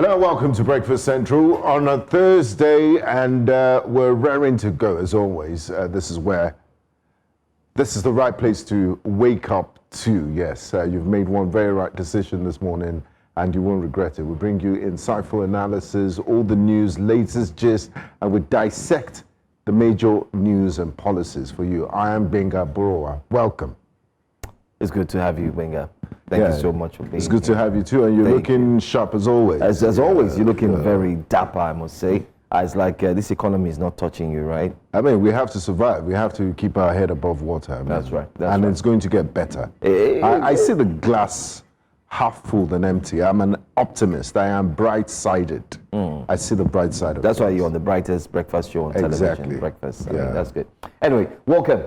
Hello, welcome to Breakfast Central on a Thursday, and we're raring to go as always. This is the right place to wake up to. Yes, you've made one very right decision this morning, and you won't regret it. We bring you insightful analysis, all the news, latest gist, and we dissect the major news and policies for you. I am Benga Borowa. Welcome. It's good to have you, Benga. Thank you so much for being here. It's good to have you too, and you're looking sharp as always. As always, you're looking very dapper, I must say. It's like this economy is not touching you, right? I mean, we have to survive. We have to keep our head above water. I mean, that's right. It's going to get better. I see the glass half full than empty. I'm an optimist. I am bright-sided. I see the bright side of it. That's why you're on the brightest breakfast show on television. Breakfast. I mean, that's good. Anyway, welcome.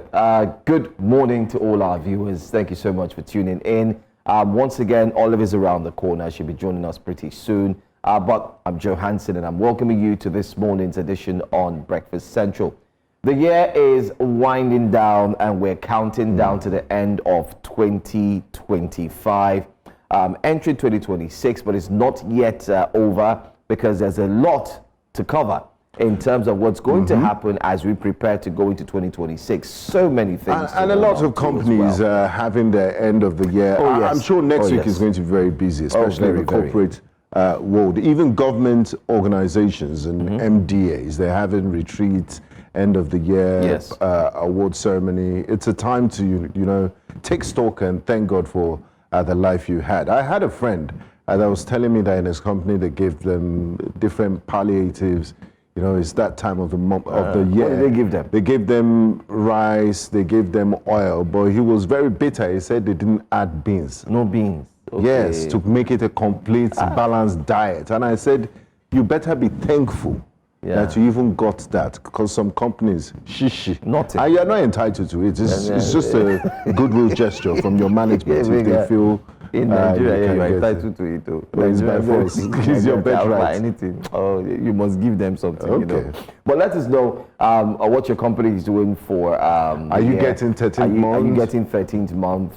Good morning to all our viewers. Thank you so much for tuning in. Once again, Oliver's around the corner. She'll be joining us pretty soon. But I'm Joe Hansen, and I'm welcoming you to this morning's edition on Breakfast Central. The year is winding down, and we're counting down to the end of 2025. Entering 2026, but it's not yet over because there's a lot to cover in terms of what's going to happen as we prepare to go into 2026. So many things. And a lot of companies having their end of the year. I'm sure next week is going to be very busy, especially in the corporate world. Even government organizations and MDAs, they're having retreats, end of the year, award ceremony. It's a time to, take stock and thank God for the life you had. I had a friend that was telling me that in his company they give them different palliatives. It's that time of the month of the year. What did they give them? They gave them rice, they gave them oil, but he was very bitter. He said they didn't add beans. No beans. Okay. Yes, to make it a complete balanced diet. And I said, you better be thankful that you even got that, because some companies, nothing. And you're not entitled to it. It's just a goodwill gesture from your management if they feel in Nigeria, you're entitled to it too. But it's by force. It's your birthright. Anything. Oh, you must give them something. But let us know what your company is doing for. Are you getting 13th month? Are you getting 13th month?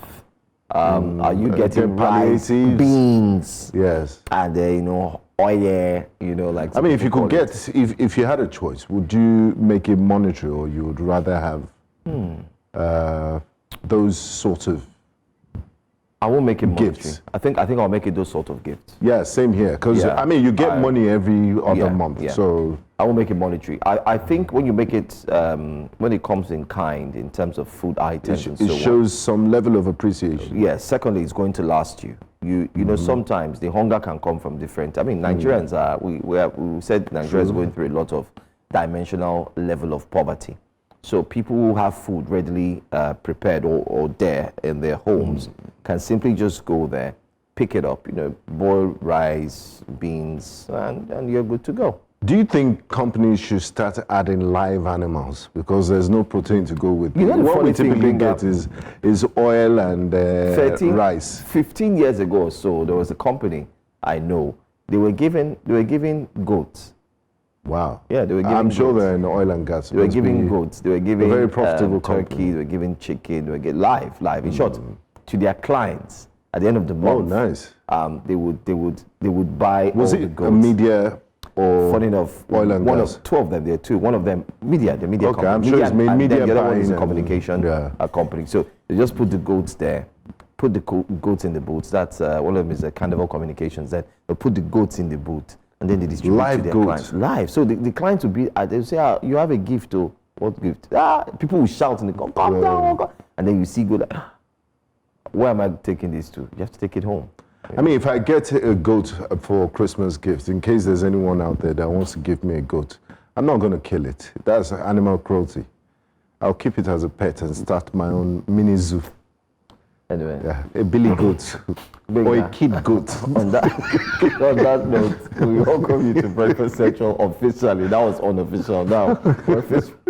Are you getting rice, beans? Yes. And oil, like. I mean, if you could get, if you had a choice, would you make it monetary, or you would rather have those sort of? I won't make it monetary. Gifts. I think I'll make it those sort of gifts. Yeah, same here. Because I mean, you get money every other month, so I won't make it monetary. I think when you make it, when it comes in kind, in terms of food items, it shows some level of appreciation. Yes. Secondly, it's going to last you. You know, sometimes the hunger can come from different. I mean, Nigerians are. We said Nigeria is going through a lot of dimensional level of poverty. So people who have food readily prepared or there in their homes can simply just go there, pick it up, boil rice, beans, and you're good to go. Do you think companies should start adding live animals, because there's no protein to go with it? What we typically get is oil and rice. 15 years ago or so, there was a company I know. They were giving goats. Wow. Yeah, they were giving I'm sure goats. they're in oil and gas. They were giving goats. They were giving very profitable turkey. They were giving chicken. They were getting live. In short, to their clients at the end of the month. Oh, nice. They would buy. Was all it the goats. a media or funny enough, oil and gas? Two of them. There are two. One of them media. The media. Okay, company. I'm sure it's made media. The other one is a communication company. So they just put the goats there. Put the goats in the boots. That's one of them is a Carnival Communications. Then they put the goats in the boot. And then they distribute live to their goats. clients. Live. So the clients will be, they'll say, you have a gift. Oh, what gift? People will shout and they go, come down. And then you see, go like, where am I taking this to? You have to take it home. I mean, if I get a goat for Christmas gift, in case there's anyone out there that wants to give me a goat, I'm not going to kill it. That's animal cruelty. I'll keep it as a pet and start my own mini zoo. Anyway. Yeah, a billy goat or a kid goat. on that note, we welcome you to Breakfast Central officially. That was unofficial. Now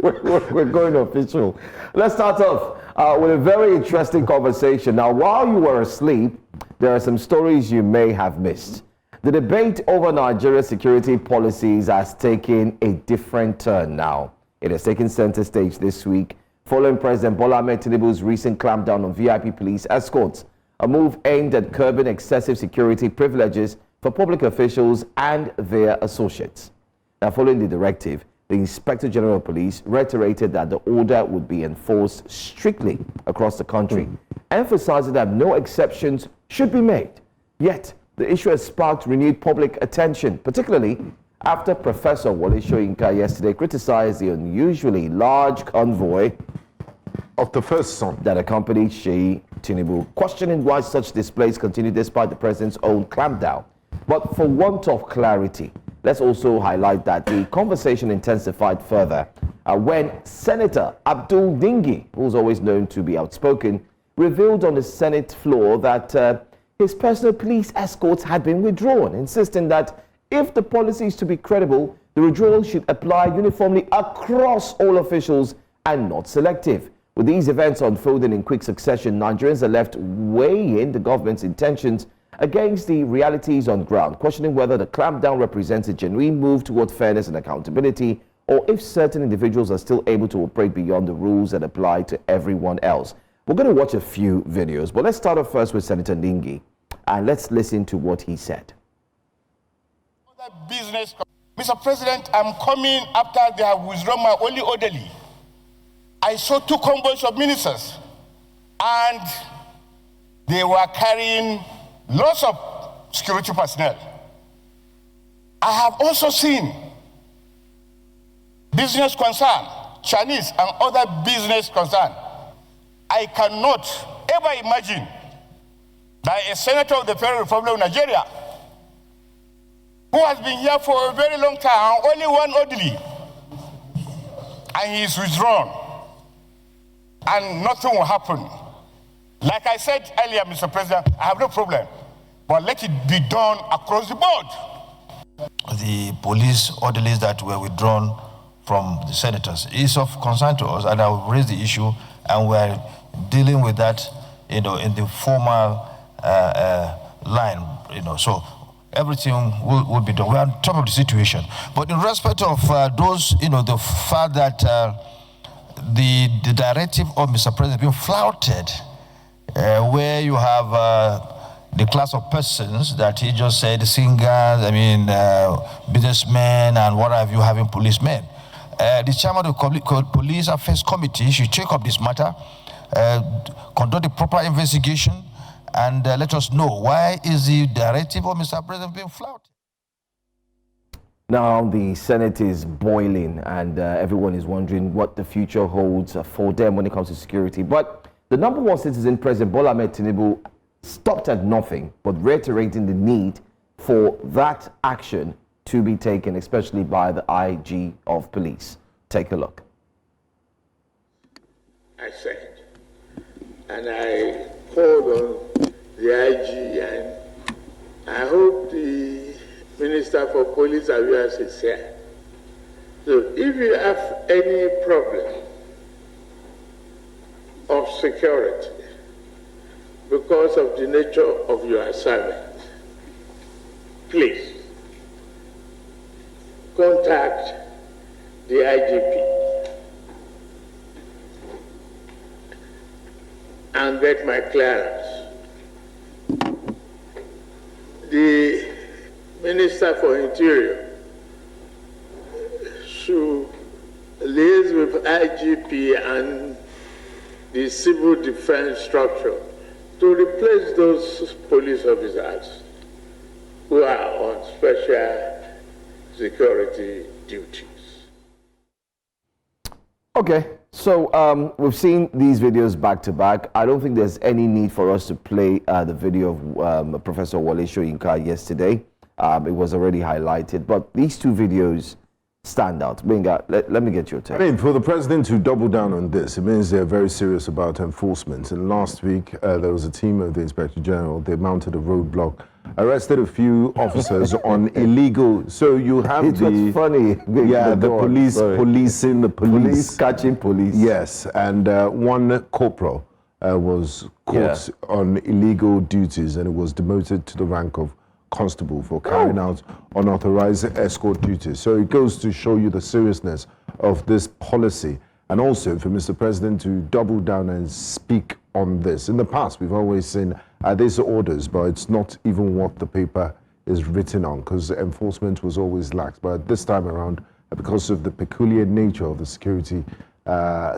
we're going official. Let's start off with a very interesting conversation. Now, while you were asleep, there are some stories you may have missed. The debate over Nigeria's security policies has taken a different turn now. It has taken center stage this week, following President Bola Ahmed Tinubu's recent clampdown on VIP police escorts, a move aimed at curbing excessive security privileges for public officials and their associates. Now, following the directive, the Inspector General of Police reiterated that the order would be enforced strictly across the country, emphasizing that no exceptions should be made. Yet, the issue has sparked renewed public attention, particularly after Professor Wole Soyinka yesterday criticized the unusually large convoy of the first son that accompanied Tinubu, questioning why such displays continue despite the president's own clampdown. But for want of clarity, let's also highlight that the conversation intensified further when Senator Abdul Dingi, who's always known to be outspoken, revealed on the Senate floor that his personal police escorts had been withdrawn, insisting that if the policy is to be credible, the withdrawal should apply uniformly across all officials and not selective. With these events unfolding in quick succession, Nigerians are left weighing the government's intentions against the realities on ground, questioning whether the clampdown represents a genuine move toward fairness and accountability, or if certain individuals are still able to operate beyond the rules that apply to everyone else. We're going to watch a few videos, but let's start off first with Senator Dingi, and let's listen to what he said. Business, Mr. President, I'm coming after they have withdrawn my only orderly. I saw 2 convoys of ministers, and they were carrying lots of security personnel. I have also seen business concern, Chinese and other business concern. I cannot ever imagine that a senator of the Federal Republic of Nigeria, who has been here for a very long time, only one orderly, and he is withdrawn, and nothing will happen. Like I said earlier, Mr. President, I have no problem, but let it be done across the board. The police orderlies that were withdrawn from the senators is of concern to us, and I will raise the issue, and we're dealing with that, in the formal line, so everything will be done. We're on top of the situation. But in respect of those, the fact that the directive of Mr. President being flouted, where you have the class of persons that he just said, singers, businessmen, and what have you, having policemen. The chairman of the Police Affairs Committee should take up this matter, conduct a proper investigation, and let us know why is the directive of Mr. President being flouted. Now the Senate is boiling, and everyone is wondering what the future holds for them when it comes to security. But the #1 citizen, President Bola Ahmed Tinubu, stopped at nothing but reiterating the need for that action to be taken, especially by the IG of police. Take a look. I second. And I called on the IG, and I hope the Minister for Police Affairs is here. So if you have any problem of security because of the nature of your assignment, please contact the IGP and get my clearance. The Minister for Interior should liaise with IGP and the civil defense structure to replace those police officers who are on special security duties. Okay, so we've seen these videos back to back. I don't think there's any need for us to play the video of Professor Wole Soyinka yesterday. It was already highlighted, but these 2 videos stand out. Benga, let me get your take. For the president to double down on this, it means they're very serious about enforcement. And last week, there was a team of the Inspector General. They mounted a roadblock, arrested a few officers on illegal. So you have was funny. The police policing the police. Police catching police. Yes, and one corporal was caught on illegal duties, and it was demoted to the rank of constable for carrying out unauthorized escort duties. So it goes to show you the seriousness of this policy, and also for Mr. President to double down and speak on this. In the past, we've always seen these orders, but it's not even what the paper is written on, because enforcement was always lax. But this time around, because of the peculiar nature of the security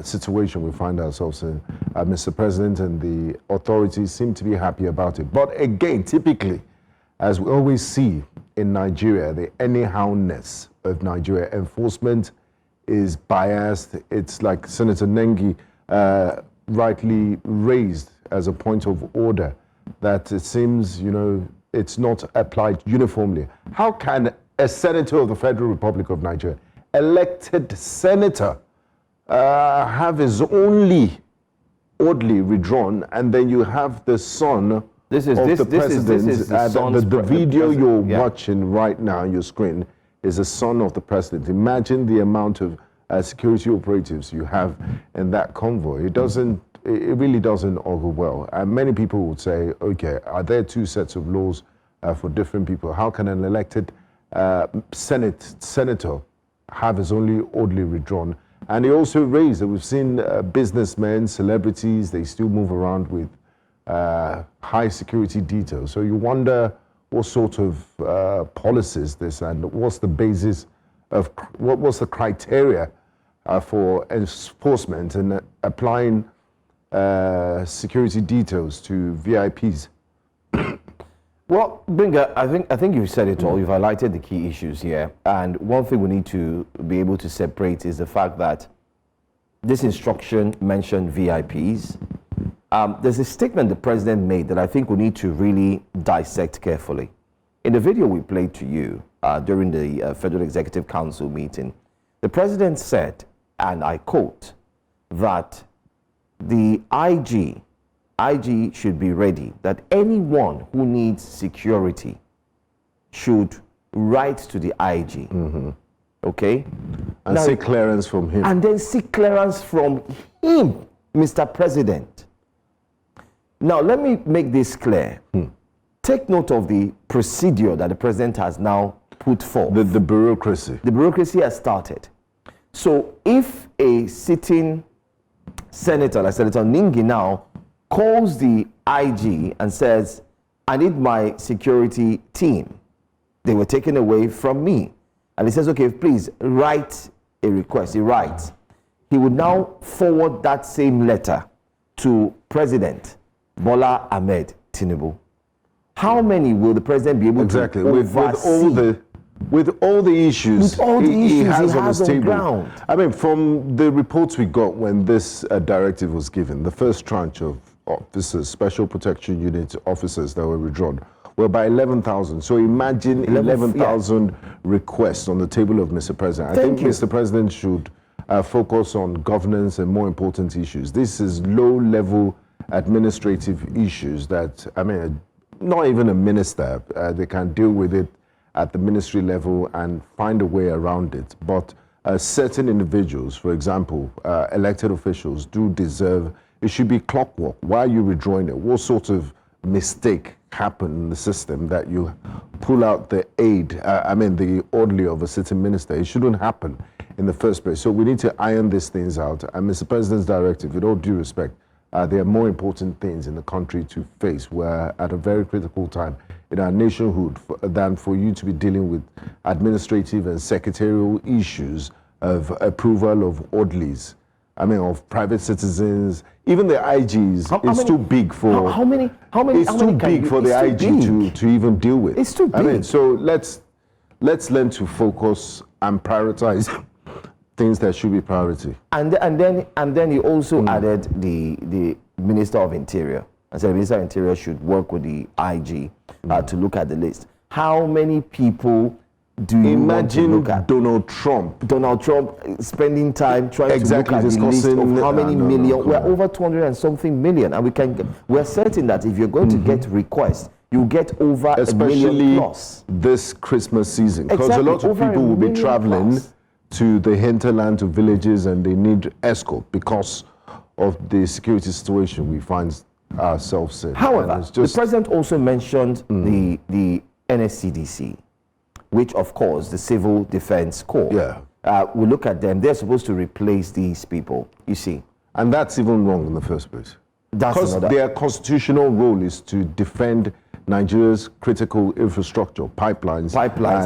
situation we find ourselves in, Mr. President and the authorities seem to be happy about it. But again, typically, as we always see in Nigeria, the anyhowness of Nigeria, enforcement is biased. It's like Senator Nengi rightly raised as a point of order, that it seems, it's not applied uniformly. How can a senator of the Federal Republic of Nigeria, elected senator, have his only orderly withdrawn, and then you have the son of the president? The video you're watching right now on your screen is the son of the president. Imagine the amount of security operatives you have in that convoy. It really doesn't augur well. And many people would say, okay, are there two sets of laws for different people? How can an elected senator have his only orderly withdrawn? And he also raised that we've seen businessmen, celebrities, they still move around with high security details. So you wonder what sort of policies this, and what's the basis of, what's the criteria for enforcement and applying security details to VIPs. Well, Binga, I think you've said it all. You've highlighted the key issues here. And one thing we need to be able to separate is the fact that this instruction mentioned VIPs. There's a statement the president made that I think we need to really dissect carefully. In the video we played to you during the Federal Executive Council meeting, the president said, and I quote, that the IG should be ready, that anyone who needs security should write to the IG. Okay? And now, seek clearance from him. And then seek clearance from him, Mr. President. Now, let me make this clear. Take note of the procedure that the president has now put forth. The bureaucracy. The bureaucracy has started. So if a sitting senator, like Senator Ningi now, calls the IG and says, I need my security team, they were taken away from me. And he says, okay, please write a request. He writes. He would now forward that same letter to President Bola Ahmed Tinubu. How many will the president be able to oversee? With all the issues he has on his table. Ground. I mean, from the reports we got when this directive was given, the first tranche of officers, Special Protection Unit officers that were withdrawn, were by 11,000. So imagine 11,000 requests on the table of Mr. President. I think Mr. President should focus on governance and more important issues. This is low-level administrative issues that, I mean, not even a minister, they can deal with it at the ministry level and find a way around it. But certain individuals, for example, elected officials, do deserve, it should be clockwork. Why are you withdrawing it? What sort of mistake happened in the system that you pull out the the orderly of a sitting minister? It shouldn't happen in the first place. So we need to iron these things out. And Mr. President's directive, with all due respect, there are more important things in the country to face. We're at a very critical time in our nationhood than for you to be dealing with administrative and secretarial issues of approval of orderlies. I mean, of private citizens, even the IGs. It's too big for. How many? It's too big for the IG to even deal with. It's too big. I mean, so let's learn to focus and prioritize things that should be priority. And then he also added the Minister of Interior. And said the Minister of Interior should work with the IG to look at the list. How many people do you imagine want to look at? Donald Trump spending time trying to look at the list of how many million. We're over 200 and something million, and we're certain that if you're going to get requests, you get over especially a million plus this Christmas season, because a lot of people will be traveling to the hinterland, to villages, and they need escort because of the security situation we find ourselves in. However, the president also mentioned the NSCDC, which of course the Civil Defense Corps. We look at them, they're supposed to replace these people, you see. And that's even wrong in the first place. Because their constitutional role is to defend Nigeria's critical infrastructure, pipelines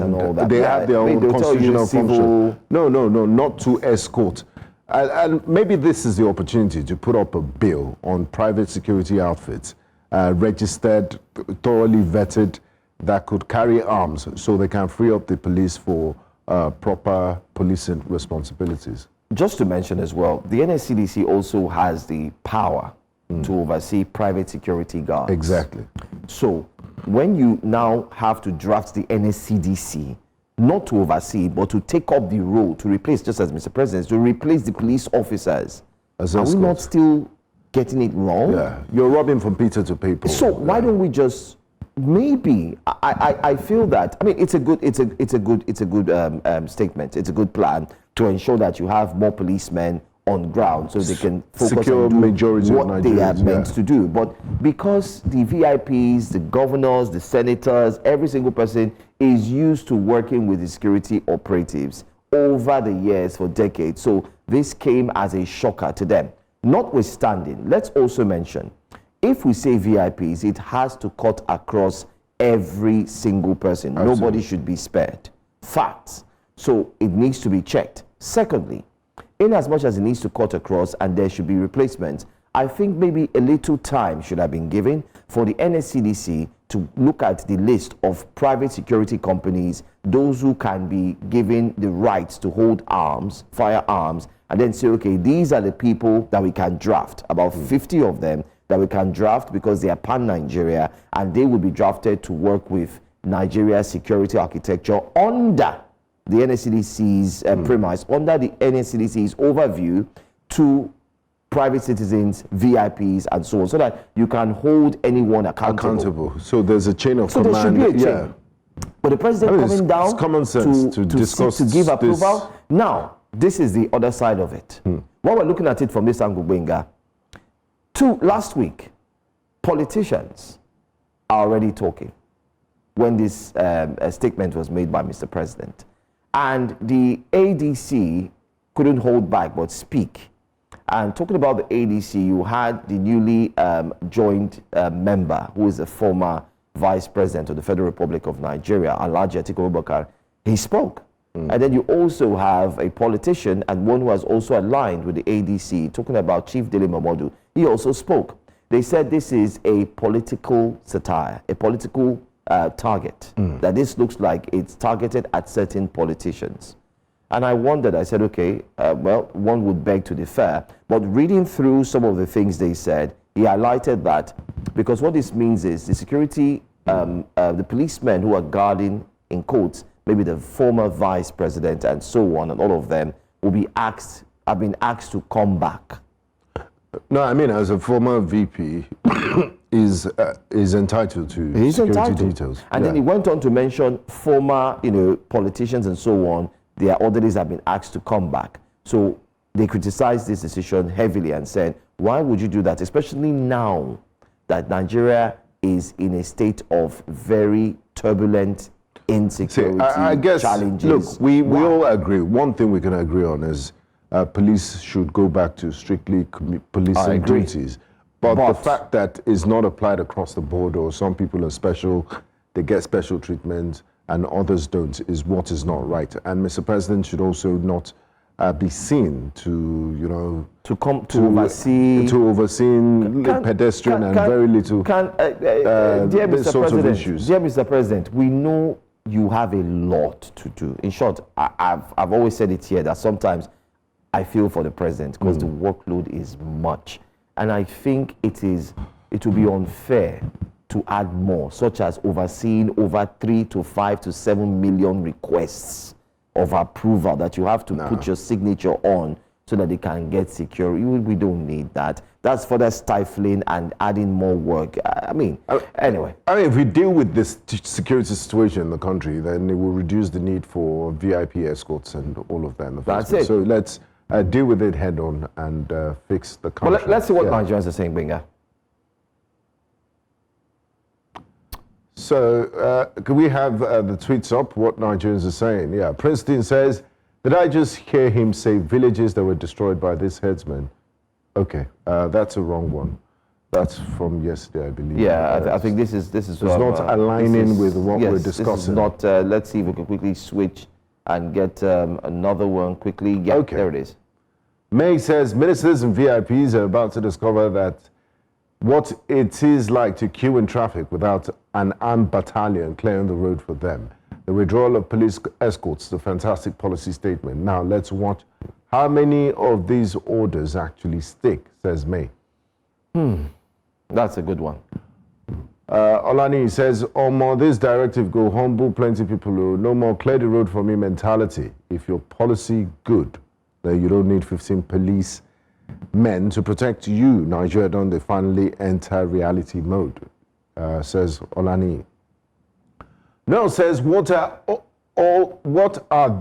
and all that. They have their own constitutional function. No, not to escort. And maybe this is the opportunity to put up a bill on private security outfits, registered, thoroughly vetted, that could carry arms so they can free up the police for proper policing responsibilities. Just to mention as well, the NSCDC also has the power to oversee private security guards. Exactly. So when you now have to draft the NSCDC, not to oversee, but to take up the role, to replace, just as Mr. President, to replace the police officers, are we not still getting it wrong? Yeah, you're robbing from Peter to pay Paul. So why don't we just, maybe, I feel that, I mean, it's a good statement. It's a good plan to ensure that you have more policemen on ground so they can focus on doing what they are meant to do. But because the VIPs, the governors, the senators, every single person is used to working with the security operatives over the years for decades, so this came as a shocker to them. Notwithstanding, let's also mention, if we say VIPs, it has to cut across every single person. Absolutely. Nobody should be spared. Facts. So it needs to be checked. Secondly, in as much as it needs to cut across and there should be replacements, I think maybe a little time should have been given for the NSCDC to look at the list of private security companies, those who can be given the rights to hold arms, firearms, and then say, okay, these are the people that we can draft, about 50 of them that we can draft because they are pan-Nigeria, and they will be drafted to work with Nigeria's security architecture under the NSCDC's premise, under the NSCDC's overview to private citizens, VIPs, and so on, so that you can hold anyone accountable. So there's a chain of command. There should be a chain. But the president coming down common sense to discuss to give approval. Now, this is the other side of it. While we're looking at it from this angle, Benga, last week, politicians are already talking when this statement was made by Mr. President. And the ADC couldn't hold back but speak. And talking about the ADC, you had the newly joined member, who is a former vice president of the Federal Republic of Nigeria, Alhaji Atiku Abubakar. He spoke. And then you also have a politician and one who has also aligned with the ADC, talking about Chief Dele Momodu. He also spoke. They said this is a political satire, a political target, that this looks like it's targeted at certain politicians. And I wondered, I said, okay, well, one would beg to differ, but reading through some of the things they said, he highlighted that, because what this means is the security, the policemen who are guarding, in quotes, maybe the former vice president and so on, and all of them will be asked, have been asked to come back. No, I mean, as a former VP, is entitled to security details. And then he went on to mention former, politicians and so on. Their orderlies have been asked to come back. So they criticized this decision heavily and said, why would you do that? Especially now that Nigeria is in a state of very turbulent insecurity I guess, challenges. Look, we all agree. One thing we can agree on is police should go back to strictly policing duties. But the fact that it's not applied across the board, or some people are special, they get special treatment, and others don't, is what is not right. And Mr. President should also not be seen to, oversee pedestrian and very little dear Mr. President, of issues. Dear Mr. President, we know you have a lot to do. In short, I've always said it here that sometimes I feel for the president because the workload is much. And I think it will be unfair to add more, such as overseeing over 3 to 5 to 7 million requests of approval that you have to put your signature on so that they can get secure. We don't need that. That's further stifling and adding more work. Anyway. If we deal with this security situation in the country, then it will reduce the need for VIP escorts and all of that. That's it. So let's deal with it head on and fix the country. Well, let's see what Nigerians are saying, Benga. So, can we have the tweets up, what Nigerians are saying? Yeah, Princeton says, did I just hear him say villages that were destroyed by this headsman? Okay, that's a wrong one. That's from yesterday, I believe. Yeah, I think this is. It's not aligning with what we're discussing. This is not. Let's see if we can quickly switch and get another one quickly. Yeah, okay. There it is. May says ministers and VIPs are about to discover that what it is like to queue in traffic without an armed battalion clearing the road for them. The withdrawal of police escorts, the fantastic policy statement. Now let's watch how many of these orders actually stick, says May. That's a good one. Olani says, Omo, this directive go humble plenty people who no more clear the road for me mentality. If your policy good, then you don't need 15 police men to protect you. Nigeria don't they finally enter reality mode, says Olani. Noel says, what are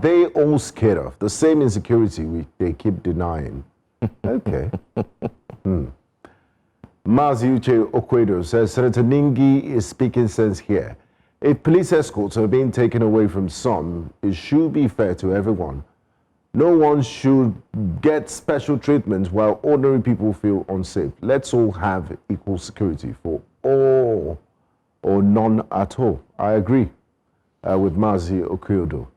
they all scared of? The same insecurity they keep denying. Okay. Mazi Uche Okwedo says, Senator Ningi is speaking sense here. If police escorts are being taken away from some, it should be fair to everyone. No one should get special treatment while ordinary people feel unsafe. Let's all have equal security for all or none at all. I agree with Mazi Okwedo.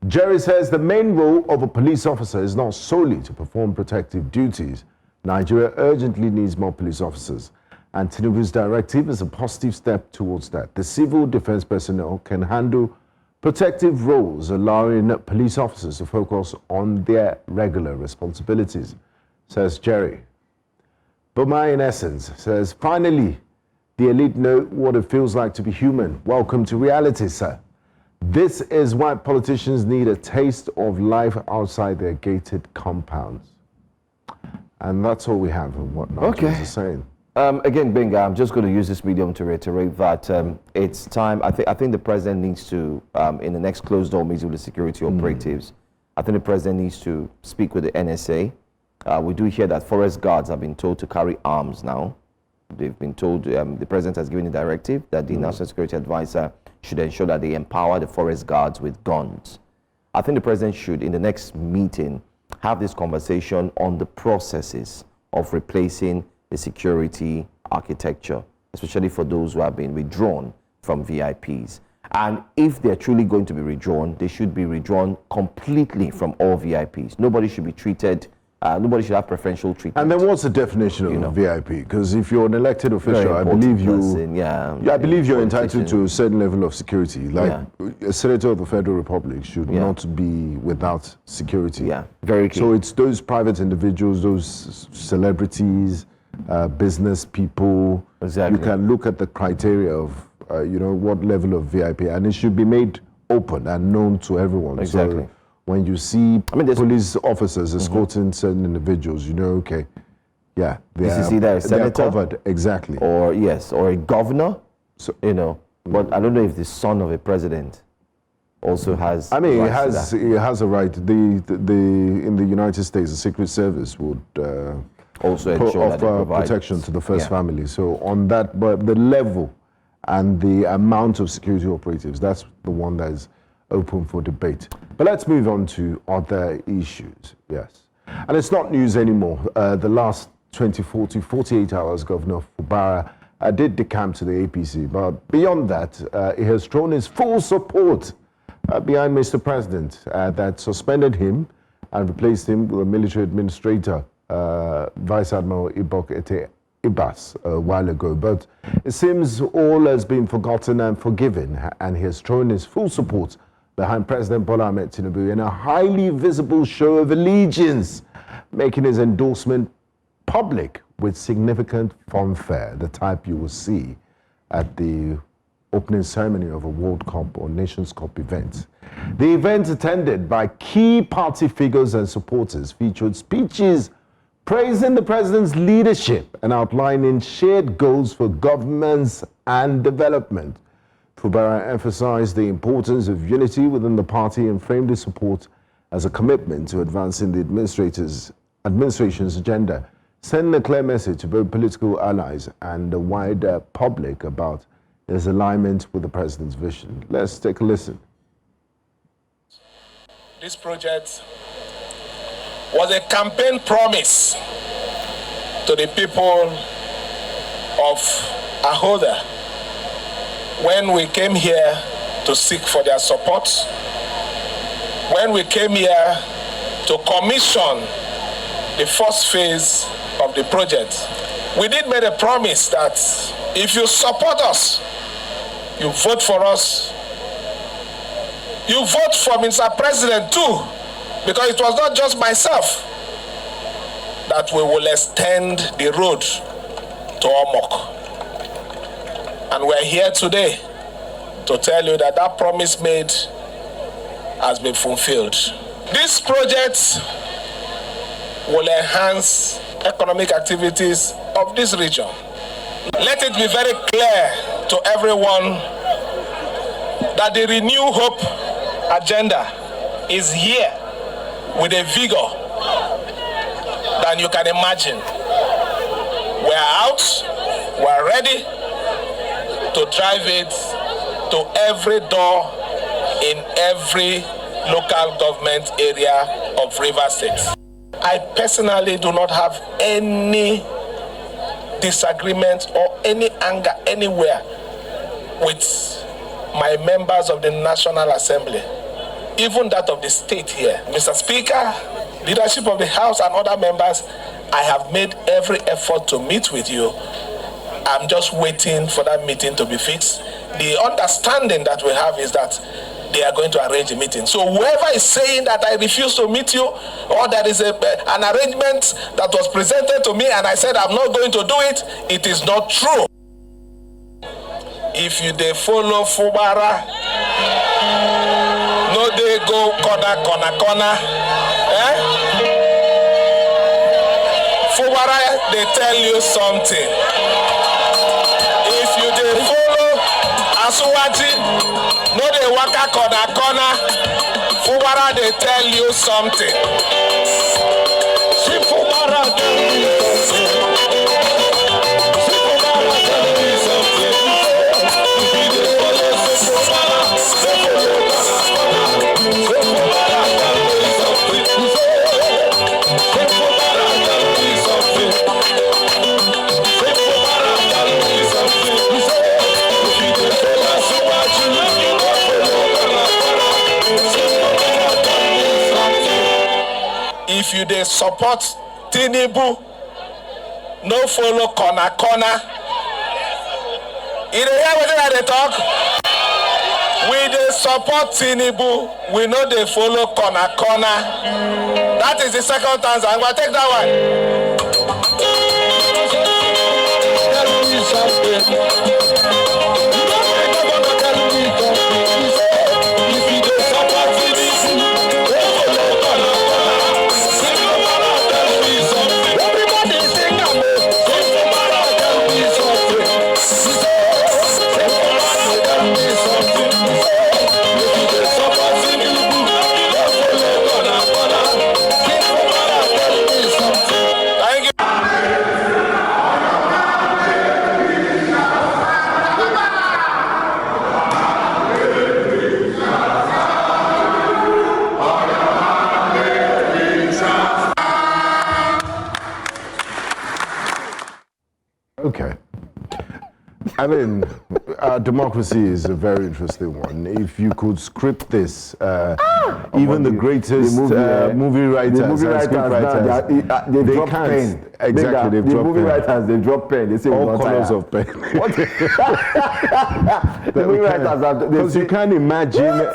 Jerry says the main role of a police officer is not solely to perform protective duties. Nigeria urgently needs more police officers, and Tinubu's directive is a positive step towards that. The civil defense personnel can handle protective roles, allowing police officers to focus on their regular responsibilities, says Jerry. Buma, in essence, says, finally, the elite know what it feels like to be human. Welcome to reality, sir. This is why politicians need a taste of life outside their gated compounds. And that's all we have of what Nigerians are saying. Again, Benga, I'm just going to use this medium to reiterate that it's time. I think the president needs to, in the next closed-door meeting with the security operatives, I think the president needs to speak with the NSA. We do hear that forest guards have been told to carry arms now. They've been told, the president has given a directive that the National Security Advisor should ensure that they empower the forest guards with guns. I think the president should, in the next meeting, have this conversation on the processes of replacing the security architecture, especially for those who have been withdrawn from VIPs. And if they're truly going to be withdrawn, they should be withdrawn completely from all VIPs. Nobody should be treated, nobody should have preferential treatment. And then what's the definition of VIP? Because if you're an elected official, I believe I believe you're entitled to a certain level of security. Like a senator of the Federal Republic should not be without security. Yeah, very key. So it's those private individuals, those celebrities, business people. Exactly. You can look at the criteria of what level of VIP, and it should be made open and known to everyone. Exactly. So when you see police officers escorting certain individuals, okay, yeah, this is either a senator, covered, exactly, or or a governor. So, but I don't know if the son of a president also has. I mean, he has a right. In the United States, the Secret Service would also ensure that offer protection to the first family. So on that, but the level and the amount of security operatives, that's the one that is open for debate. But let's move on to other issues. Yes. And it's not news anymore. The last 24 to 48 hours, Governor Fubara did decamp to the APC. But beyond that, he has thrown his full support behind Mr. President that suspended him and replaced him with a military administrator, Vice Admiral Ibok Ete Ibas, a while ago. But it seems all has been forgotten and forgiven, and he has thrown his full support behind President Bola Ahmed Tinubu in a highly visible show of allegiance, making his endorsement public with significant fanfare, the type you will see at the opening ceremony of a World Cup or Nations Cup event. The event, attended by key party figures and supporters, featured speeches praising the president's leadership and outlining shared goals for governance and development. Fubara emphasized the importance of unity within the party and framed his support as a commitment to advancing the administration's agenda, sending a clear message to both political allies and the wider public about his alignment with the president's vision. Let's take a listen. This project was a campaign promise to the people of Ahoda when we came here to seek for their support, when we came here to commission the first phase of the project. We did make a promise that if you support us, you vote for us, you vote for Mr. President too, because it was not just myself, that we will extend the road to Omok. And we're here today to tell you that that promise made has been fulfilled. This project will enhance economic activities of this region. Let it be very clear to everyone that the Renew Hope agenda is here with a vigor than you can imagine. We're out, we're ready to drive it to every door in every local government area of Rivers State. I personally do not have any disagreement or any anger anywhere with my members of the National Assembly, even that of the state here. Mr. Speaker, leadership of the House and other members, I have made every effort to meet with you. I'm just waiting for that meeting to be fixed. The understanding that we have is that they are going to arrange a meeting. So whoever is saying that I refuse to meet you, or there is an arrangement that was presented to me and I said I'm not going to do it, it is not true. If you dey follow Fubara, no dey go corner. Fubara, they tell you something. If you dey follow Asuwati, no dey waka corner. Fubara, they tell you something. See Fubara tell you something. See Fubara tell you something. If you dey follow Fubara, say Fubara tell you something. Say Fubara tell you something. Say Fubara tell you something. If you dey follow Asuwati, no dey waka corner. If you dey support Tinubu, no follow corner. You dey hear wetin I dey talk? We dey support Tinubu, we no dey follow corner. That is the second answer. I'm going to take that one. Tell me something. You don't make up on the tell me something. If you dey support Tinubu, no follow corner. Everybody sing up. Say Fubara, tell me something. Say Fubara, tell me something. If you dey support Tinubu, don't follow corner. Say Fubara, tell me something. Thank you. Okay. I mean, democracy is a very interesting one. If you could script this, even the greatest movie writers and script writers, they drop pen. Exactly, they've dropped pen. The movie writers, they drop pen. They say all colors of pen. The movie writers, because you can't imagine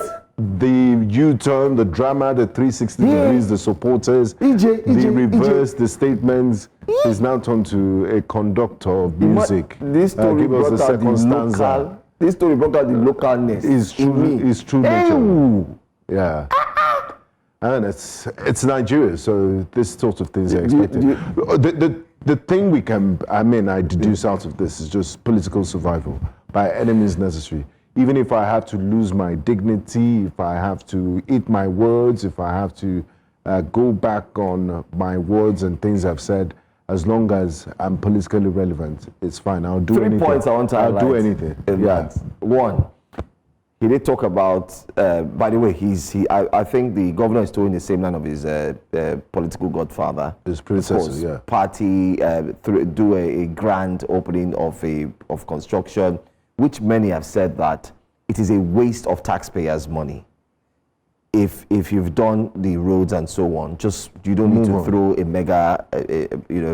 the U-turn, the drama, the 360 degrees, the supporters, the reverse, the statements. He's now turned to a conductor of music. This story brought out the local. This story brought out the localness. It's true nature. Yeah. And it's Nigeria, so this sort of things are expected. The thing I deduce out of this is just political survival by any means necessary. Even if I have to lose my dignity, if I have to eat my words, if I have to go back on my words and things I've said, as long as I'm politically relevant, it's fine. I'll do anything. 3 points I want to highlight. I'll do anything. Yeah. One, He did talk about, by the way, I think the governor is towing the same line of his political godfather. His predecessor, yeah. Party do a grand opening of construction, which many have said that it is a waste of taxpayers' money. If you've done the roads and so on, you don't need to throw a mega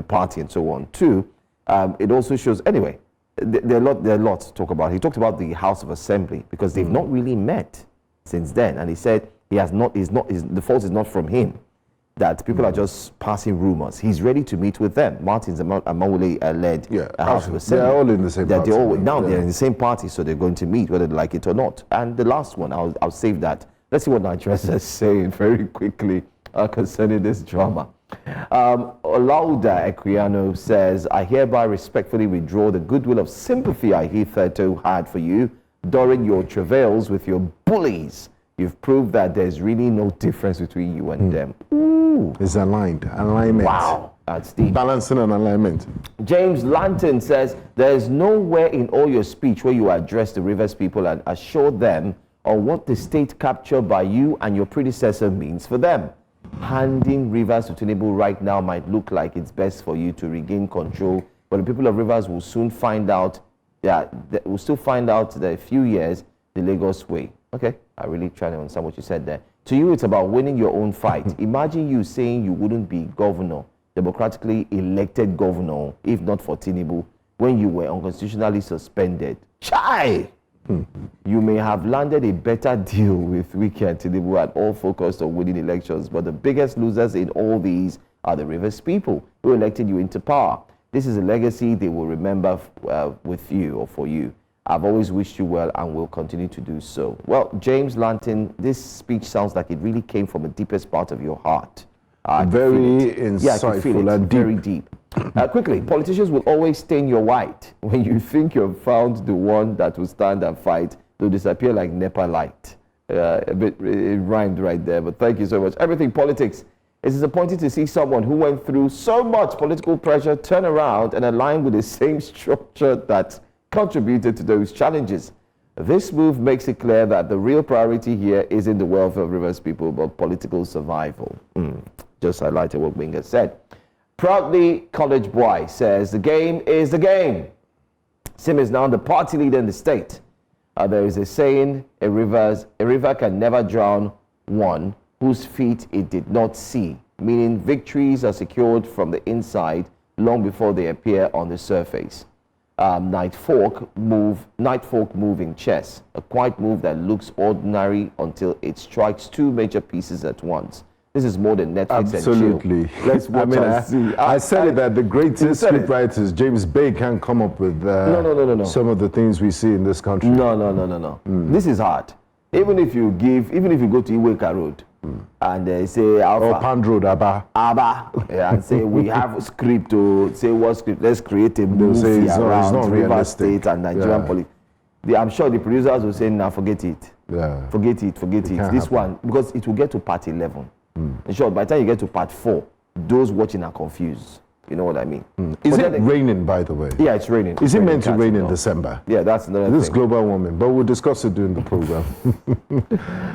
party and so on. Two, it also shows anyway. There are lots to talk about. He talked about the House of Assembly because they've not really met since then, and he said the fault is not from him. That people are just passing rumors. He's ready to meet with them. Martins Amawule led House of Assembly. They're all in the same party. They're in the same party, so they're going to meet whether they like it or not. And the last one, I'll save that. Let's see what Nigerians are saying very quickly concerning this drama. Olauda Equiano says, I hereby respectfully withdraw the goodwill of sympathy I hitherto had for you during your travails with your bullies. You've proved that there's really no difference between you and them. Ooh. It's alignment. Wow, that's deep. Balancing and alignment. James Lanton says, there's nowhere in all your speech where you address the Rivers people and assure them on what the state captured by you and your predecessor means for them. Handing Rivers to Tinubu right now might look like it's best for you to regain control, but the people of Rivers will soon find out that a few years the Lagos way. Okay, I really try to understand what you said there. To you, it's about winning your own fight. Imagine you saying you wouldn't be governor, democratically elected governor, if not for Tinubu, when you were unconstitutionally suspended. Chai! You may have landed a better deal with Wike and Tinubu and all focused on winning elections, but the biggest losers in all these are the Rivers people who elected you into power. This is a legacy they will remember with you or for you. I've always wished you well and will continue to do so. Well, James Lanton, this speech sounds like it really came from the deepest part of your heart. Very insightful and very deep. Quickly, politicians will always stain your white. When you think you've found the one that will stand and fight, they'll disappear like NEPA light. It rhymed right there, but thank you so much. Everything politics. It's disappointing to see someone who went through so much political pressure turn around and align with the same structure that contributed to those challenges. This move makes it clear that the real priority here isn't the welfare of Rivers people, but political survival. Just highlighted what Winger said. Proudly, College Boy says, the game is the game. Sim is now the party leader in the state. There is a saying, a river can never drown one whose feet it did not see, meaning victories are secured from the inside long before they appear on the surface. Night folk move in chess, a quiet move that looks ordinary until it strikes two major pieces at once. This is more than Netflix Absolutely. and chill. Let's watch and see. I said it that the greatest scriptwriters, James Bay, can't come up with some of the things we see in this country. No. This is hard. Even if you go to Iweka Road and say Alpha. Or Pand Road, Abba. And say we have script to say what script. Let's create a movie around River State and Nigerian police. I'm sure the producers will say, nah, forget it. Yeah. Forget it. This one, because it will get to part 11. In short, by the time you get to part 4, those watching are confused. You know what I mean? Is it raining, by the way? Yeah, it's raining. Is it meant to rain in December? Yeah, that's another thing. This is global warming, but we'll discuss it during the program.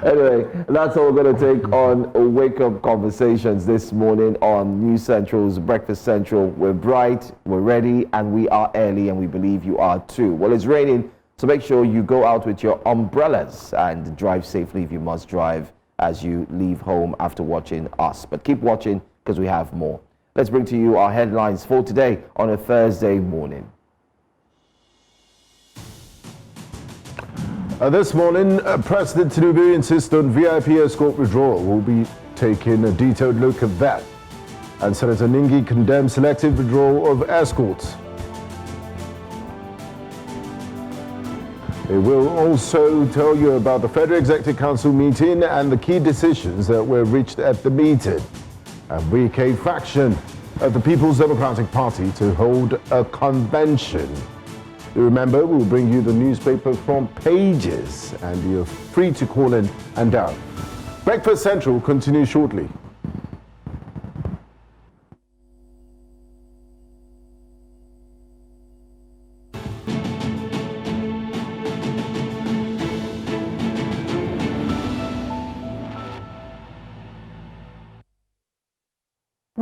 Anyway, that's all we're going to take on Wake Up Conversations this morning on News Central's Breakfast Central. We're bright, we're ready, and we are early, and we believe you are too. Well, it's raining, so make sure you go out with your umbrellas and drive safely if you must drive as you leave home after watching us. But keep watching because we have more. Let's bring to you our headlines for today on a Thursday morning. This morning, President Tinubu insists on VIP escort withdrawal. We'll be taking a detailed look at that. And Senator Ningi condemns selective withdrawal of escorts. We will also tell you about the Federal Executive Council meeting and the key decisions that were reached at the meeting. A Wike faction of the People's Democratic Party to hold a convention. Remember, we'll bring you the newspaper from pages, and you're free to call in and down. Breakfast Central continues shortly.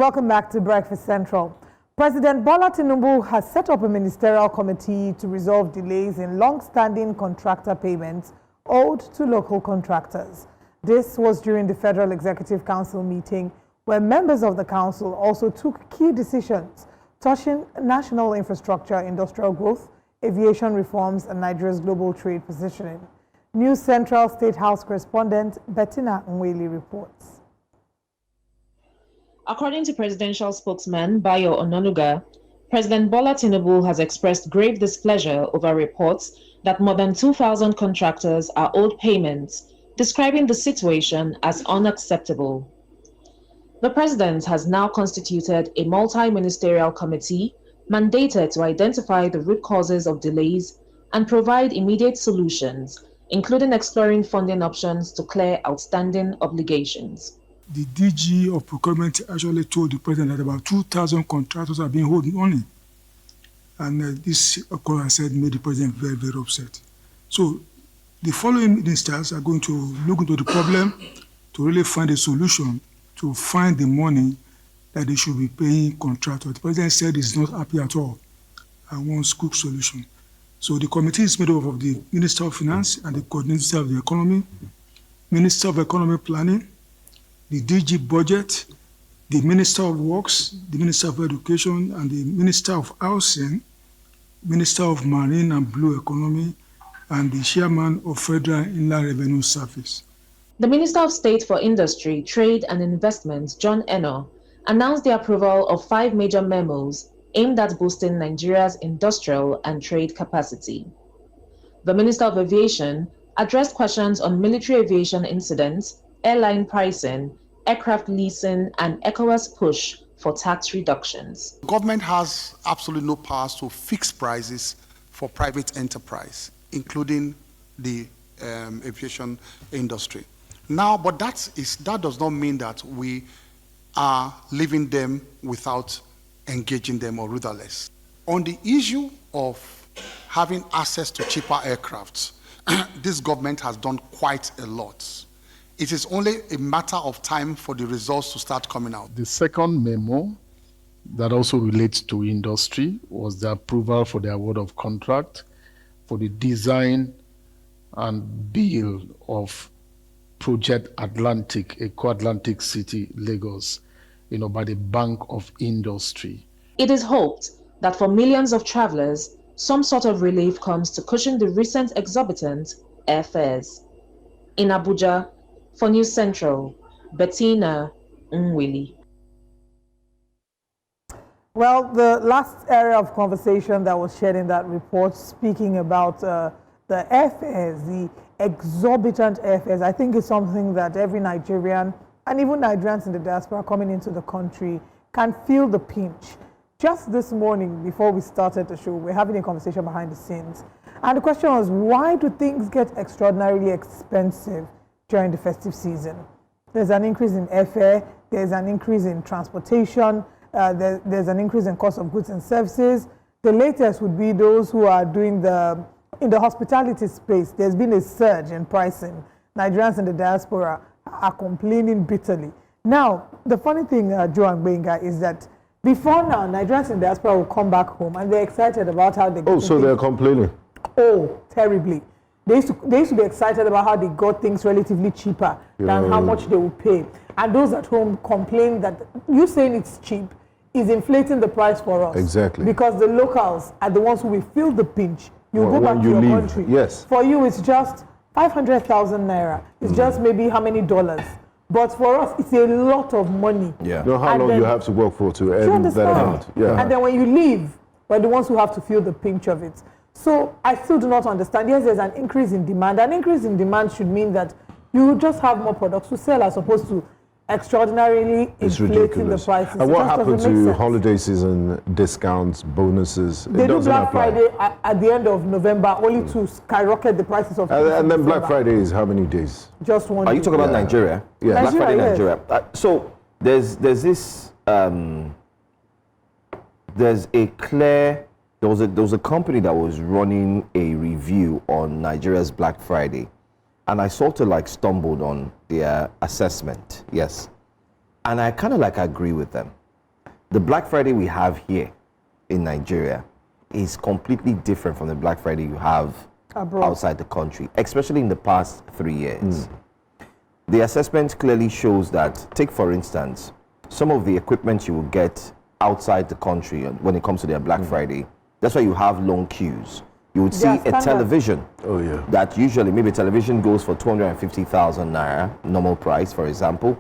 Welcome back to Breakfast Central. President Bola Tinubu has set up a ministerial committee to resolve delays in long-standing contractor payments owed to local contractors. This was during the Federal Executive Council meeting, where members of the council also took key decisions touching national infrastructure, industrial growth, aviation reforms, and Nigeria's global trade positioning. News Central State House correspondent Bettina Nweli reports. According to presidential spokesman Bayo Onanuga, President Bola Tinubu has expressed grave displeasure over reports that more than 2,000 contractors are owed payments, describing the situation as unacceptable. The president has now constituted a multi-ministerial committee mandated to identify the root causes of delays and provide immediate solutions, including exploring funding options to clear outstanding obligations. The DG of procurement actually told the president that about 2,000 contractors are being held money. And this, of course, I said, made the president very, very upset. So the following ministers are going to look into the problem to really find a solution, to find the money that they should be paying contractors. The president said he's not happy at all and wants a quick solution. So the committee is made up of the Minister of Finance and the Coordinator of the Economy, Minister of Economic Planning, the DG Budget, the Minister of Works, the Minister of Education, and the Minister of Housing, Minister of Marine and Blue Economy, and the Chairman of Federal Inland Revenue Service. The Minister of State for Industry, Trade and Investment, John Eno, announced the approval of 5 major memos aimed at boosting Nigeria's industrial and trade capacity. The Minister of Aviation addressed questions on military aviation incidents, airline pricing, aircraft leasing, and ECOWAS push for tax reductions. Government has absolutely no powers to fix prices for private enterprise, including the aviation industry. Now, but that does not mean that we are leaving them without engaging them or rudderless. On the issue of having access to cheaper aircrafts, this government has done quite a lot. It is only a matter of time for the results to start coming out. The second memo that also relates to industry was the approval for the award of contract for the design and build of Project Atlantic, a co-Atlantic city, Lagos, by the Bank of Industry. It is hoped that for millions of travelers, some sort of relief comes to cushion the recent exorbitant airfares. In Abuja, for News Central, Bettina Nweli. Well, the last area of conversation that was shared in that report, speaking about the airfares, the exorbitant airfares, I think is something that every Nigerian and even Nigerians in the diaspora coming into the country can feel the pinch. Just this morning, before we started the show, we're having a conversation behind the scenes. And the question was, why do things get extraordinarily expensive during the festive season? There's an increase in airfare, there's an increase in transportation, there's an increase in cost of goods and services. The latest would be those who are doing in the hospitality space. There's been a surge in pricing. Nigerians in the diaspora are complaining bitterly. Now, the funny thing, Joe and Benga, is that before now, Nigerians in the diaspora will come back home and they're excited about how they get so they're complaining? Oh, terribly. They used to be excited about how they got things relatively cheaper than how much they will pay. And those at home complain that you saying it's cheap is inflating the price for us. Exactly. Because the locals are the ones who will feel the pinch. You go back to your country. Yes. For you, it's just 500,000 naira. It's just maybe how many dollars. But for us, it's a lot of money. Yeah. You know how long you have to work for to earn that amount. Yeah. And then when you leave, we're the ones who have to feel the pinch of it. So I still do not understand. Yes, there's an increase in demand. An increase in demand should mean that you just have more products to sell as opposed to extraordinarily inflating the prices. And what happened to holiday season discounts, bonuses? They do Black Friday at the end of November only to skyrocket the prices of things. And then Black Friday is how many days? Just one day. Are you talking about Nigeria? Yeah. Black Friday, Nigeria. So there's this there's a clear. There was a company that was running a review on Nigeria's Black Friday, and I sort of stumbled on their assessment. Yes, and I kind of agree with them. the Black Friday we have here in Nigeria is completely different from the Black Friday you have abroad, outside the country, especially in the past 3 years. The assessment clearly shows that, take for instance, some of the equipment you will get outside the country when it comes to their Black Friday, that's why you have long queues. You would see a television that usually, maybe television goes for 250,000 naira, normal price, for example.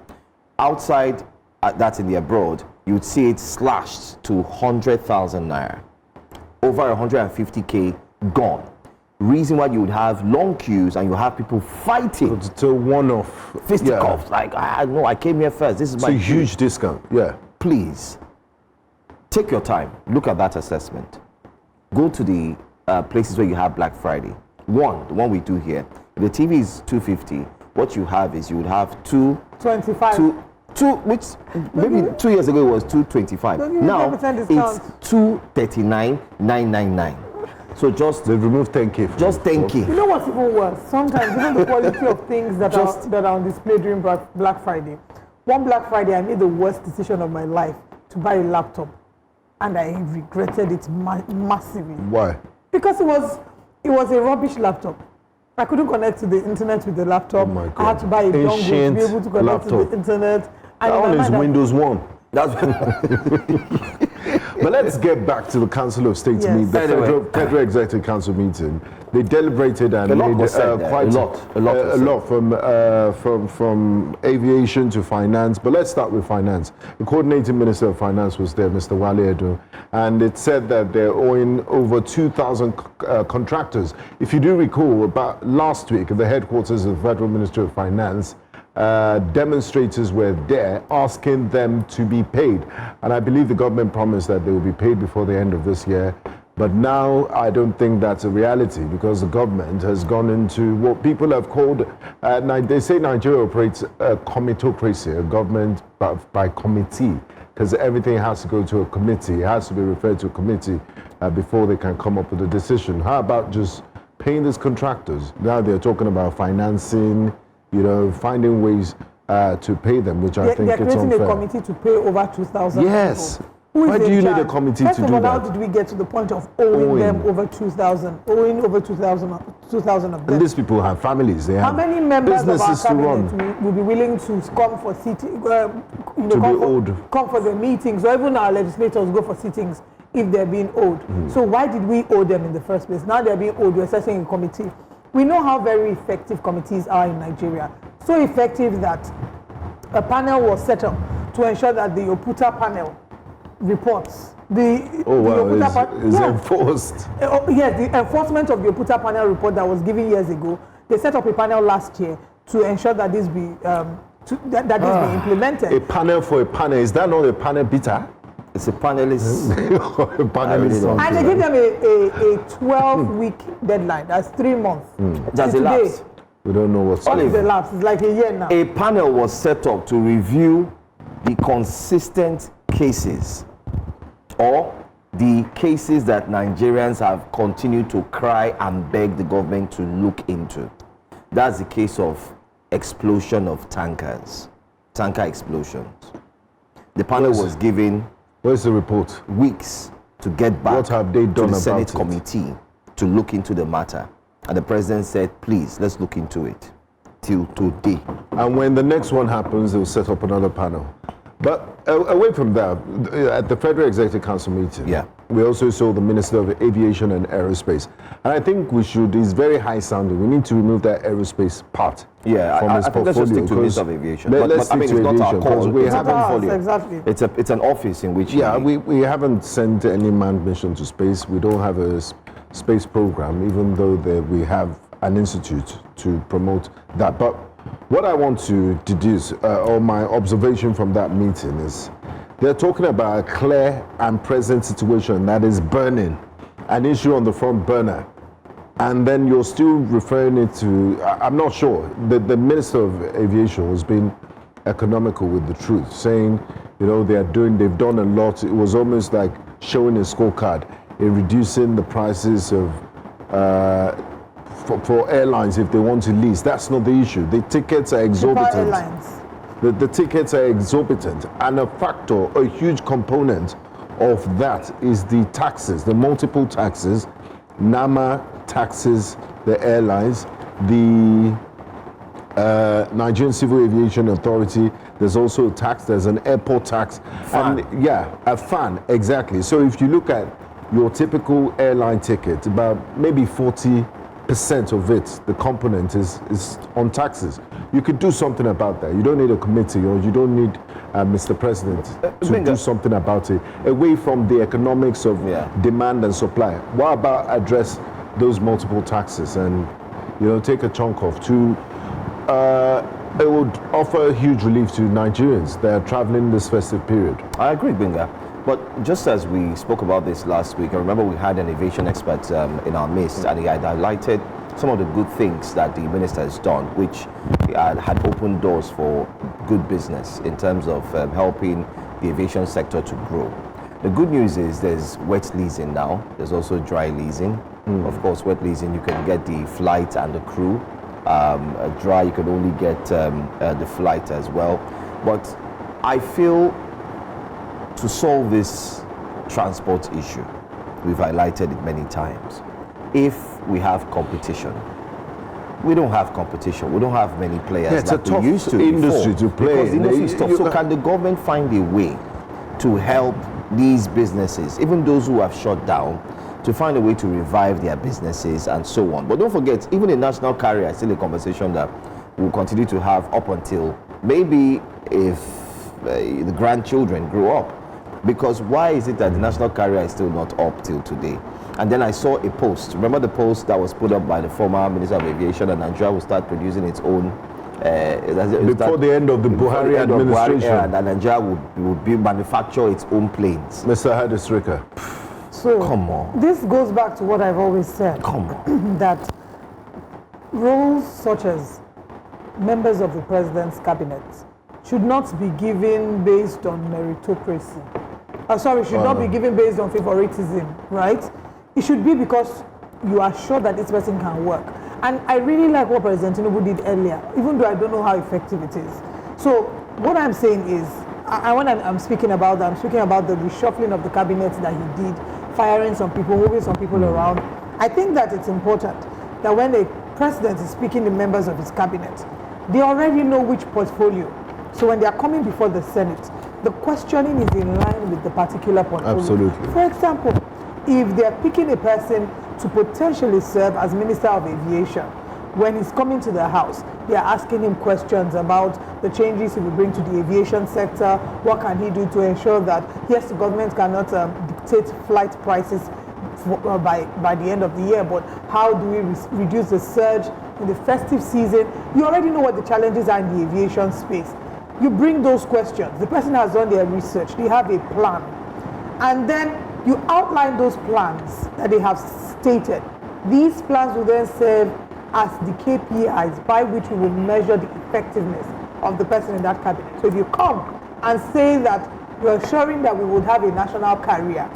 Outside, that's in the abroad, you would see it slashed to 100,000 naira. Over 150K gone. Reason why you would have long queues and you have people fighting. It's a one-off. Fisticuffs, like, no, I came here first. This is my huge discount. Yeah. Please, take your time. Look at that assessment. Go to the places where you have Black Friday. The one we do here. If the TV is 250, what you have is you would have 225. Which maybe 2 years ago it was 225. Now it's 239,999. So just they removed 10K. Just 10K. You know what's even worse? Sometimes even the quality of things that are on display during Black Friday. One Black Friday, I made the worst decision of my life to buy a laptop, and I regretted it massively. Why? Because it was a rubbish laptop. I couldn't connect to the internet with the laptop. Oh my God. I had to buy a dongle to be able to connect to the internet. That one is Windows 1. But let's get back to the Council of State meeting, the Federal Executive Council meeting. They deliberated and made quite a lot from aviation to finance. But let's start with finance. The coordinating minister of finance was there, Mr. Wale, and it said that they're owing over 2,000 contractors. If you do recall, about last week at the headquarters of the Federal Ministry of Finance, demonstrators were there asking them to be paid, and I believe the government promised that they will be paid before the end of this year. But now I don't think that's a reality, because the government has gone into what people have called, they say Nigeria operates a comitocracy, a government by committee, because everything has to go to a committee, it has to be referred to a committee before they can come up with a decision. How about just paying these contractors? Now they're talking about financing, finding ways to pay them, which I think it's unfair. They're creating a committee to pay over 2,000 Yes. people. Why do you need a committee to do that? First of all, how did we get to the point of owing them over 2,000? Owing over 2,000 of them. And these people have families. They have how many members of our businesses to run. cabinet will be willing to come for come for the meetings, or even our legislators go for sittings if they're being owed? So why did we owe them in the first place? Now they're being owed, we're setting a committee. We know how very effective committees are in Nigeria. So effective that a panel was set up to ensure that the Oputa panel reports. Is enforced. Yes, the enforcement of the Oputa panel report that was given years ago. They set up a panel last year to ensure that this be be implemented. A panel for a panel. Is that not a panel beater? It's a panelist. And they give them a 12-week deadline. That's 3 months. That's elapsed. We don't know what's going on. Elapsed. It's like a year now. A panel was set up to review the consistent cases, or the cases that Nigerians have continued to cry and beg the government to look into. That's the case of explosion of tankers, tanker explosions. The panel was given where's the report? Weeks to get back what have they done to the about Senate it? committee to look into the matter. And the president said, please, let's look into it till today. And when the next one happens, they'll set up another panel. But away from that, at the Federal Executive Council meeting, we also saw the Minister of Aviation and Aerospace. And I think it's very high sounding. We need to remove that aerospace part from his portfolio. Let's just stick to Minister of Aviation. Let's stick to it's not our call. We haven't, exactly. It's an office in which... we haven't sent any manned mission to space. We don't have a space program, even though we have an institute to promote that. But what I want to deduce, or my observation from that meeting, is they're talking about a clear and present situation that is burning, an issue on the front burner. And then you're still referring it to, I'm not sure, the Minister of Aviation was being economical with the truth, saying, they've done a lot. It was almost like showing a scorecard in reducing the prices of for airlines if they want to lease. That's not the issue. The tickets are exorbitant. The tickets are exorbitant, and a huge component of that is the taxes, the multiple taxes. NAMA taxes the airlines, the Nigerian Civil Aviation Authority, there's also a tax, there's an airport tax. FAN. And yeah, a FAN, exactly. So if you look at your typical airline ticket, about maybe 40% of it, the component is on taxes. You could do something about that. You don't need a committee, or you don't need Mr. President to do something about it. Away from the economics of demand and supply, what about address those multiple taxes and, you know, take a chunk off to it would offer huge relief to Nigerians that are traveling this festive period. I agree, Benga. But just as we spoke about this last week, I remember we had an aviation expert in our midst, and he had highlighted some of the good things that the minister has done, which had opened doors for good business in terms of helping the aviation sector to grow. The good news is there's wet leasing now. There's also dry leasing. Of course, wet leasing, you can get the flight and the crew. Dry, you can only get the flight as well. But I feel to solve this transport issue, we've highlighted it many times, if we have competition. We don't have competition. We don't have many players like we used to industry before, to play. Because the industry is tough. So can the government find a way to help these businesses, even those who have shut down, to find a way to revive their businesses and so on? But don't forget, even a national carrier is still a conversation that we'll continue to have up until maybe if the grandchildren grow up. Because why is it that the national carrier is still not up till today? And then I saw a post. Remember the post that was put up by the former Minister of Aviation, that Nigeria will start producing its own before the end of the Buhari administration, and Nigeria would manufacture its own planes. Mr. Hadisrika. So come on. This goes back to what I've always said. Come on. That roles such as members of the president's cabinet should not be given based on meritocracy. Should not be given based on favoritism, right? It should be because you are sure that this person can work. And I really like what President Tinubu did earlier, even though I don't know how effective it is. So what I'm saying is, when I'm speaking about that, I'm speaking about the reshuffling of the cabinet that he did, firing some people, moving some people around. I think that it's important that when the president is speaking to members of his cabinet, they already know which portfolio. So when they are coming before the Senate, the questioning is in line with the particular portfolio. Absolutely. For example, if they are picking a person to potentially serve as Minister of Aviation, when he's coming to the House, they are asking him questions about the changes he will bring to the aviation sector. What can he do to ensure that, yes, the government cannot dictate flight prices by the end of the year, but how do we reduce the surge in the festive season? You already know what the challenges are in the aviation space. You bring those questions. The person has done their research. They have a plan. And then you outline those plans that they have stated. These plans will then serve as the KPIs by which we will measure the effectiveness of the person in that cabinet. So if you come and say that you're assuring that we would have a national carrier,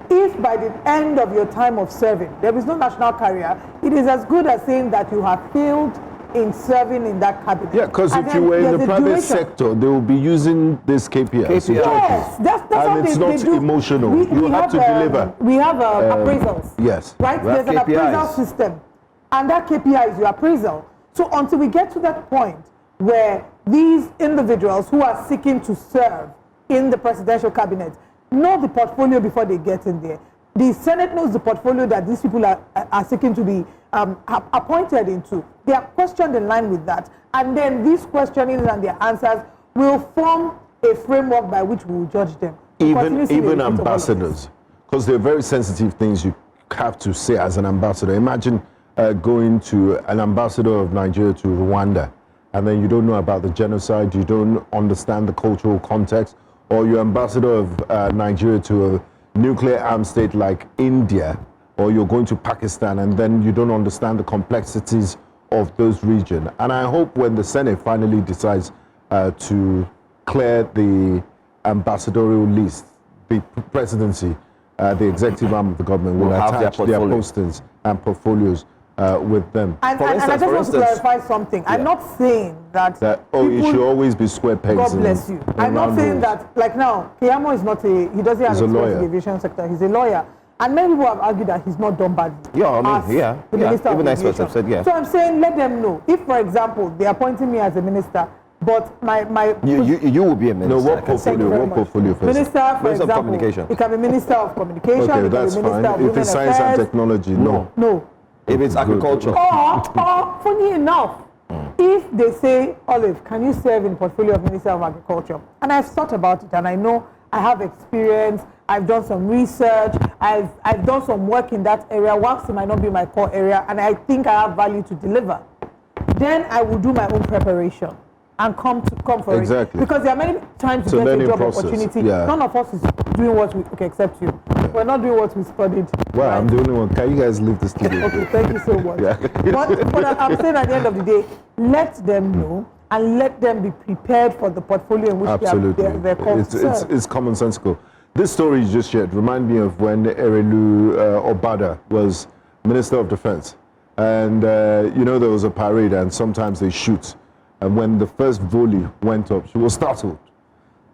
if by the end of your time of serving there is no national carrier, it is as good as saying that you have failed in serving in that cabinet. Yeah, because if you were in the private sector, they will be using this KPI. Yes, that's and it's not emotional. You have to deliver. We have appraisals. Yes. Right? There's an appraisal system. And that KPI is your appraisal. So until we get to that point where these individuals who are seeking to serve in the presidential cabinet know the portfolio before they get in there. The Senate knows the portfolio that these people are seeking to be appointed into. They are questioned in line with that. And then these questionings and their answers will form a framework by which we will judge them. Even ambassadors, because they're very sensitive things you have to say as an ambassador. Imagine going to an ambassador of Nigeria to Rwanda, and then you don't know about the genocide, you don't understand the cultural context, or you're ambassador of Nigeria to a nuclear armed state like India, or you're going to Pakistan, and then you don't understand the complexities of those regions. And I hope when the Senate finally decides to clear the ambassadorial list, the presidency, the executive arm of the government will attach their postings and portfolios with them. And I just want to clarify something. Yeah. I'm not saying that you should always be square pegs. God bless you. I'm not saying that, like now, Keyamo is not he doesn't have experience in the aviation sector. He's a lawyer. And many people have argued that he's not done badly. Yeah, I mean, even experts have said, So I'm saying, let them know. If, for example, they're appointing me as a minister, but you will be a minister. No, what portfolio first? Minister, for example, of communication. It can be Minister of Communication. Okay, that's fine. If it's science and technology, no. If it's agriculture. Or funny enough, if they say, Olive, can you serve in portfolio of Minister of Agriculture? And I've thought about it, and I know I have experience. I've done some research. I've done some work in that area. Whilst it might not be my core area, and I think I have value to deliver. Then I will do my own preparation and come for it. Because there are many times you get a job opportunity. Yeah. None of us is doing what we except you. Yeah. We're not doing what we studied. Well, right? I'm the only one. Can you guys leave the studio? Okay, thank you so much. But I'm saying at the end of the day, let them know and let them be prepared for the portfolio in which they're called to serve. It's commonsensical. This story you just shared remind me of when Erelu Obada was Minister of Defense. And, there was a parade and sometimes they shoot. And when the first volley went up, she was startled.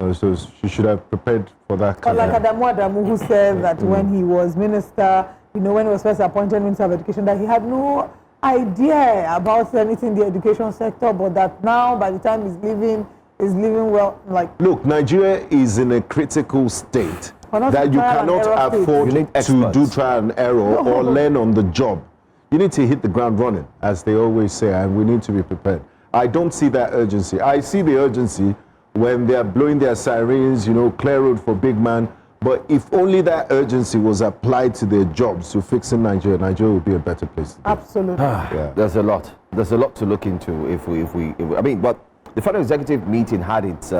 So she should have prepared for that. Like Adamu, who said that when he was minister, when he was first appointed Minister of Education, that he had no idea about anything in the education sector, but that now, by the time he's living well. Look, Nigeria is in a critical state that you cannot afford to do trial and error or learn on the job. You need to hit the ground running, as they always say, and we need to be prepared. I don't see that urgency. I see the urgency when they are blowing their sirens, clear road for big man. But if only that urgency was applied to their jobs to fixing Nigeria, Nigeria would be a better place. Absolutely. There's a lot. There's a lot to look into if we but the Federal Executive meeting had its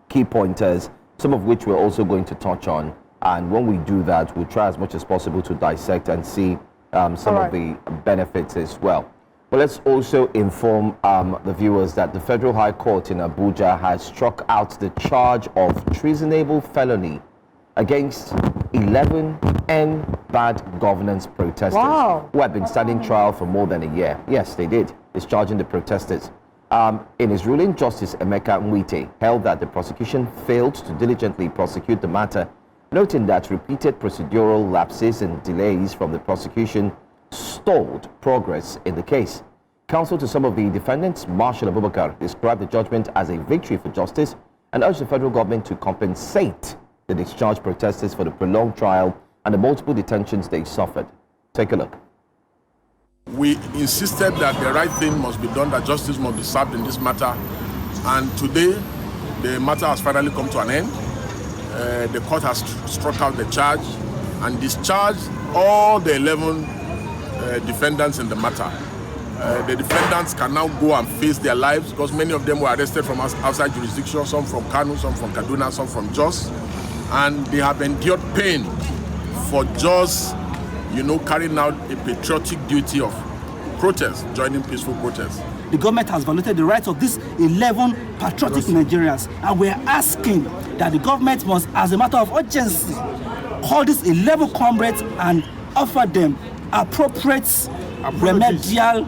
key pointers, some of which we're also going to touch on. And when we do that, we'll try as much as possible to dissect and see some of the benefits as well. But let's also inform the viewers that the Federal High Court in Abuja has struck out the charge of treasonable felony against 11 bad governance protesters who had been standing trial for more than a year. Yes, they did. It's charging the protesters. In his ruling, Justice Emeka Nwite held that the prosecution failed to diligently prosecute the matter, noting that repeated procedural lapses and delays from the prosecution stalled progress in the case. Counsel to some of the defendants, Marshal Abubakar, described the judgment as a victory for justice and urged the federal government to compensate the discharged protesters for the prolonged trial and the multiple detentions they suffered. Take a look. We insisted that the right thing must be done, that justice must be served in this matter. And today, the matter has finally come to an end. The court has struck out the charge and discharged all the 11 defendants in the matter. The defendants can now go and face their lives because many of them were arrested from outside jurisdiction, some from Kano, some from Kaduna, some from Jos. And they have endured pain for just, carrying out a patriotic duty of protest, joining peaceful protests. The government has violated the rights of these 11 patriotic Nigerians, and we're asking that the government must, as a matter of urgency, call these 11 comrades and offer them appropriate remedial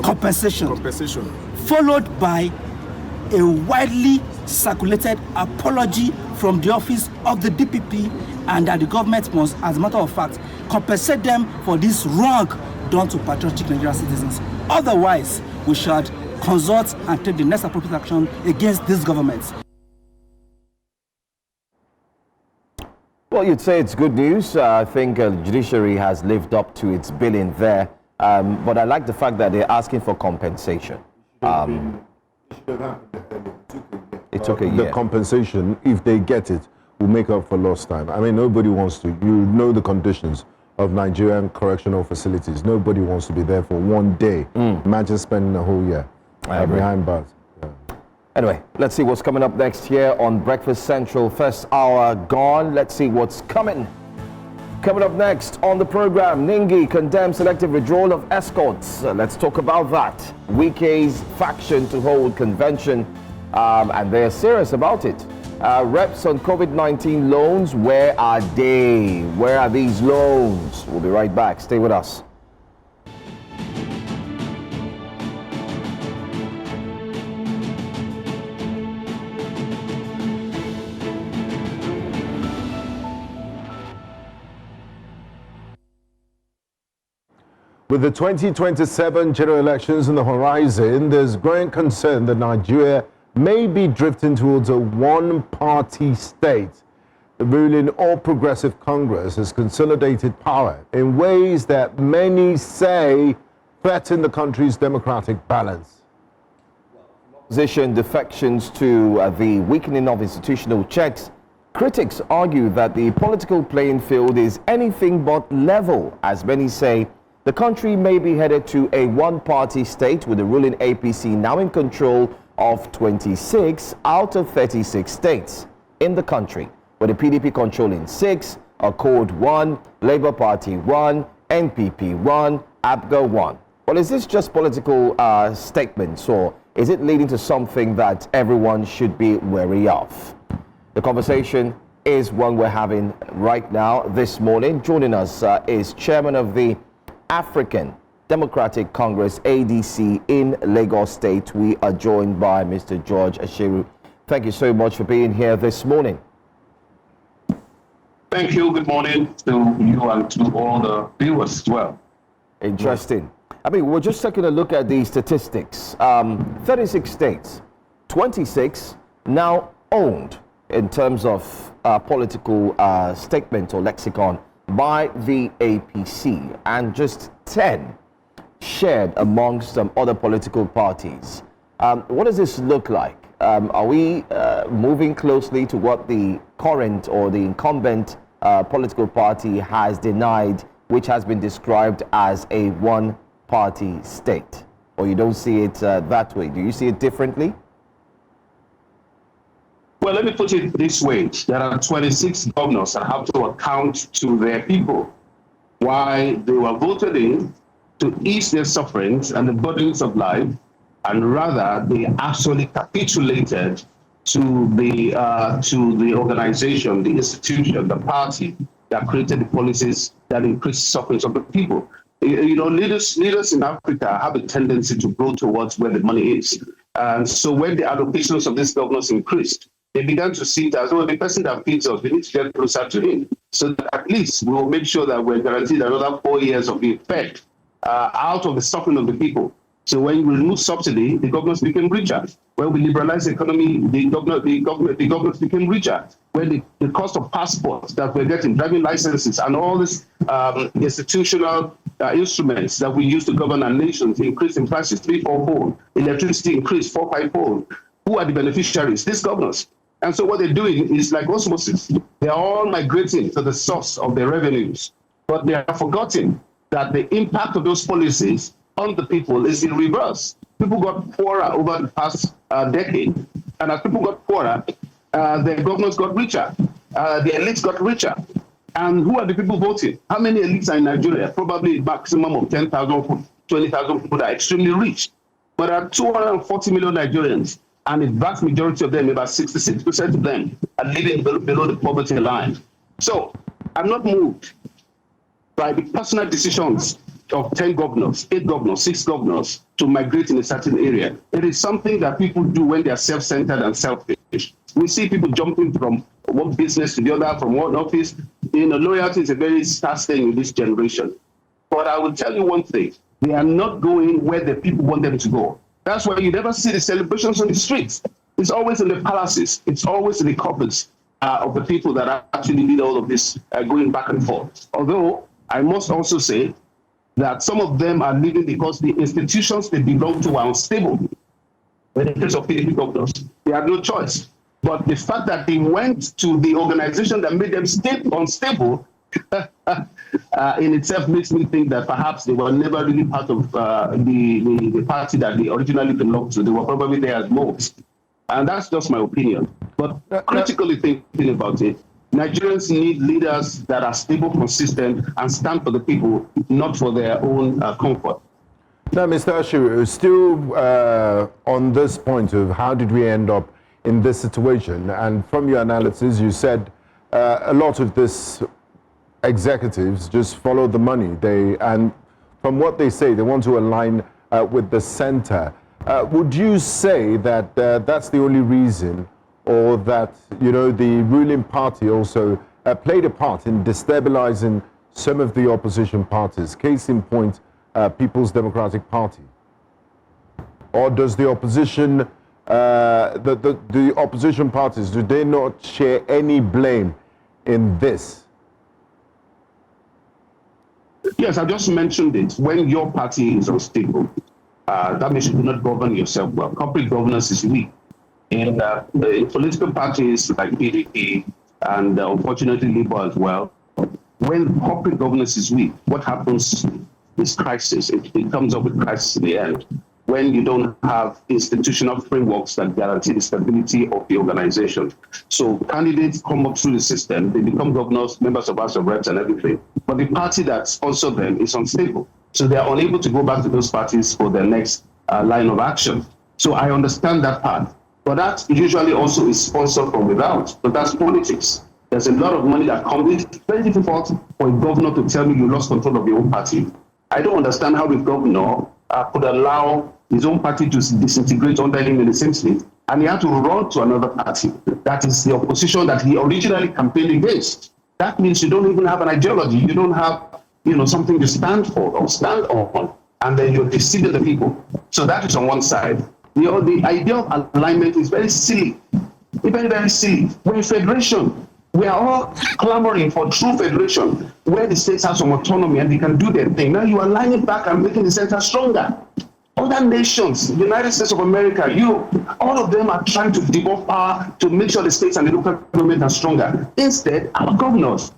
compensation, followed by a widely circulated apology from the office of the DPP, and that the government must, as a matter of fact, compensate them for this wrong done to patriotic Nigerian citizens. Otherwise, we should consult and take the next appropriate action against these governments. Well, you'd say it's good news. I think the judiciary has lived up to its billing there. But I like the fact that they're asking for compensation. It took a year. The compensation, if they get it, will make up for lost time. I mean, nobody wants to. You know the conditions of Nigerian correctional facilities. Nobody wants to be there for one day. Imagine spending a whole year behind bars. Yeah. Anyway, let's see what's coming up next here on Breakfast Central. First hour gone. Let's see what's coming. Coming up next on the program, Ningi condemns selective withdrawal of escorts. Let's talk about that. Wike's faction to hold convention, and they're serious about it. Reps on COVID-19 loans, where are they? Where are these loans? We'll be right back. Stay with us. With the 2027 general elections on the horizon, there's growing concern that Nigeria may be drifting towards a one-party state. The ruling All Progressive Congress has consolidated power in ways that many say threaten the country's democratic balance. Opposition defections to the weakening of institutional checks. Critics argue that the political playing field is anything but level, as many say. The country may be headed to a one-party state, with the ruling APC now in control of 26 out of 36 states in the country, with the PDP controlling 6, Accord 1, Labour Party 1, NPP 1, ABGA 1. Well, is this just political statements, or is it leading to something that everyone should be wary of? The conversation is one we're having right now this morning. Joining us is Chairman of the African Democratic Congress, ADC, in Lagos State. We are joined by Mr. George Ashiru. Thank you so much for being here this morning. Thank you. Good morning to you and to all the viewers as well. Interesting. I mean, we're just taking a look at the statistics. 36 states, 26 now owned in terms of political statement or lexicon by the APC, and just 10 shared amongst some other political parties. What does this look like? Are we moving closely to what the current or the incumbent political party has denied, which has been described as a one-party state? Or you don't see it that way? Do you see it differently? Well, let me put it this way. There are 26 governors that have to account to their people why they were voted in to ease their sufferings and the burdens of life, and rather they actually capitulated to the organization, the institution, the party that created the policies that increased sufferings of the people. You know, leaders in Africa have a tendency to go towards where the money is. And so when the allocations of these governors increased, they began to see it as, well, the person that feeds us, we need to get closer to him. So that at least we will make sure that we're guaranteed another 4 years of the effect out of the suffering of the people. So when we remove subsidy, the governments became richer. When we liberalize the economy, the governments became richer. When the cost of passports that we're getting, driving licenses, and all these institutional instruments that we use to govern our nations increased in prices 3-4-fold. Electricity increased 4-5-fold. Who are the beneficiaries? These governors. And so what they're doing is like osmosis. They're all migrating to the source of their revenues. But they are forgetting that the impact of those policies on the people is in reverse. People got poorer over the past decade. And as people got poorer, the governors got richer. The elites got richer. And who are the people voting? How many elites are in Nigeria? Probably a maximum of 10,000, 20,000 people that are extremely rich. But there are 240 million Nigerians, and the vast majority of them, about 66% of them, are living below the poverty line. So I'm not moved by the personal decisions of 10 governors, 8 governors, 6 governors to migrate in a certain area. It is something that people do when they are self-centered and selfish. We see people jumping from one business to the other, from one office. You know, loyalty is a very scarce thing in this generation. But I will tell you one thing, they are not going where the people want them to go. That's why you never see the celebrations on the streets. It's always in the palaces. It's always in the coffers of the people that actually need all of this going back and forth. Although I must also say that some of them are leaving because the institutions they belong to are unstable. In the case of PDP governors, they had no choice. But the fact that they went to the organization that made them unstable in itself makes me think that perhaps they were never really part of the party that they originally belonged to. They were probably there as moles. And that's just my opinion. But critically thinking about it, Nigerians need leaders that are stable, consistent, and stand for the people, not for their own comfort. Now, Mr. Ashiru, still on this point of how did we end up in this situation? And from your analysis, you said a lot of this executives just follow the money. And from what they say, they want to align with the center. Would you say that that's the only reason, or that, you know, the ruling party also played a part in destabilizing some of the opposition parties? Case in point, People's Democratic Party? Or does the opposition, the opposition parties, do they not share any blame in this? Yes, I just mentioned it. When your party is unstable, that means you do not govern yourself well. Corporate governance is weak. In political parties like PDP and unfortunately Labour as well, when corporate governance is weak, what happens is crisis. It comes up with crisis in the end. When you don't have institutional frameworks that guarantee the stability of the organization. So candidates come up through the system, they become governors, members of House of Reps and everything, but the party that sponsored them is unstable. So they are unable to go back to those parties for their next line of action. So I understand that part, but that usually also is sponsored from without, but that's politics. There's a lot of money that comes in. It's very difficult for a governor to tell me you lost control of your own party. I don't understand how a governor could allow his own party to disintegrate under him in the same state, and he had to run to another party. That is the opposition that he originally campaigned against. That means you don't even have an ideology. You don't have, something to stand for or stand on, and then you're deceiving the people. So that is on one side. The idea of alignment is very silly, very, very silly. We're a federation. We are all clamoring for true federation, where the states have some autonomy and they can do their thing. Now you are aligning back and making the center stronger. Other nations, the United States of America, all of them are trying to devolve power to make sure the states and the local government are stronger. Instead, our governors,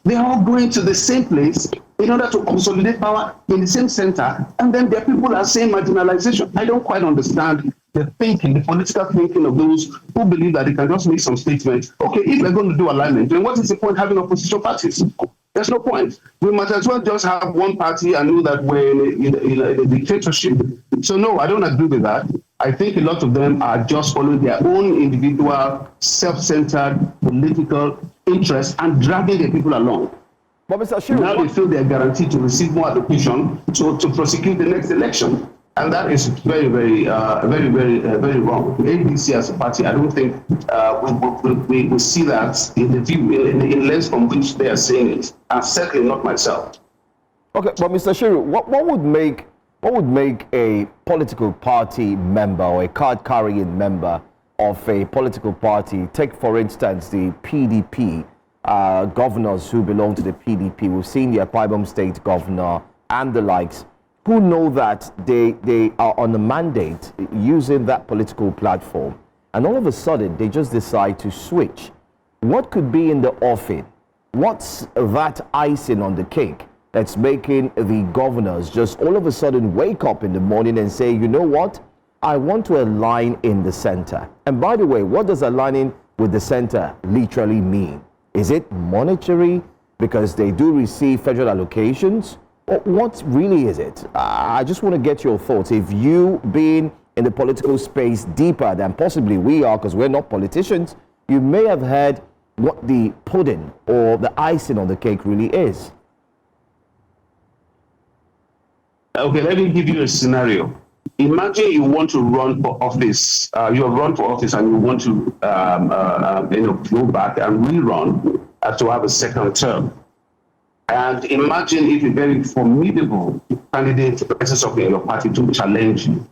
they are all going to the same place in order to consolidate power in the same center, and then their people are saying marginalization. I don't quite understand the thinking, the political thinking of those who believe that they can just make some statements. Okay, if we're going to do alignment, then what is the point having opposition parties? There's no point. We might as well just have one party and know that we're in a dictatorship. So no, I don't agree with that. I think a lot of them are just following their own individual, self-centered political interests and dragging the people along. But Mr. Ashiru, now they feel they are guaranteed to receive more allocation to prosecute the next election. And that is very, very wrong. The ADC as a party, I don't think we see that in the view, in lens from which they are saying it, and certainly not myself. Okay, but Mr. Ashiru, what would make a political party member or a card-carrying member of a political party, take for instance the PDP, governors who belong to the PDP, we've seen the Akwa Ibom State governor and the likes, who know that they are on a mandate using that political platform, and all of a sudden they just decide to switch. What could be in the offing? What's that icing on the cake that's making the governors just all of a sudden wake up in the morning and say, you know what, I want to align in the center? And by the way, what does aligning with the center literally mean? Is it monetary because they do receive federal allocations? Or what really is it? I just want to get your thoughts. If you being in the political space deeper than possibly we are, because we're not politicians, you may have heard what the pudding or the icing on the cake really is. Okay, let me give you a scenario. Imagine you want to run for office. You have run for office and you want to go back and rerun to have a second term. And imagine if a very formidable candidate rises up in your party to challenge you,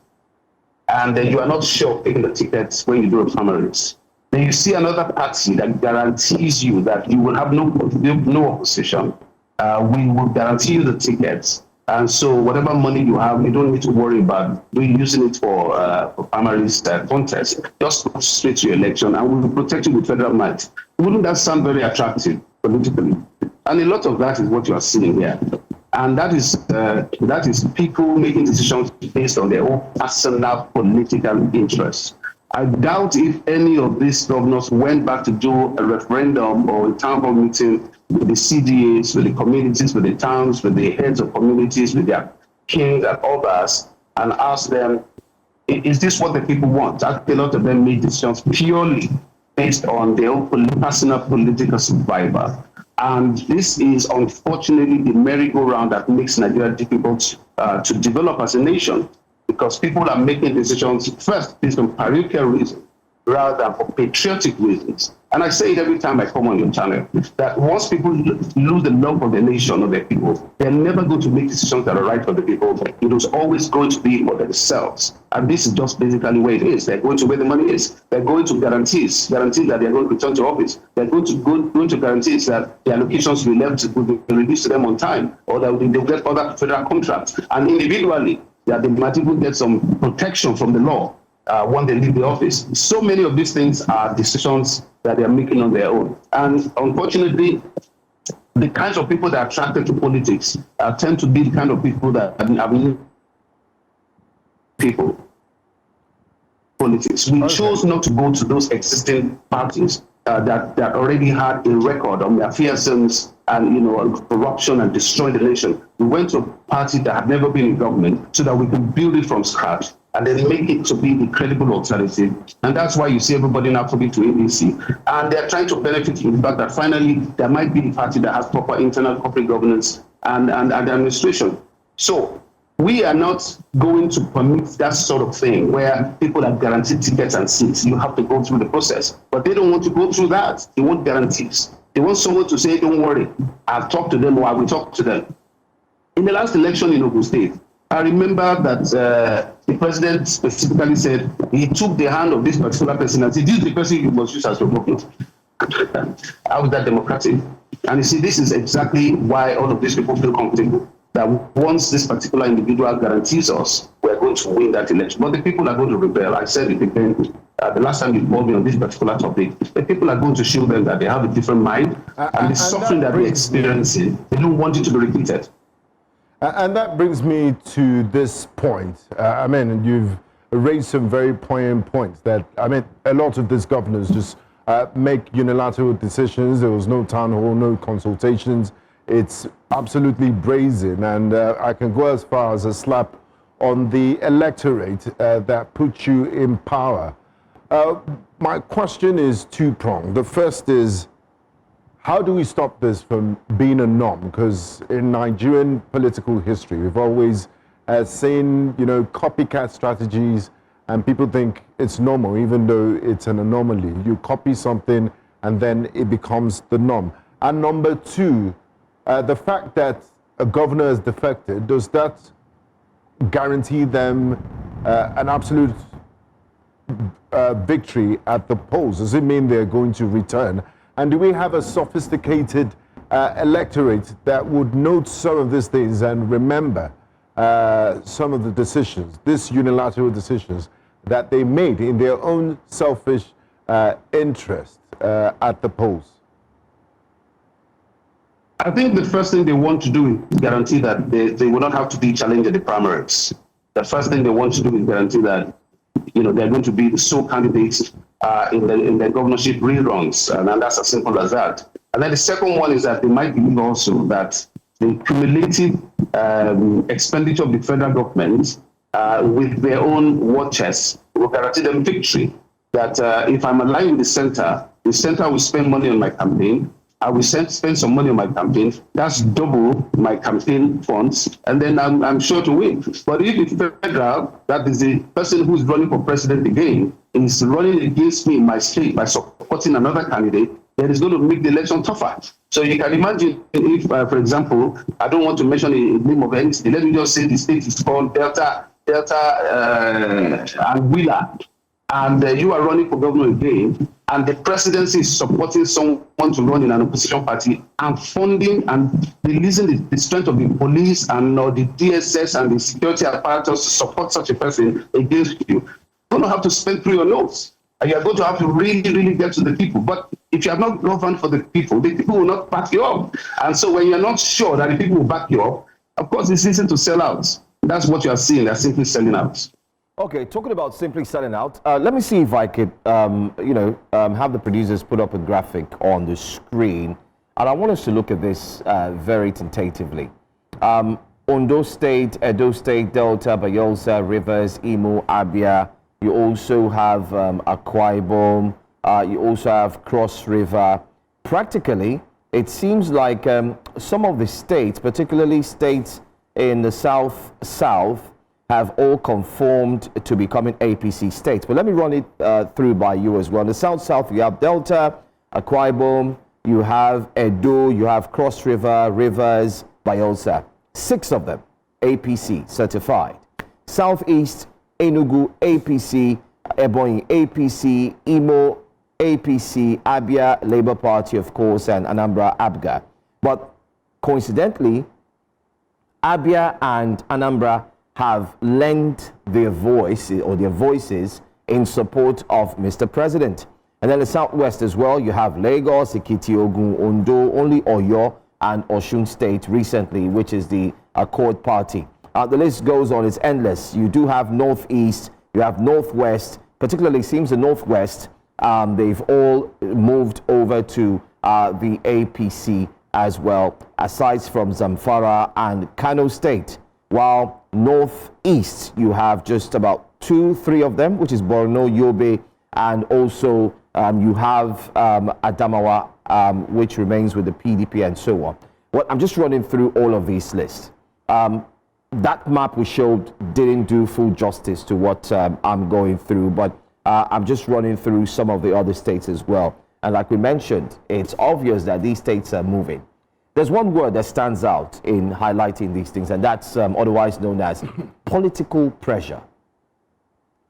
and then you are not sure of taking the tickets when you do a primaries. Then you see another party that guarantees you that you will have no opposition. We will guarantee you the tickets. And so whatever money you have, you don't need to worry about using it for primaries contest. Just go straight to your election and we will protect you with federal might. Wouldn't that sound very attractive politically? And a lot of that is what you are seeing here. And that is people making decisions based on their own personal political interests. I doubt if any of these governors went back to do a referendum or a town hall meeting with the CDAs, with the communities, with the towns, with the heads of communities, with their kings and others, and asked them, is this what the people want? A lot of them made decisions purely based on their own personal political survival. And this is unfortunately the merry-go-round that makes Nigeria difficult to develop as a nation, because people are making decisions first based on parochial reasons, rather than for patriotic reasons. And I say it every time I come on your channel, that once people lose the love of the nation or their people, they're never going to make decisions that are right for the people. It is always going to be for themselves. And this is just basically where it is. They're going to where the money is. They're going to guarantees that they're going to return to office. They're going to guarantees that the allocations will be released to them on time, or that they'll get other federal contracts. And individually, that they might even get some protection from the law when they leave the office. So many of these things are decisions that they are making on their own. And unfortunately, the kinds of people that are attracted to politics tend to be the kind of people that have politics. We chose not to go to those existing parties that already had a record on their fearsomes and corruption and destroying the nation. We went to a party that had never been in government so that we could build it from scratch and then make it to be the credible alternative. And that's why you see everybody now coming to ABC. And they're trying to benefit from the fact that finally there might be a party that has proper internal corporate governance and administration. So we are not going to permit that sort of thing where people are guaranteed tickets and seats. You have to go through the process. But they don't want to go through that. They want guarantees. They want someone to say, don't worry, I've talked to them or I will talk to them. In the last election in Ogun State, I remember that the president specifically said he took the hand of this particular person and said, this is the person you must use as your vote. How is that democratic? And you see, this is exactly why all of these people feel comfortable, that once this particular individual guarantees us, we're going to win that election. But the people are going to rebel. I said it again, the last time you called me on this particular topic, the people are going to show them that they have a different mind, and the suffering that they're experiencing, they don't want it to be repeated. And that brings me to this point. You've raised some very poignant points that, a lot of these governors just make unilateral decisions. There was no town hall, no consultations. It's absolutely brazen. And I can go as far as a slap on the electorate that puts you in power. My question is two-pronged. The first is, how do we stop this from being a norm? Because in Nigerian political history, we've always seen, copycat strategies, and people think it's normal, even though it's an anomaly. You copy something, and then it becomes the norm. And number two, the fact that a governor has defected, does that guarantee them an absolute victory at the polls? Does it mean they're going to return? And do we have a sophisticated electorate that would note some of these things and remember some of the decisions, these unilateral decisions that they made in their own selfish interest at the polls? I think the first thing they want to do is guarantee that they will not have to be challenged in the primaries. The first thing they want to do is guarantee that they're going to be the sole candidates in the governorship reruns, and that's as simple as that. And then the second one is that they might believe also that the cumulative expenditure of the federal government with their own war chest will guarantee them victory. That if I'm aligned with the center will spend money on my campaign, I will spend some money on my campaign. That's double my campaign funds, and then I'm sure to win. But if it's federal, that is the person who's running for president again, is running against me in my state by supporting another candidate, then it's going to make the election tougher. So you can imagine if, for example, I don't want to mention the name of any state. Let me just say the state is called Delta Anguilla, and you are running for governor again, and the presidency is supporting someone to run in an opposition party and funding and releasing the strength of the police and the DSS and the security apparatus to support such a person against you. You're going to have to spend through your nose. And you're going to have to really, really get to the people. But if you are not governed for the people will not back you up. And so when you're not sure that the people will back you up, of course, it's easy to sell out. That's what you are seeing. They're simply selling out. Okay, talking about simply selling out, let me see if I could, have the producers put up a graphic on the screen. And I want us to look at this very tentatively. Ondo State, Edo State, Delta, Bayelsa, Rivers, Imo, Abia. You also have Akwa Ibom. You also have Cross River. Practically, it seems like some of the states, particularly states in the south, have all conformed to becoming APC states. But let me run it through by you as well. In the South, you have Delta, Akwa Ibom, you have Edo, you have Cross River, Rivers, Bayelsa. 6 of them APC certified. Southeast, Enugu, APC, Ebonyi, APC, Imo, APC, Abia, Labour Party, of course, and Anambra, ABGA. But coincidentally, Abia and Anambra have lent their voice or their voices in support of Mr. President. And then the Southwest as well, you have Lagos, Ekiti, Ogun, Ondo, only Oyo and Osun State recently, which is the Accord Party. The list goes on, it's endless. You do have Northeast, you have Northwest, particularly seems the Northwest, they've all moved over to the APC as well, aside from Zamfara and Kano State. While Northeast, you have just about 2-3 of them, which is Borno, Yobe, and also you have Adamawa, which remains with the PDP and so on. Well, I'm just running through all of these lists. That map we showed didn't do full justice to what I'm going through, but I'm just running through some of the other states as well. And like we mentioned, it's obvious that these states are moving. There's one word that stands out in highlighting these things, and that's otherwise known as political pressure.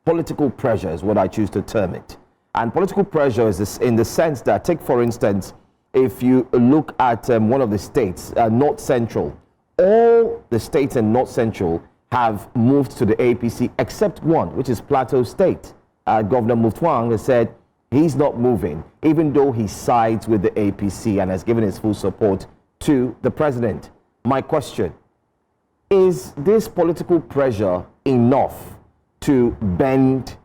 Political pressure is what I choose to term it. And political pressure is this, in the sense that, take for instance, if you look at one of the states, North Central, all the states in North Central have moved to the APC except one, which is Plateau State. Governor Mutwang has said he's not moving, even though he sides with the APC and has given his full support to the president. My question, is this political pressure enough to bend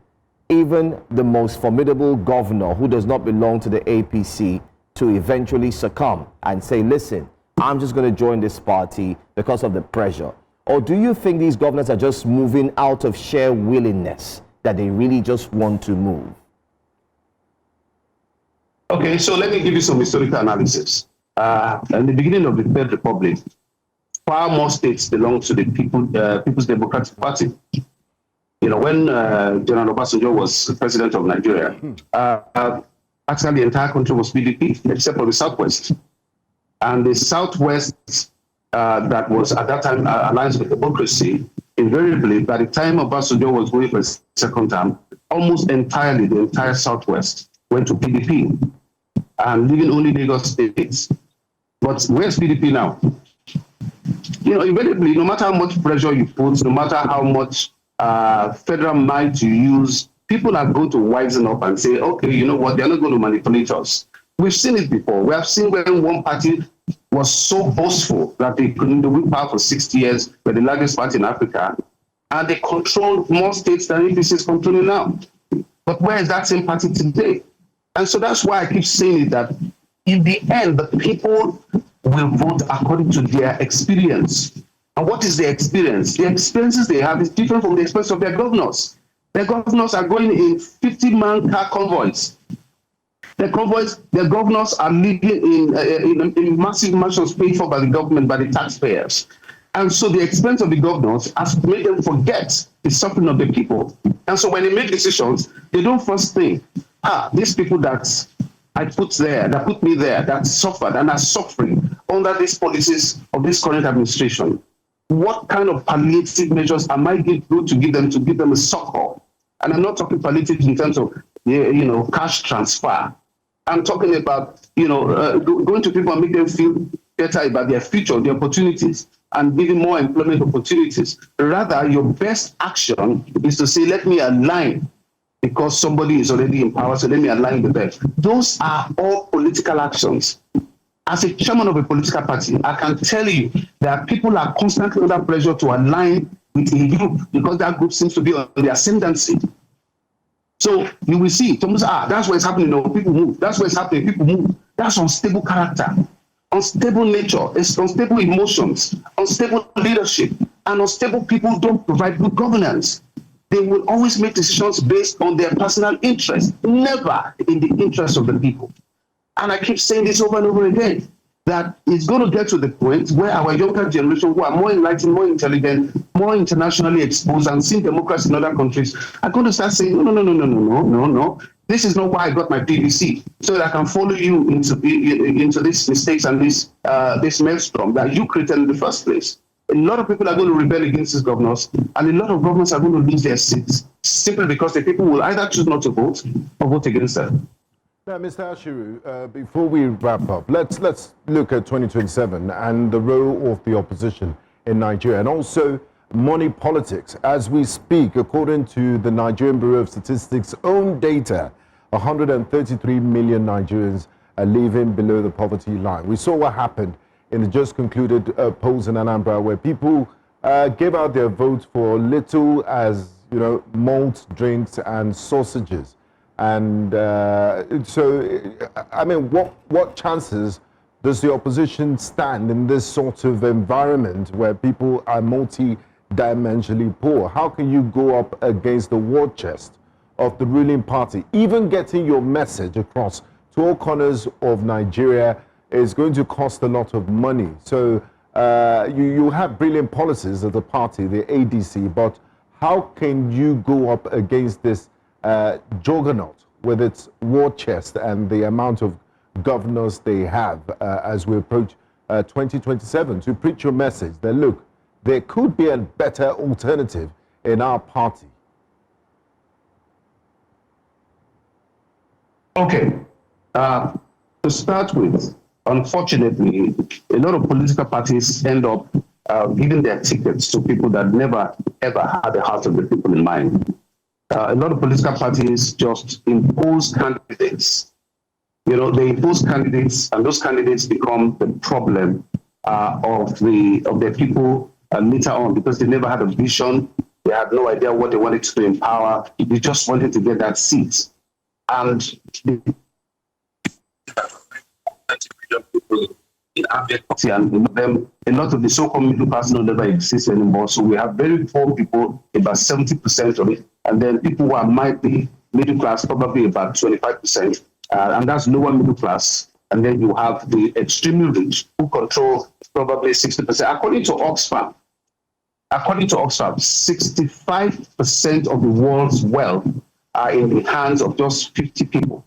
even the most formidable governor who does not belong to the APC to eventually succumb and say, listen, I'm just going to join this party because of the pressure? Or do you think these governors are just moving out of sheer willingness, that they really just want to move? Okay, so let me give you some historical analysis. In the beginning of the Third Republic, far more states belonged to the People's Democratic Party. You know, when General Obasanjo was president of Nigeria, actually the entire country was PDP, except for the Southwest. And the Southwest, that was at that time alliance with democracy, invariably, by the time Obasanjo was going for his second term, almost entirely, the entire Southwest went to PDP, and leaving only Lagos states. But where's PDP now? You know, invariably, no matter how much pressure you put, no matter how much federal might you use, people are going to wisen up and say, okay, you know what, they're not going to manipulate us. We've seen it before. We have seen when one party was so boastful that they couldn't do power for 60 years, were the largest party in Africa, and they controlled more states than APC is controlling now. But where is that same party today? And so that's why I keep saying it, that in the end, the people will vote according to their experience. And what is their experience? The experiences they have is different from the experience of their governors. Their governors are going in 50-man car convoys. Their governors are living in massive mansions paid for by the government, by the taxpayers. And so the experience of the governors has made them forget the suffering of the people. And so when they make decisions, they don't first think, these people that I put there, that put me there, that suffered and are suffering under these policies of this current administration, what kind of palliative measures am I going to give them a succor? And I'm not talking palliative in terms of, cash transfer. I'm talking about, going to people and make them feel better about their future, their opportunities, and giving more employment opportunities. Rather, your best action is to say, let me align, because somebody is already in power, so let me align with them. Those are all political actions. As a chairman of a political party, I can tell you that people are constantly under pressure to align with a group because that group seems to be on the ascendancy. So you will see, that's what's happening. No, people move. That's what's happening. People move. That's unstable character, unstable nature, it's unstable emotions, unstable leadership, and unstable people don't provide good governance. They will always make decisions based on their personal interest, never in the interest of the people. And I keep saying this over and over again. that it's going to get to the point where our younger generation, who are more enlightened, more intelligent, more internationally exposed, and seen democracy in other countries, are going to start saying, no. This is not why I got my PVC, so that I can follow you into these mistakes and this maelstrom that you created in the first place. A lot of people are going to rebel against these governors, and a lot of governors are going to lose their seats simply because the people will either choose not to vote or vote against them. Now, Mr. Ashiru, before we wrap up, let's look at 2027 and the role of the opposition in Nigeria, and also money politics. As we speak, according to the Nigerian Bureau of Statistics' own data, 133 million Nigerians are living below the poverty line. We saw what happened in the just concluded polls in Anambra, where people gave out their votes for little as, malt drinks and sausages. And so, I mean, what chances does the opposition stand in this sort of environment where people are multi-dimensionally poor? How can you go up against the war chest of the ruling party? Even getting your message across to all corners of Nigeria is going to cost a lot of money. So you have brilliant policies of the party, the ADC, but how can you go up against this juggernaut with its war chest and the amount of governors they have as we approach 2027 to preach your message that, look, there could be a better alternative in our party? Okay. To start with, unfortunately, a lot of political parties end up giving their tickets to people that never, ever had the heart of the people in mind. A lot of political parties just impose candidates. They impose candidates, and those candidates become the problem of their people later on, because they never had a vision. They had no idea what they wanted to do in power. They just wanted to get that seat. And people in advocacy, and them, a lot of the so-called middle class never exist anymore. So we have very poor people, about 70% of it, and then people who might be middle class, probably about 25%, and that's lower middle class. And then you have the extremely rich who control probably 60%. According to Oxfam, 65% of the world's wealth are in the hands of just 50 people.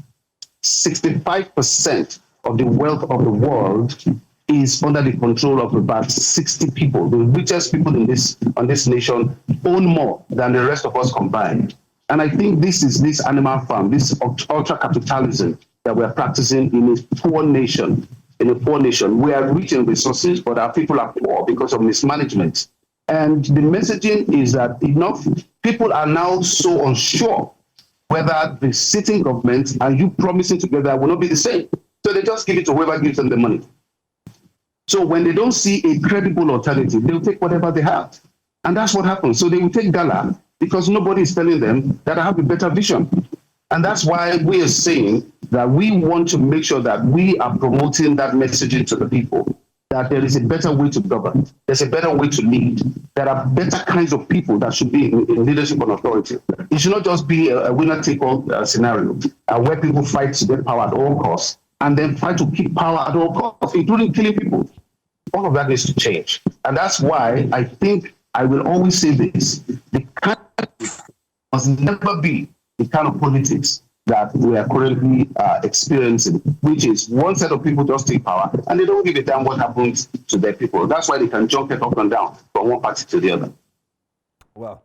65% of the wealth of the world is under the control of about 60 people. The richest people on this nation own more than the rest of us combined. And I think this is this animal farm, this ultra capitalism that we're practicing in a poor nation. We are rich in resources, but our people are poor because of mismanagement. And the messaging is that enough people are now so unsure whether the sitting government and you promising together will not be the same. So they just give it to whoever gives them the money. So when they don't see a credible alternative, they'll take whatever they have. And that's what happens. So they will take Gala because nobody is telling them that I have a better vision. And that's why we are saying that we want to make sure that we are promoting that messaging to the people, that there is a better way to govern. There's a better way to lead. There are better kinds of people that should be in leadership and authority. It should not just be a winner-take-all scenario where people fight to get power at all costs and then try to keep power at all costs, including killing people. All of that needs to change. And that's why I think I will always say this. The country must never be the kind of politics that we are currently experiencing, which is one set of people just take power and they don't give a damn what happens to their people. That's why they can jump it up and down from one party to the other. Well,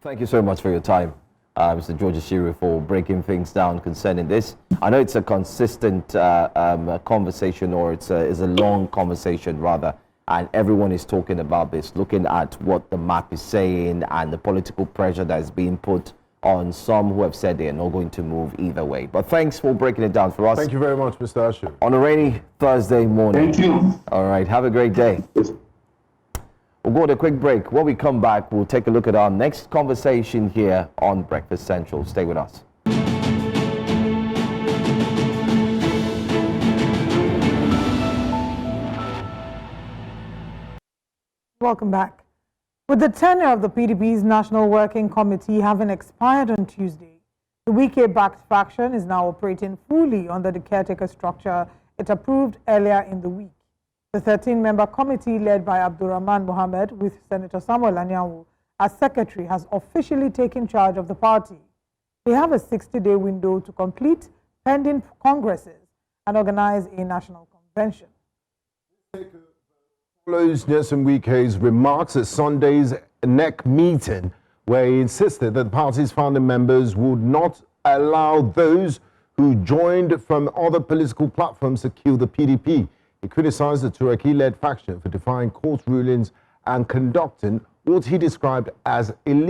thank you so much for your time, Mr. George Ashiru, for breaking things down concerning this. I know it's a consistent conversation, or it's a long conversation rather, and everyone is talking about this, looking at what the map is saying and the political pressure that is being put on some who have said they are not going to move either way. But thanks for breaking it down for us. Thank you very much, Mr. Ashiru. On a rainy Thursday morning. Thank you. All right, have a great day. We'll go to a quick break. When we come back, we'll take a look at our next conversation here on Breakfast Central. Stay with us. Welcome back. With the tenure of the PDP's National Working Committee having expired on Tuesday, the Wike-backed faction is now operating fully under the caretaker structure it approved earlier in the week. The 13-member committee led by Abdurrahman Mohammed with Senator Samuel Anyanwu as secretary has officially taken charge of the party. They have a 60-day window to complete pending congresses and organize a national convention. Follows Nyesom Wike's remarks at Sunday's NEC meeting, where he insisted that the party's founding members would not allow those who joined from other political platforms to kill the PDP. He criticized the Turaki-led faction for defying court rulings and conducting what he described as an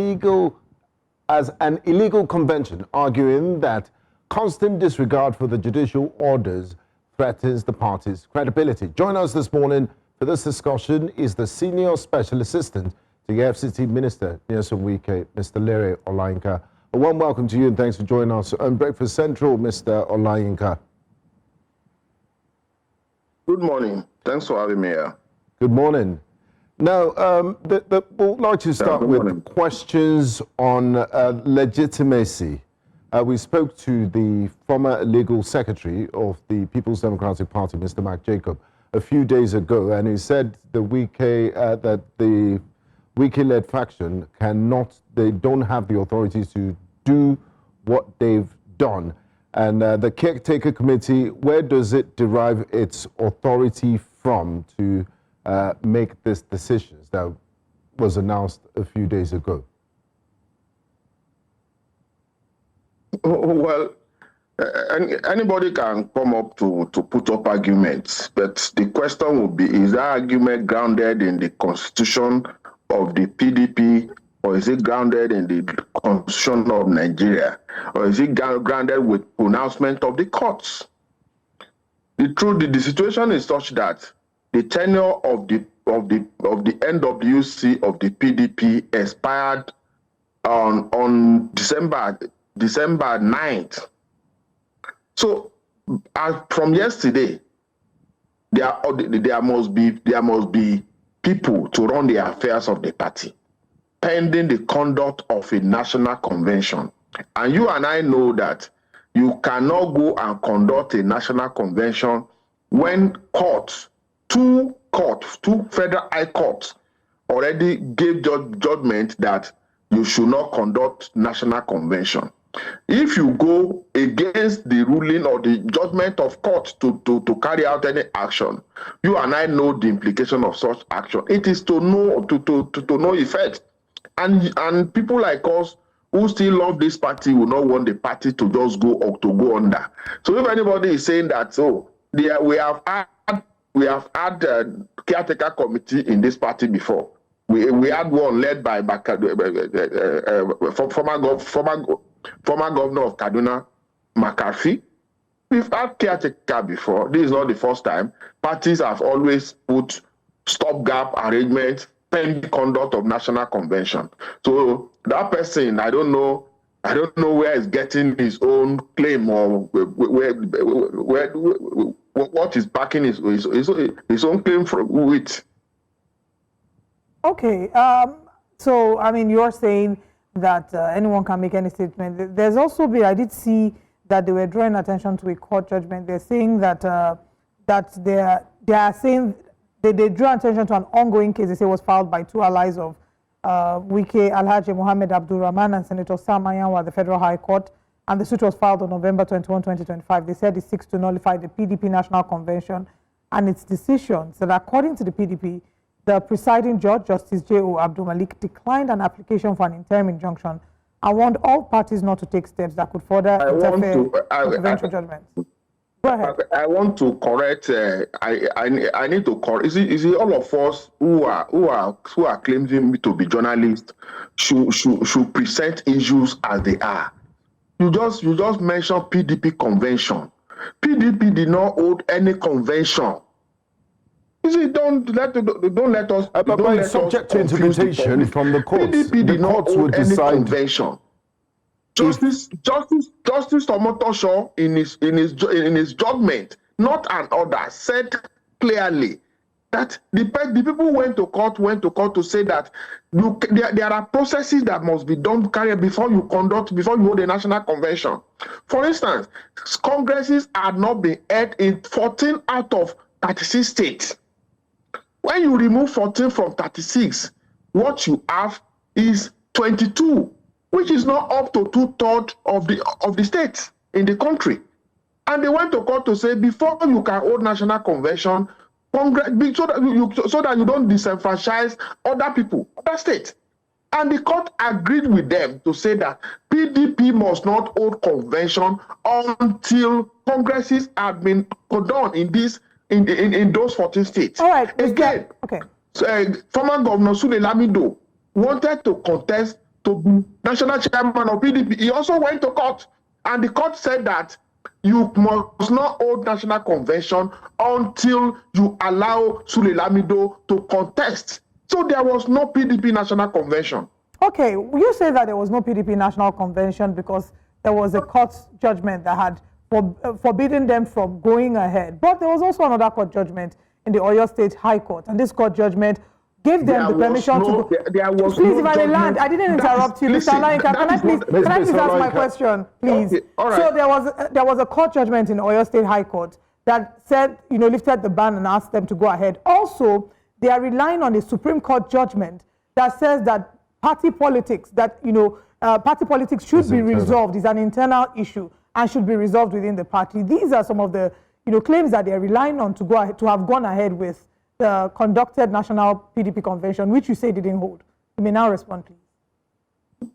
illegal convention, arguing that constant disregard for the judicial orders threatens the party's credibility. Join us this morning for this discussion is the Senior Special Assistant to the FCT Minister, Nyesom Wike, Mr. Lere Olayinka. A warm welcome to you and thanks for joining us on Breakfast Central, Mr. Olayinka. Good morning. Thanks for having me here. Good morning. Now, we'd like to start with questions on legitimacy. We spoke to the former legal secretary of the People's Democratic Party, Mr. Mark Jacob, a few days ago, and he said that the Wike-led faction they don't have the authorities to do what they've done. And the caretaker committee, where does it derive its authority from to make this decisions that was announced a few days ago? Well, anybody can come up to put up arguments, but the question would be, is that argument grounded in the constitution of the PDP, or is it grounded in the constitution of Nigeria, or is it grounded with pronouncement of the courts? The situation is such that the tenure of the NWC of the PDP expired on December 9th. So from yesterday, there must be people to run the affairs of the party, pending the conduct of a national convention. And you and I know that you cannot go and conduct a national convention when two federal high courts already gave judgment that you should not conduct national convention. If you go against the ruling or the judgment of court to carry out any action, you and I know the implication of such action. It is to no effect. And people like us who still love this party will not want the party to just go under. So if anybody is saying that, we have had a caretaker committee in this party before. We had one led by former governor of Kaduna, McCarthy. We've had caretaker before. This is not the first time. Parties have always put stopgap arrangements pending conduct of national convention. So that person, I don't know where he's getting his own claim or what is backing his own claim with. Okay. So, I mean, you're saying that anyone can make any statement. There's also been, I did see that they were drawing attention to a court judgment. They're saying that they are saying they drew attention to an ongoing case they say was filed by two allies of Wike, Alhaji Mohammed Abdurrahman and Senator Sam Anyanwu at the Federal High Court, and the suit was filed on November 21, 2025. They said it seeks to nullify the PDP National Convention and its decisions that, according to the PDP, the presiding judge, Justice J.O. Abdul Malik, declined an application for an interim injunction and warned all parties not to take steps that could further interfere with eventual judgments. Go ahead. I want to correct. I need to correct. Is it all of us who are claiming to be journalists should present issues as they are? You just mentioned PDP convention. PDP did not hold any convention. You see, don't let us. But it's subject to interpretation from the courts. PDP did not hold any convention. Justice Omotosho in his judgment, not an order, said clearly that the people went to court to say that there are processes that must be done before you hold a national convention. For instance, congresses are not being held in 14 out of 36 states. When you remove 14 from 36, what you have is 22, which is not up to 2/3 of the states in the country. And they went to court to say before you can hold national convention, Congress, so that you don't disenfranchise other people, other states. And the court agreed with them to say that PDP must not hold convention until congresses have been done in those 14 states. All right. Again, okay. Former Governor Sule Lamido wanted to contest to be national chairman of PDP. He also went to court, and the court said that you must not hold national convention until you allow Sule Lamido to contest. So there was no PDP national convention. Okay, you say that there was no PDP national convention because there was a court judgment that had forbidden them from going ahead. But there was also another court judgment in the Oyo State High Court, and this court judgment gave them the permission to go. Please, if I may land, I didn't interrupt you, Mr. Alainka. Can I please ask my question, please? Okay, all right. So there was a court judgment in Oyo State High Court that said, lifted the ban and asked them to go ahead. Also, they are relying on a Supreme Court judgment that says that party politics, party politics should be resolved, is an internal issue and should be resolved within the party. These are some of the claims that they are relying on to have gone ahead with the conducted national PDP convention, which you say didn't hold. You may now respond, please.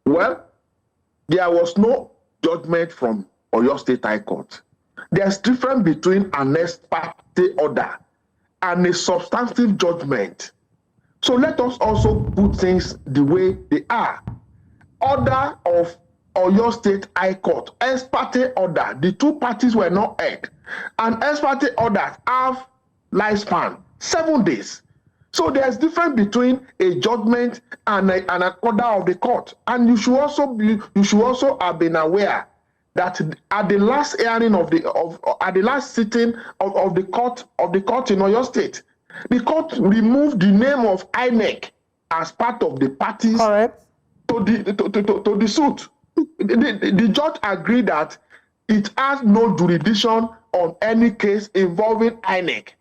Well, there was no judgment from Oyo State High Court. There's difference between an ex parte order and a substantive judgment. So let us also put things the way they are. Order of Oyo State High Court, ex parte order, the two parties were not heard. And ex parte orders have lifespan 7 days. So there's difference between a judgment and an order of the court. And you should also have been aware that at the last hearing at the last sitting of the court in Oyo State, the court removed the name of INEC as part of the parties to the suit. The judge agreed that it has no jurisdiction on any case involving INEC.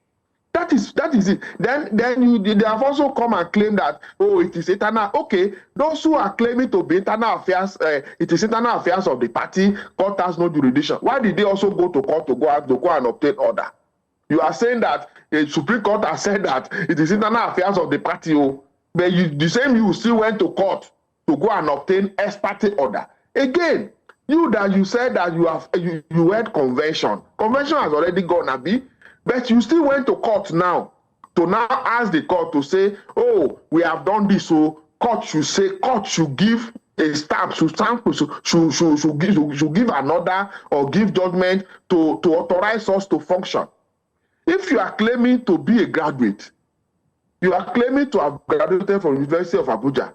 That is it. Then they have also come and claimed that, it is internal. Okay, those who are claiming to be internal affairs, it is internal affairs of the party, court has no jurisdiction. Why did they also go to court to go and obtain order? You are saying that the Supreme Court has said that it is internal affairs of the party, but you still went to court to go and obtain ex parte order. Again, you said that you had convention. Convention has already gone, Abi. But you still went to court to ask the court to say, we have done this, so court should give a stamp, should give an order or give judgment to authorize us to function. If you are claiming to be a graduate, you are claiming to have graduated from University of Abuja,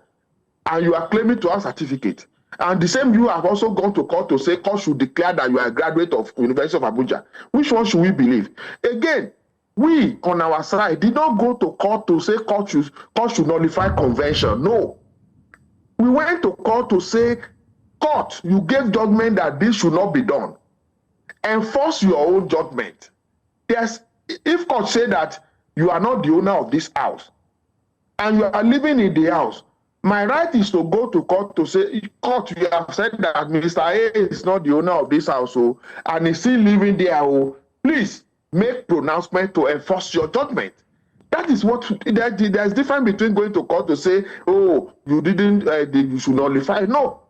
and you are claiming to have certificate, and the same you have also gone to court to say court should declare that you are a graduate of University of Abuja. Which one should we believe? Again, we on our side did not go to court to say court should nullify convention. No. We went to court to say, court, you gave judgment that this should not be done. Enforce your own judgment. Yes, if court say that you are not the owner of this house and you are living in the house, my right is to go to court to say, court, you have said that Mr. A is not the owner of this house, and is still living there. Please make pronouncement to enforce your judgment. That is what there's difference between going to court to say, you didn't, you should nullify. No,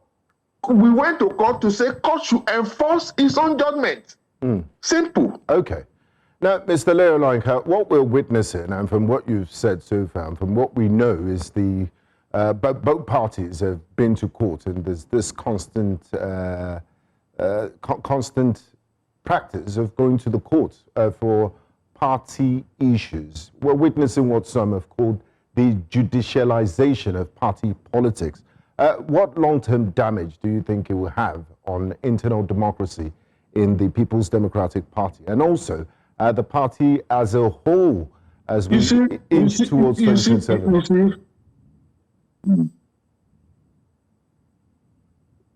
we went to court to say court should enforce its own judgment. Simple. Okay. Now, Mr. Leo Alainka, what we're witnessing, and from what you've said so far, and from what we know, is both parties have been to court, and there's this constant practice of going to the court for party issues. We're witnessing what some have called the judicialization of party politics. What long-term damage do you think it will have on internal democracy in the People's Democratic Party? And also, the party as a whole as we inch towards 2027?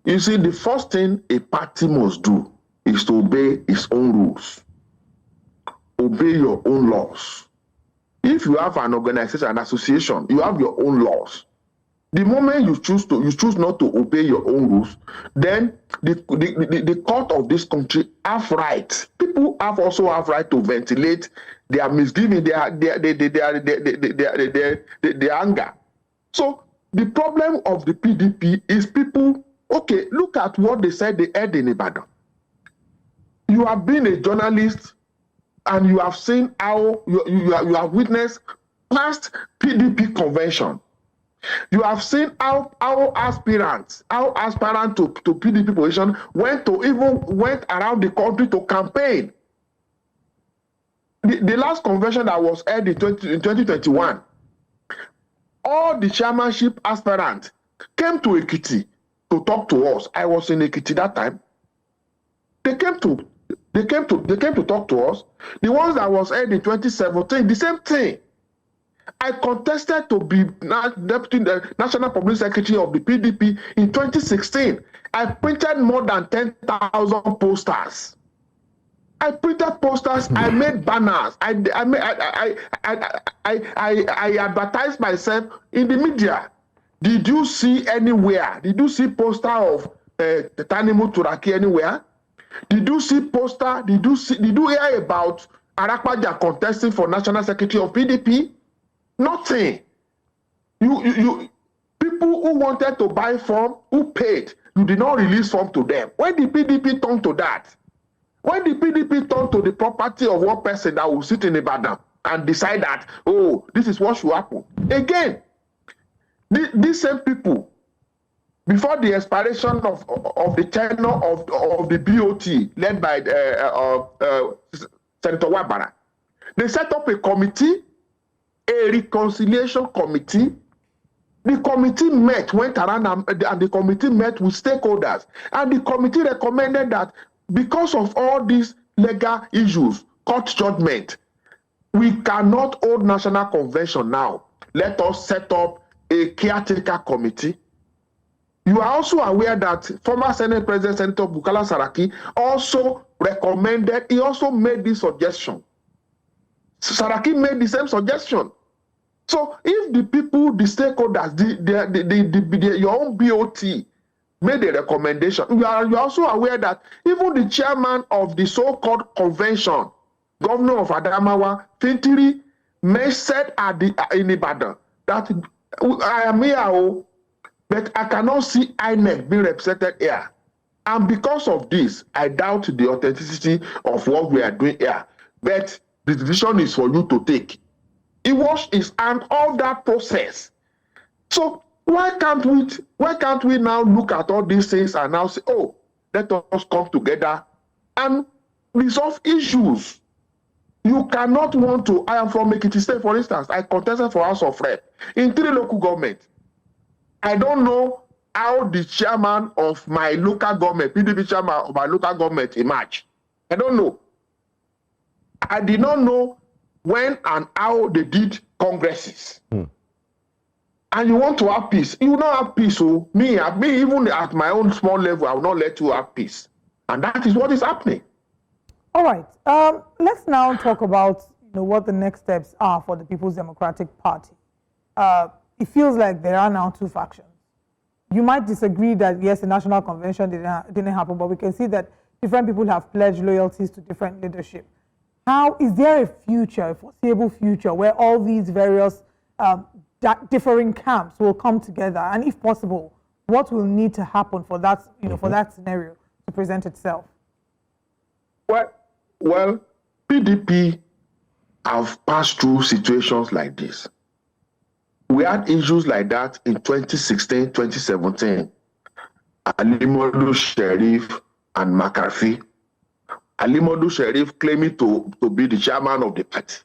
You see, the first thing a party must do is to obey its own rules. Obey your own laws. If you have an organization, an association, you have your own laws. The moment you choose not to obey your own rules, then the court of this country have rights. People also have right to ventilate their misgiving, their anger. So the problem of the PDP is people. Okay, look at what they said they had in Ibadan. You have been a journalist and you have seen how you have witnessed past PDP convention. You have seen how aspirants to PDP position went around the country to campaign. The last convention that was held in 2021, all the chairmanship aspirants came to Ekiti to talk to us. I was in Ekiti that time. They came to talk to us. The ones that was held in 2017, the same thing. I contested to be deputy national public secretary of the PDP in 2016. I printed more than 10,000 posters. I printed posters. I made banners. I advertised myself in the media. Did you see anywhere? Did you see poster of Tinubu Turaki anywhere? Did you see poster? Did you hear about Arakwaja contesting for national secretary of PDP? Nothing. You people who wanted to buy form, who paid, you did not release form to them. When the PDP turned to that, when the PDP turned to the property of one person that will sit in Ibadan and decide that, oh, this is what should happen. Again, these same people, before the expiration of the tenure of the BOT led by Senator Wabara, they set up a committee, a reconciliation committee. The committee went around and the committee met with stakeholders. And the committee recommended that because of all these legal issues, court judgment, we cannot hold national convention now. Let us set up a caretaker committee. You are also aware that former Senate President Senator Bukola Saraki also recommended, he also made this suggestion. Saraki made the same suggestion. So if the people, the stakeholders, your own BOT made a recommendation, you are also aware that even the chairman of the so-called convention, Governor of Adamawa, Fintiri, said in Ibadan that I am here, but I cannot see INEC being represented here. And because of this, I doubt the authenticity of what we are doing here. But the decision is for you to take. He washed his hand all that process. So why can't we now look at all these things and now say, oh, let us come together and resolve issues? You cannot want to. I am from Ekiti State, for instance. I contested for House of Rep in 3 local governments. I don't know how the chairman of my local government, PDP chairman of my local government, emerged. I don't know. I did not know when and how they did congresses. And you want to have peace. You will not have peace. So me, even at my own small level, I will not let you have peace. And that is what is happening. All right. Let's now talk about what the next steps are for the People's Democratic Party. It feels like there are now 2 factions. You might disagree that, yes, the National Convention didn't happen, but we can see that different people have pledged loyalties to different leadership. How is there a future, a foreseeable future, where all these various differing camps will come together? And if possible, what will need to happen for that, for that scenario to present itself? Well, PDP have passed through situations like this. We had issues like that in 2016, 2017. Alimodu Sheriff and McCarthy. Alimodu Sheriff claiming to be the chairman of the party.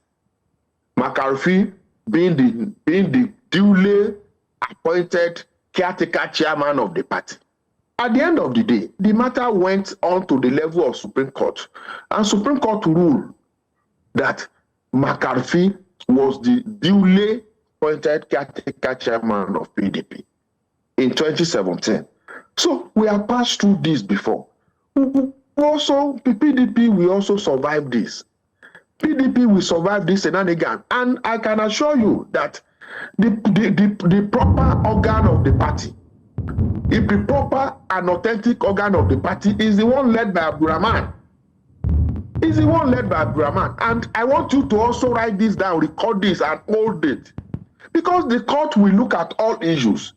McCarthy being the duly appointed caretaker chairman of the party. At the end of the day, the matter went on to the level of Supreme Court. And Supreme Court ruled that McCarthy was the duly appointed caretaker chairman of PDP in 2017. So we have passed through this before. Also, PDP will also survive this. PDP will survive this shenanigan. And I can assure you that the proper organ of the party, if the proper and authentic organ of the party is the one led by Abdurrahman. Is the one led by Abdurrahman. And I want you to also write this down, record this, and hold it. Because the court will look at all issues.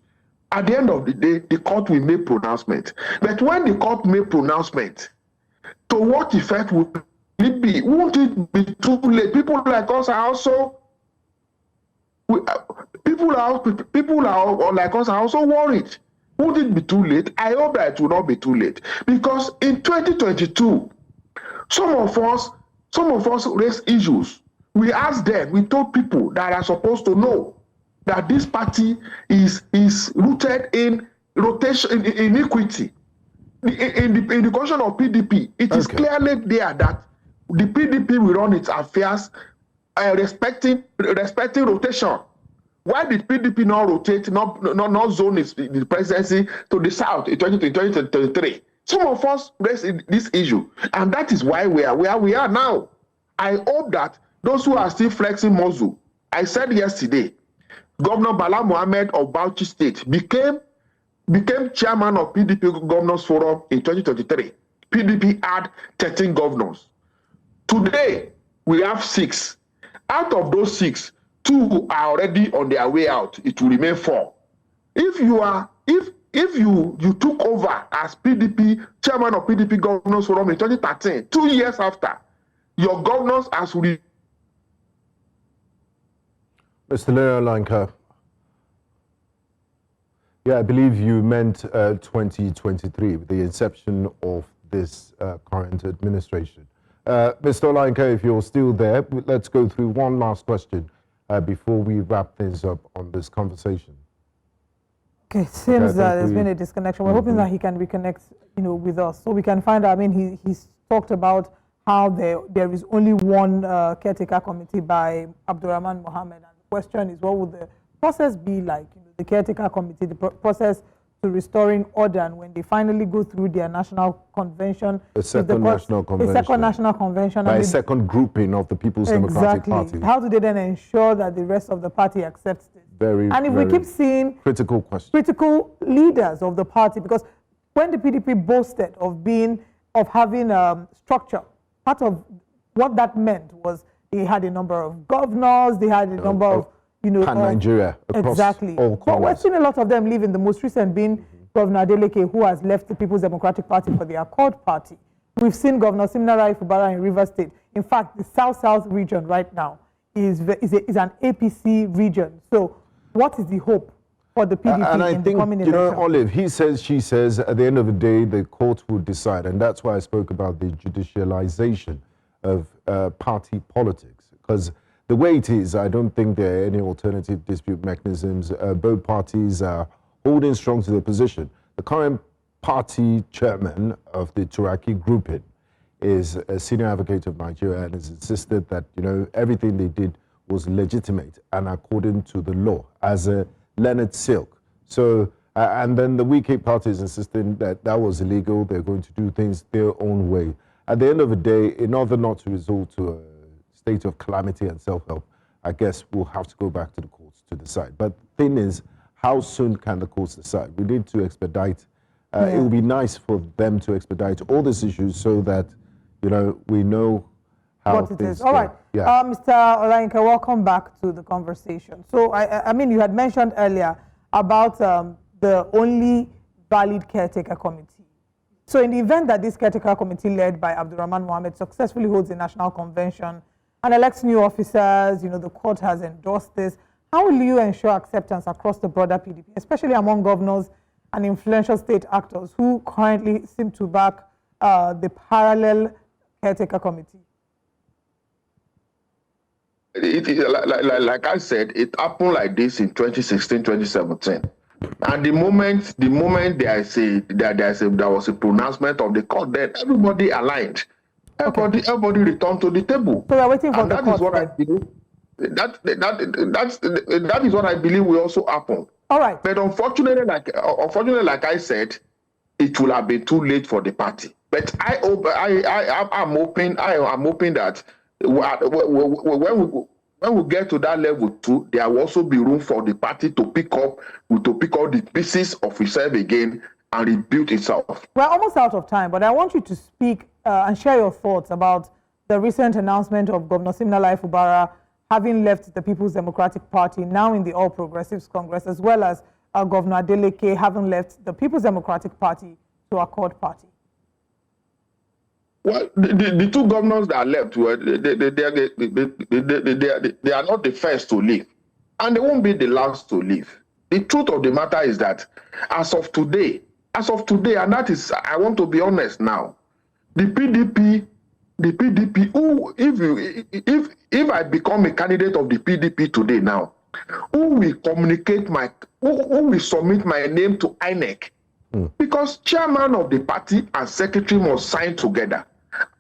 At the end of the day, the court will make pronouncement. But when the court make pronouncement, to what effect would it be? Won't it be too late? People like us are also people like us are also worried. Won't it be too late? I hope that it will not be too late. Because in 2022, some of us raised issues. We asked them, we told people that are supposed to know that this party is rooted in rotation, in inequity. In the question of PDP, it is clearly there that the PDP will run its affairs respecting rotation. Why did PDP not rotate, not zone the presidency to the south in 2023? Some of us raised this issue, and that is why we are where we are now. I hope that those who are still flexing muscle, I said yesterday, Governor Bala Mohammed of Bauchi State became chairman of PDP Governors Forum in 2023. PDP had 13 governors. Today, we have 6. Out of those 6, 2 are already on their way out. It will remain 4. If you took over as PDP chairman of PDP Governors Forum in 2013, 2 years after, your governors as we. Mr. Leo Lanka, yeah, I believe you meant 2023, the inception of this current administration. Mr. Lanka, if you're still there, let's go through one last question before we wrap things up on this conversation. Okay, it seems that there's been a disconnection. We're hoping that he can reconnect, with us, so we can find out. I mean, he's talked about how there is only one caretaker committee by Abdurrahman Mohammed, and the question is, what would the process be like? The caretaker committee, the process to restoring order, and when they finally go through their national convention, a second national convention, by a second grouping of the People's Democratic Party. How do they then ensure that the rest of the party accepts this? And if we keep seeing critical questions, critical leaders of the party, because when the PDP boasted of having structure, part of what that meant was they had a number of governors, they had a number of Pan-Nigeria, exactly. But we've seen a lot of them leaving, the most recent being Governor Adeleke, who has left the People's Democratic Party for the Accord Party. We've seen Governor Siminarai Fubara in Rivers State. In fact, the South-South region right now is an APC region. So what is the hope for the PDP and I in think, the coming election? Olive, he says, she says, at the end of the day, the court will decide. And that's why I spoke about the judicialization of party politics. Because the way it is, I don't think there are any alternative dispute mechanisms. Both parties are holding strong to their position. The current party chairman of the Turaki grouping is a senior advocate of Nigeria and has insisted that, everything they did was legitimate and according to the law as a Leonard Silk. So, and then the Wike party is insisting that that was illegal. They're going to do things their own way. At the end of the day, in order not to resort to a state of calamity and self-help, I guess we'll have to go back to the courts to decide. But the thing is, how soon can the courts decide? We need to expedite. It would be nice for them to expedite all these issues so that, we know how what it is. All right. Yeah. Mr. Olainka, welcome back to the conversation. So, I mean, you had mentioned earlier about the only valid caretaker committee. So in the event that this caretaker committee led by Abdurrahman Mohammed successfully holds a national convention and elects new officers, the court has endorsed this, how will you ensure acceptance across the broader PDP, especially among governors and influential state actors who currently seem to back the parallel caretaker committee? Like I said, it happened like this in 2016, 2017. And the moment there was a pronouncement of the court, then everybody aligned. Everybody return to the table. So we're waiting for the court. That is what I believe. That is what I believe will also happen. All right. But unfortunately, like I said, it will have been too late for the party. But I'm hoping that when we get to that level too, there will also be room for the party to pick up the pieces of itself again and rebuild itself. We're almost out of time, but I want you to speak and share your thoughts about the recent announcement of Governor Siminalayi Fubara having left the People's Democratic Party, now in the All Progressives Congress, as well as Governor Adeleke having left the People's Democratic Party to Accord Party. Well, the two governors that left, they are not the first to leave, and they won't be the last to leave. The truth of the matter is that as of today, and that is, I want to be honest now, the PDP, who, if I become a candidate of the PDP today now, who will submit my name to INEC? Because chairman of the party and secretary must sign together.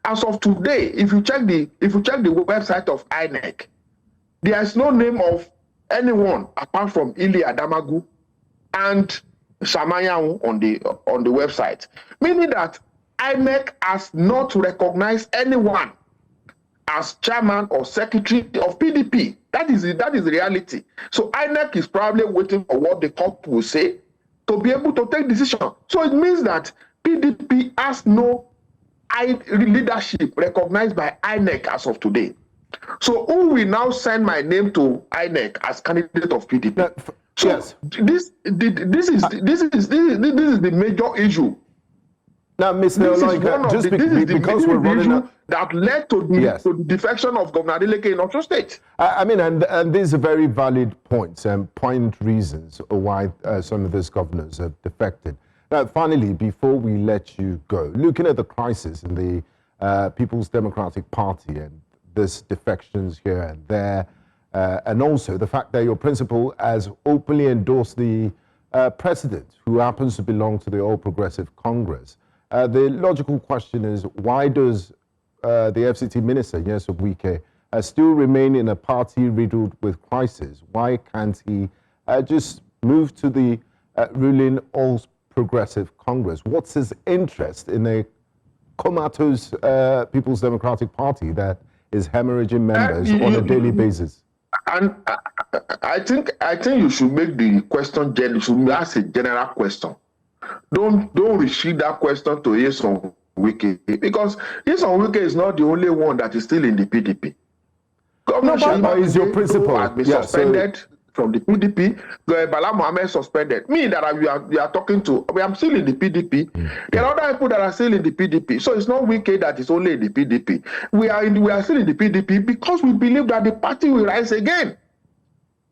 As of today, if you check the website of INEC, there is no name of anyone apart from Ili Adamagu and Samayahu on the website, meaning that INEC has not recognized anyone as chairman or secretary of PDP. That is the reality. So INEC is probably waiting for what the court will say to be able to take decision. So it means that PDP has no leadership recognized by INEC as of today. So who will now send my name to INEC as candidate of PDP? So yes. This is the major issue. Now, Mr. Oloyinka, just because we're running out, that led to the defection of Governor Adeleke in Osun State. I mean, and these are very valid points and poignant reasons why some of these governors have defected. Now, finally, before we let you go, looking at the crisis in the People's Democratic Party and this defections here and there, and also the fact that your principal has openly endorsed the president, who happens to belong to the All Progressive Congress. The logical question is, why does the FCT minister, Nyesom Wike, still remain in a party riddled with crisis? Why can't he just move to the ruling All Progressive Congress? What's his interest in a comatose People's Democratic Party that is hemorrhaging members on a daily basis? And I think you should make the question general. You should ask a general question. Don't restrict that question to Nyesom Wike, because Nyesom Wike is not the only one that is still in the PDP. Governor Shema is your principal has been suspended from the PDP. Bala Mohammed suspended. Me that we are talking to, I'm still in the PDP. There are other people that are still in the PDP. So it's not Wike that is only in the PDP. We are still in the PDP because we believe that the party will rise again.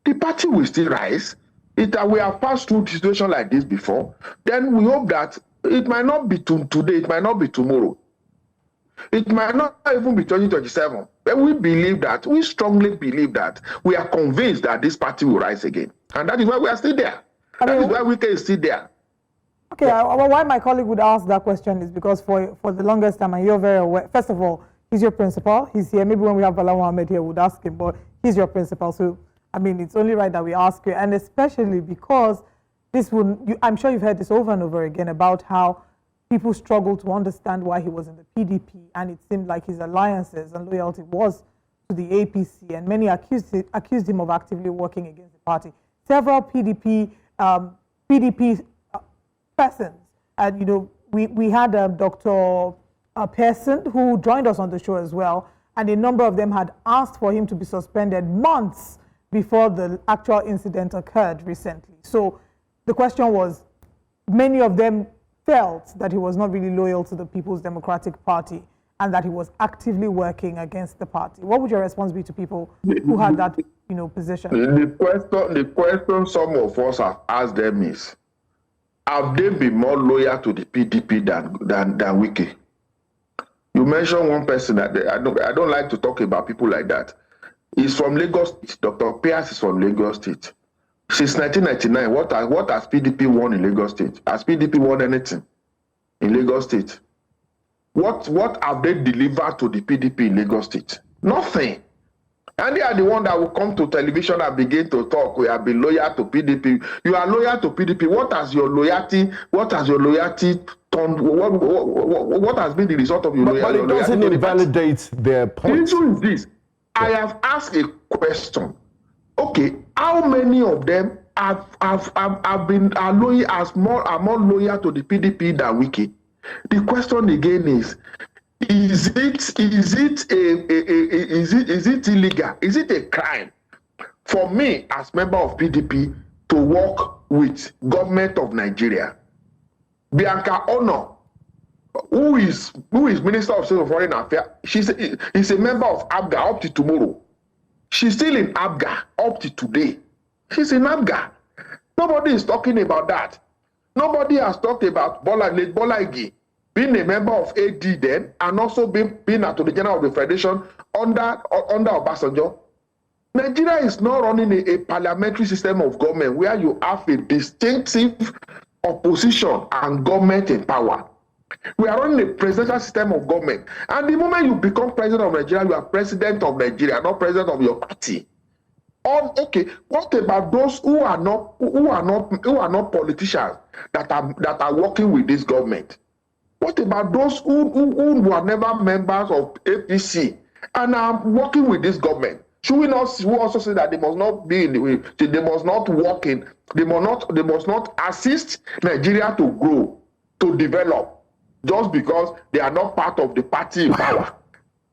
The party will still rise. We have passed through a situation like this before. Then we hope that it might not be today, it might not be tomorrow. It might not even be 2027. But we strongly believe that, we are convinced that this party will rise again. And that is why we are still there. That is why Wike is still there. Okay, why my colleague would ask that question is because for the longest time, and you're very aware, first of all, he's your principal, he's here. Maybe when we have Bala Mohammed here, we'd ask him, but he's your principal. So, I mean, it's only right that we ask you, and especially because I'm sure you've heard this over and over again about how people struggle to understand why he was in the PDP, and it seemed like his alliances and loyalty was to the APC, and many accused him of actively working against the party. Several PDP persons, and we had Dr. Pearson, who joined us on the show as well, and a number of them had asked for him to be suspended months before the actual incident occurred recently. So the question was, many of them felt that he was not really loyal to the People's Democratic Party and that he was actively working against the party. What would your response be to people who had that position? The question some of us have asked them is, have they been more loyal to the PDP than Wike? You mentioned one person that I don't like to talk about people like that. He's from Lagos State. Dr. Pierce is from Lagos State. Since 1999, what has PDP won in Lagos State? Has PDP won anything in Lagos State? What have they delivered to the PDP in Lagos State? Nothing. And they are the one that will come to television and begin to talk. We have been loyal to PDP. You are loyal to PDP. What has your loyalty turned? What has been the result of your loyalty? But it doesn't invalidate their point. The issue is this. I have asked a question. Okay, how many of them are more loyal to the PDP than Wike? The question again is it illegal? Is it a crime for me as member of PDP to work with government of Nigeria? Bianca Ono, who is Minister of State of Foreign Affairs, is a member of ABGA up to tomorrow. She's still in ABGA up to today. She's in ABGA. Nobody is talking about that. Nobody has talked about Bola Ige being a member of AD then, and also being Attorney General of the Federation under Obasanjo. Nigeria is not running a parliamentary system of government where you have a distinctive opposition and government in power. We are running a presidential system of government. And the moment you become president of Nigeria, you are president of Nigeria, not president of your party. Okay, what about those who are not politicians that are working with this government? What about those who were never members of APC and are working with this government? Should we also say that they must not be in the way, they must not work in, they must not assist Nigeria to grow, to develop, just because they are not part of the party in power?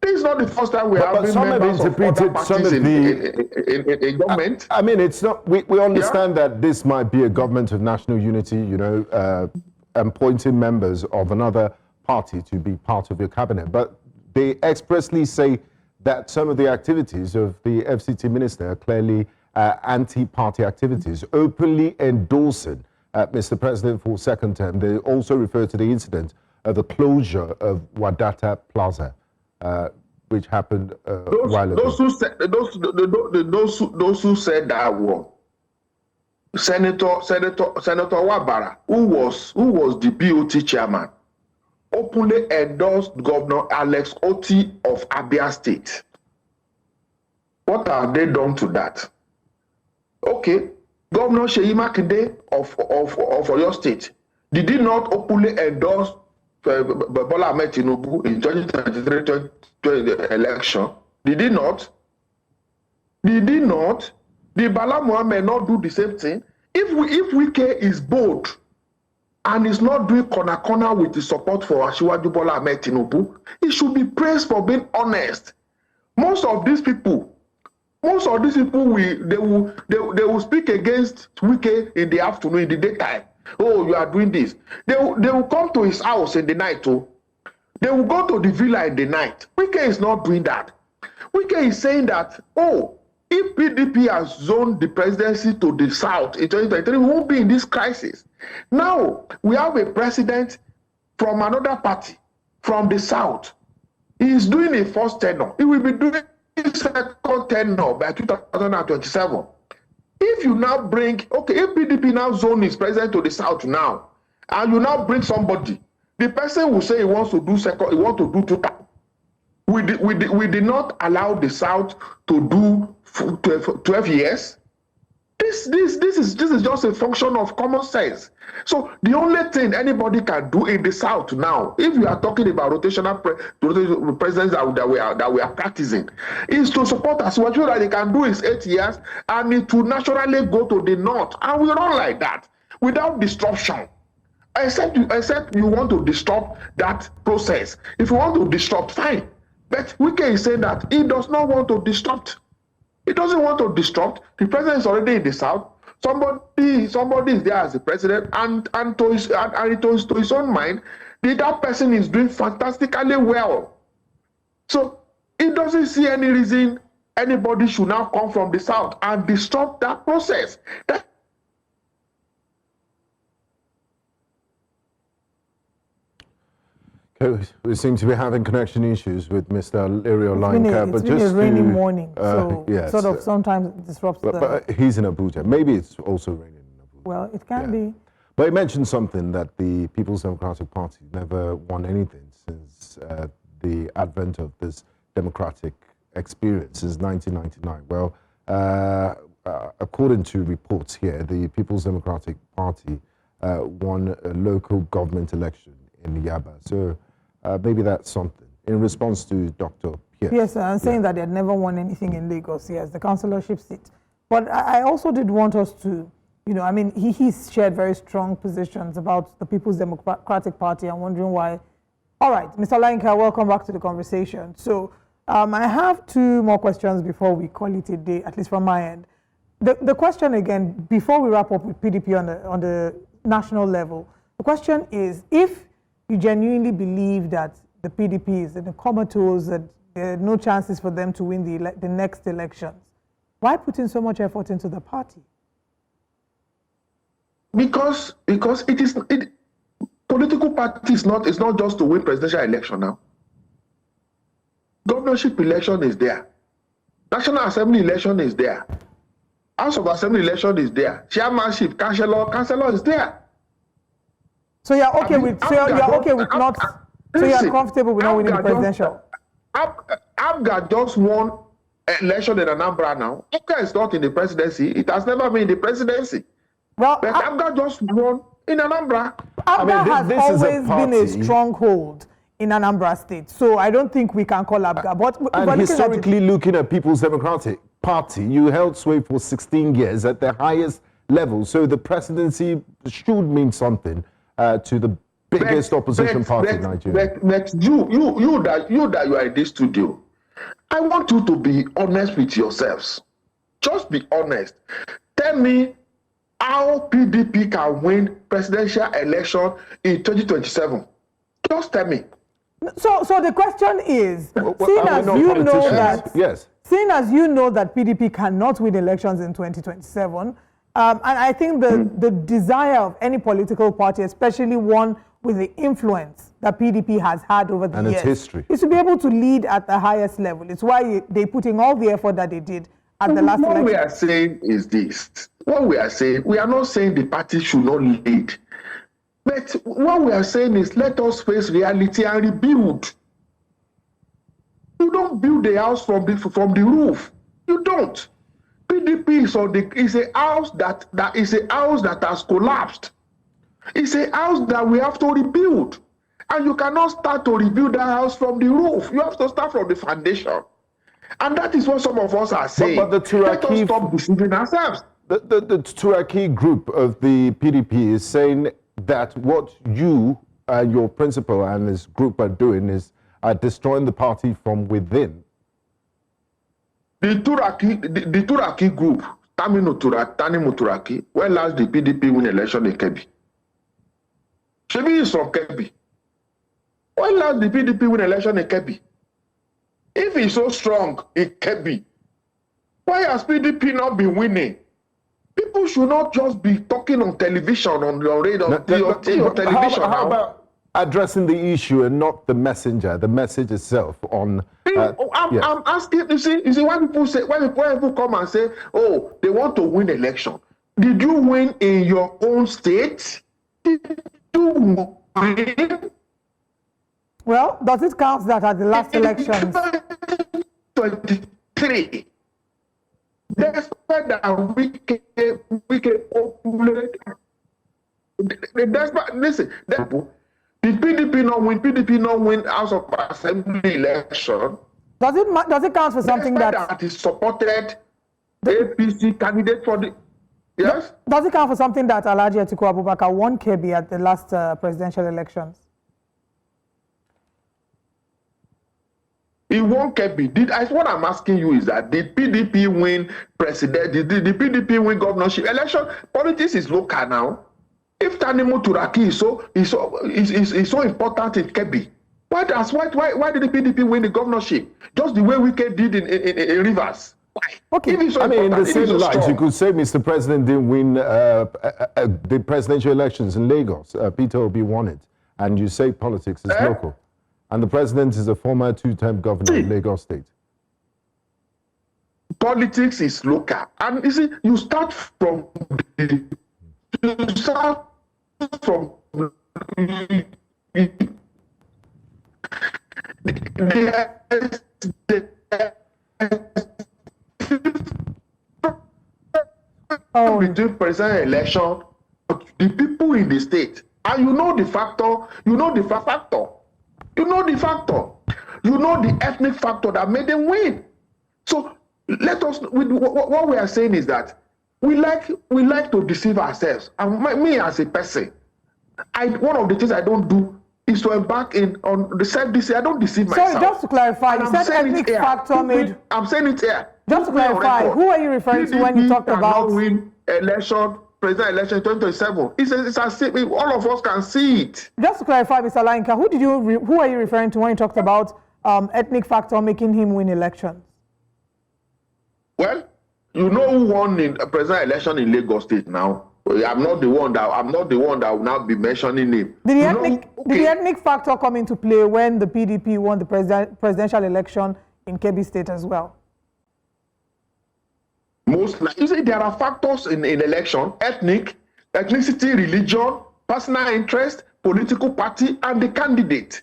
This is not the first time we have been members of other parties in government. I mean, it's not. We understand that this might be a government of national unity, you know, appointing members of another party to be part of your cabinet, but they expressly say that some of the activities of the FCT minister are clearly anti-party activities, openly endorsing Mr. President for second term. They also refer to the incident of the closure of Wadata Plaza, which happened a while ago. Those who said that were Senator Wabara, who was the BOT chairman, openly endorsed Governor Alex Oti of Abia State. What have they done to that? Okay, Governor Seyi Makinde of Oyo State, did he not openly endorse Bola Ahmed Tinubu in 2023 election? Did he not? Did he not? Did Bala Mohammed not do the same thing? If Wike is bold and is not doing corner with the support for Asiwaju Bola Ahmed Tinubu, he should be praised for being honest. Most of these people will speak against Wike in the afternoon, in the daytime. Oh, you are doing this. They will come to his house in the night too. They will go to the villa in the night. Wike is not doing that. Wike is saying that, oh, if PDP has zoned the presidency to the south in 2023, we won't be in this crisis. Now, we have a president from another party, from the south. He is doing a first tenure. He will be doing a second tenure by 2027. If you now bring, okay, if PDP now zone his president to the south now, and you now bring somebody, the person will say he wants to do second, he wants to do two terms. We did not allow the south to do 12 years. This is just a function of common sense. So the only thing anybody can do in the south now, if you are talking about rotational presidents that we are practicing, is to support us. What you they can do is 8 years, and it will naturally go to the north, and we run like that without disruption. Except you want to disrupt that process. If you want to disrupt, fine. But Wike is saying that he does not want to disrupt. He doesn't want to disrupt. The president is already in the south. Somebody is there as the president, and to his own mind, that person is doing fantastically well. So he doesn't see any reason anybody should now come from the south and disrupt that process. We seem to be having connection issues with Mr. Lerio Olayinka. It's been a rainy morning, so sort of sometimes it disrupts but he's in Abuja. Maybe it's also raining in Abuja. Well, it can be. But he mentioned something that the People's Democratic Party never won anything since the advent of this democratic experience since 1999? Well, according to reports here, the People's Democratic Party won a local government election in Yaba. So maybe that's something. In response to Dr. Pierce. Yes, I'm saying that they had never won anything in Lagos, yes, the councillorship seat. But I also did want us to, you know, I mean, he's shared very strong positions about the People's Democratic Party. I'm wondering why. All right, Mr. Lainka, welcome back to the conversation. So I have two more questions before we call it a day, at least from my end. The question again, before we wrap up with PDP on the national level, the question is, if you genuinely believe that the PDP is in the comatose, that there are no chances for them to win the next elections, why put in so much effort into the party? Because political party is not just to win presidential election now. Governorship election is there. National Assembly election is there. House of Assembly election is there. Chairmanship, councillor is there. So you're okay with not. So you're comfortable with not winning the presidential. Abga just won election in Anambra now. Abga is not in the presidency. It has never been in the presidency. Well, but Abga just won in Anambra. Abga has always been a stronghold in Anambra State. So I don't think we can call Abga. But historically, looking at People's Democratic Party, you held sway for 16 years at the highest level. So the presidency should mean something to the biggest opposition party in Nigeria. But you that you are in this studio, I want you to be honest with yourselves. Just be honest. Tell me how PDP can win presidential election in 2027. Just tell me. So the question is, seeing as you know that, yes, seeing as you know that PDP cannot win elections in 2027, and I think the desire of any political party, especially one with the influence that PDP has had over the years, its history, is to be able to lead at the highest level. It's why they put in all the effort that they did at the last election. What we are saying is this. What we are saying, we are not saying the party should not lead. But what we are saying is let us face reality and rebuild. You don't build the house from the roof. You don't. PDP is a house that has collapsed. It's a house that we have to rebuild. And you cannot start to rebuild that house from the roof. You have to start from the foundation. And that is what some of us are saying. But the let us stop deceiving ourselves. The Turaki group of the PDP is saying that what you and your principal and this group are doing is destroying the party from within. The Turaki group, Tanimu Turaki, when last the PDP win election in Kebbi? Shebi is from Kebbi. When last the PDP win election in Kebbi? If he's so strong in Kebbi, why has PDP not been winning? People should not just be talking on television, on radio, on television. How about addressing the issue and not the messenger, the message itself? I'm asking. You see, when people come and say, "Oh, they want to win election," did you win in your own state? Did you win? Well, does it count that at the last elections? 23. Despite that we can operate. Listen, did PDP not win? PDP not win House of Assembly election? Does it count for something that is supported APC candidate for the? Yes. Does it count for something that Alhaji Atiku Abubakar won Kebbi at the last presidential elections? He won Kebbi. What I'm asking you is that did PDP win president? Did the PDP win governorship election? Politics is local now. If Tanimu Turaki is so important in Kebbi, why did the PDP win the governorship? Just the way Wike did in Rivers. Why? Okay. In the same light, you could say Mr. President didn't win the presidential elections in Lagos. Peter Obi won it, and you say politics is local. And the president is a former two-term governor of Lagos State. Politics is local. And you see, you start from Between presidential election, the people in the state, and you know the factor, you know the factor, you know the factor, you know the ethnic factor that made them win. So let us. What we are saying is that we like to deceive ourselves. And me as a person, one of the things I don't do is to embark on the self-deceit. I don't deceive myself. So just to clarify, you said ethnic factor made. I'm saying it here. Just to clarify, who are you referring to when you talked about win election, president election 2027? It's as if all of us can see it. Just to clarify, Mr. Olayinka, who are you referring to when you talked about ethnic factor making him win elections? Well, you know who won in a president election in Lagos State now. I'm not the one that will now be mentioning him. Did the ethnic factor come into play when the PDP won the presidential election in Kebbi State as well? Most likely, you see, there are factors in election: ethnicity, religion, personal interest, political party, and the candidate.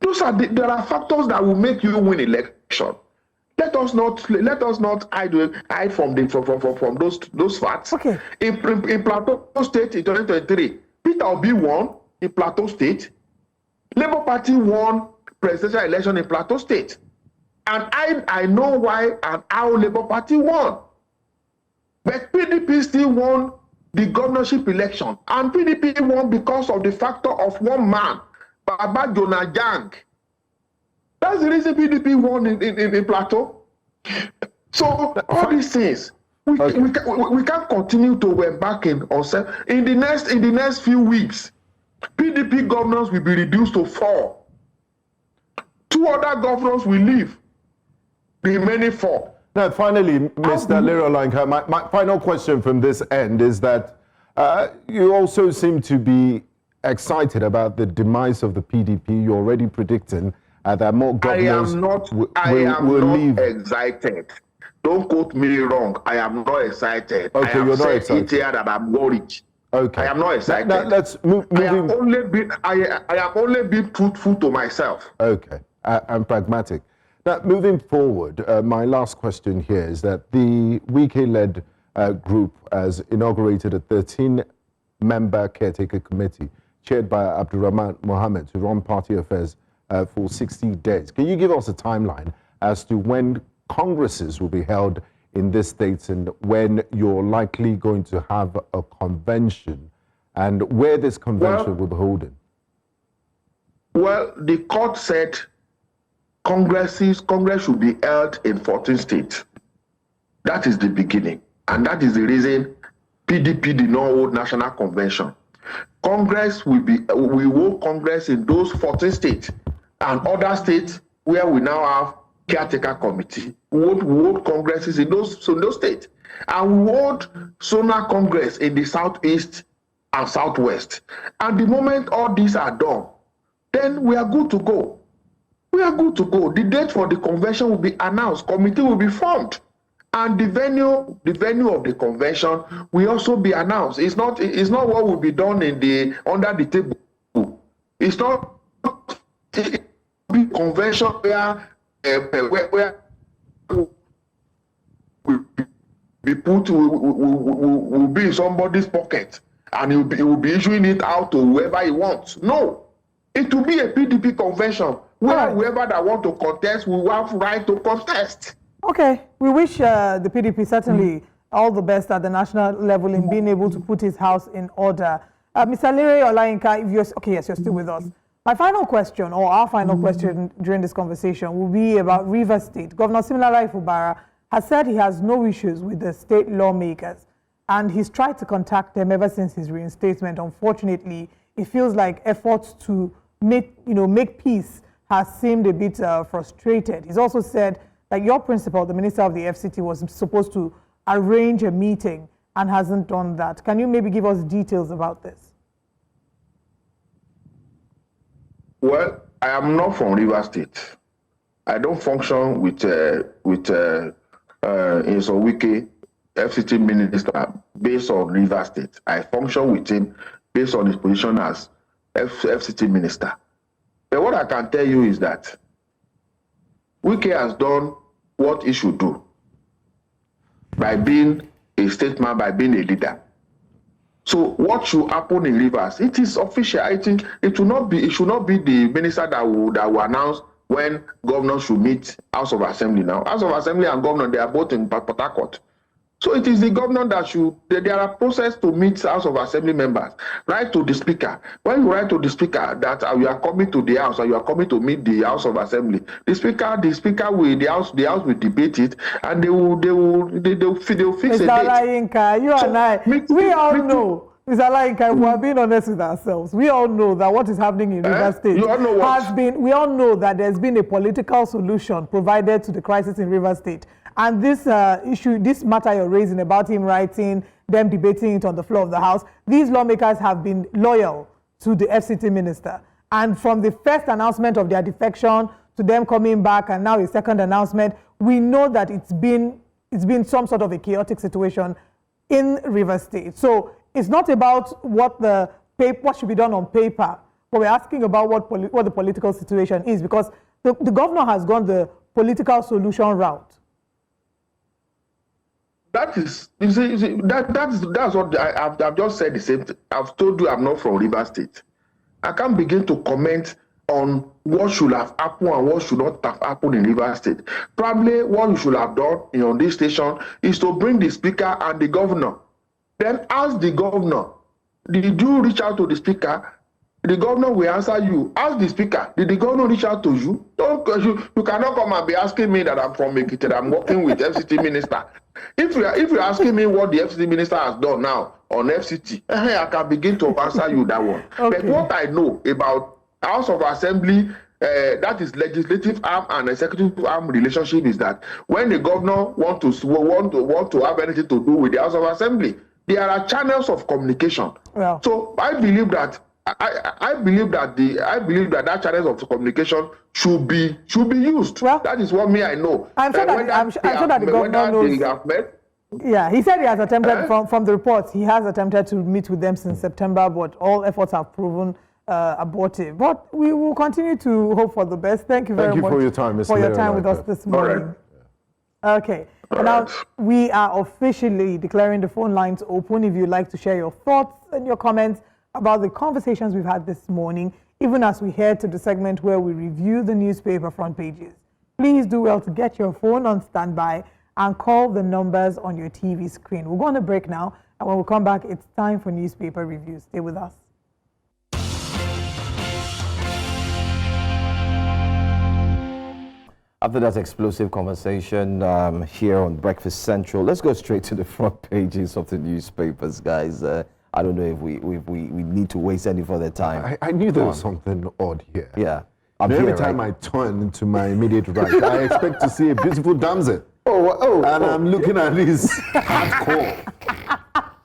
There are factors that will make you win election. Let us not hide from those facts. Okay. In Plateau State in 2023, Peter Obi won in Plateau State. Labour Party won presidential election in Plateau State, and I know why and how Labour Party won. But PDP still won the governorship election, and PDP won because of the factor of one man, Baba Jonah Jang. That's the reason PDP won in Plateau. So all these things, we can't continue to embark in the next few weeks. PDP governors will be reduced to 4. 2 other governors will leave. The remaining 4. Now, finally, Mr. Olayinka, my final question from this end is that you also seem to be excited about the demise of the PDP. You're already predicting that more governors I am not excited. Don't quote me wrong. I am not excited. Okay, you're not excited. Here that I'm worried. Okay. I am not excited. Now, let's move. I have only been truthful to myself. Okay, and pragmatic. Now, moving forward, my last question here is that the Wike-led group has inaugurated a 13-member caretaker committee chaired by Abdurrahman Mohammed to run party affairs for 60 days. Can you give us a timeline as to when congresses will be held in this state and when you're likely going to have a convention and where this convention will be holding? Well, the court said Congress should be held in 14 states. That is the beginning. And that is the reason PDP did not hold national convention. Congress we hold Congress in those 14 states and other states where we now have caretaker committee. We hold congresses in those states. And we hold zonal congress in the southeast and southwest. And the moment all these are done, then we are good to go. We are good to go. The date for the convention will be announced. Committee will be formed. And the venue of the convention will also be announced. It's not what will be done under the table. It's not a big convention where will be in somebody's pocket and he will be issuing it out to whoever he wants. No, it will be a PDP convention where whoever that want to contest will have right to contest. Okay, we wish the PDP certainly all the best at the national level in being able to put his house in order. Mr. Olayinka, yes, you're still with us. My final question, or our final question during this conversation, will be about Rivers State. Governor Siminalayi Fubara has said he has no issues with the state lawmakers, and he's tried to contact them ever since his reinstatement. Unfortunately, it feels like efforts to make peace has seemed a bit frustrated. He's also said that your principal, the Minister of the FCT, was supposed to arrange a meeting and hasn't done that. Can you maybe give us details about this? Well, I am not from Rivers State. I don't function with Wike FCT minister based on Rivers State. I function with him based on his position as FCT minister. But what I can tell you is that Wike has done what he should do by being a statesman, by being a leader. So what should happen in Rivers? It is official. I think it should not be the minister that will announce when governor should meet House of Assembly now. House of Assembly and governor, they are both in Port Harcourt. So it is the governor that should, there are processes to meet House of Assembly members. Write to the speaker. When you write to the speaker that you are coming to the house or you are coming to meet the House of Assembly, the speaker will, the house will debate it and they will fix a date. Mr. Olayinka, you and I, we all know. Mr. Olayinka, we are being honest with ourselves. We all know that what is happening in Rivers State we all know that there's been a political solution provided to the crisis in Rivers State. And this this matter you're raising about him writing, them debating it on the floor of the House, these lawmakers have been loyal to the FCT minister. And from the first announcement of their defection to them coming back and now a second announcement, we know that it's been some sort of a chaotic situation in Rivers State. So it's not about what should be done on paper, but we're asking about what the political situation is, because the governor has gone the political solution route. That is, that's what I've just said the same thing. I've told you I'm not from Rivers State. I can't begin to comment on what should have happened and what should not have happened in Rivers State. Probably what you should have done on this station is to bring the speaker and the governor. Then ask the governor, did you reach out to the speaker? The governor will answer you. Ask the speaker, did the governor reach out to you? You cannot come and be asking me that I'm from Ekiti, that I'm working with FCT minister. If you're asking me what the FCT minister has done now on FCT, I can begin to answer you that one. Okay. But what I know about House of Assembly, that is legislative arm and executive arm relationship, is that when the governor want to have anything to do with the House of Assembly, there are channels of communication. Yeah. So I believe that I believe that channels of communication should be used. Well, that is what I know. I'm sure that the governor knows. Yeah, he said he has attempted, from the reports, he has attempted to meet with them since September, but all efforts have proven abortive. But we will continue to hope for the best. Thank you very much for your time, Mr. for your time with us this morning. Right. Okay. Now, we are officially declaring the phone lines open if you'd like to share your thoughts and your comments about the conversations we've had this morning, even as we head to the segment where we review the newspaper front pages. Please do well to get your phone on standby and call the numbers on your TV screen. We're going to break now, and when we come back, it's time for newspaper reviews. Stay with us. After that explosive conversation here on Breakfast Central, let's go straight to the front pages of the newspapers, guys. I don't know if we need to waste any further time. I knew there was something odd here. Yeah. Every time I turn to my immediate right, I expect to see a beautiful damsel. And I'm looking at this hardcore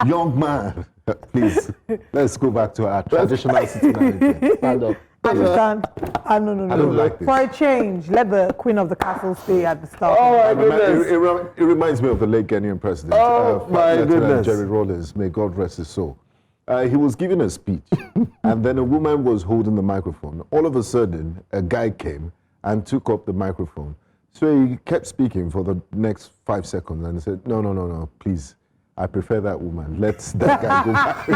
young man. Please, let's go back to our traditional sitting arrangement. Stand up. No. I don't like this. For a change, let the Queen of the Castle stay at the start. Oh my goodness! It reminds me of the late Ghanaian president. My goodness! Jerry Rawlings, may God rest his soul. He was giving a speech, and then a woman was holding the microphone. All of a sudden, a guy came and took up the microphone. So he kept speaking for the next 5 seconds, and he said, "No, please. I prefer that woman. Let that guy go back."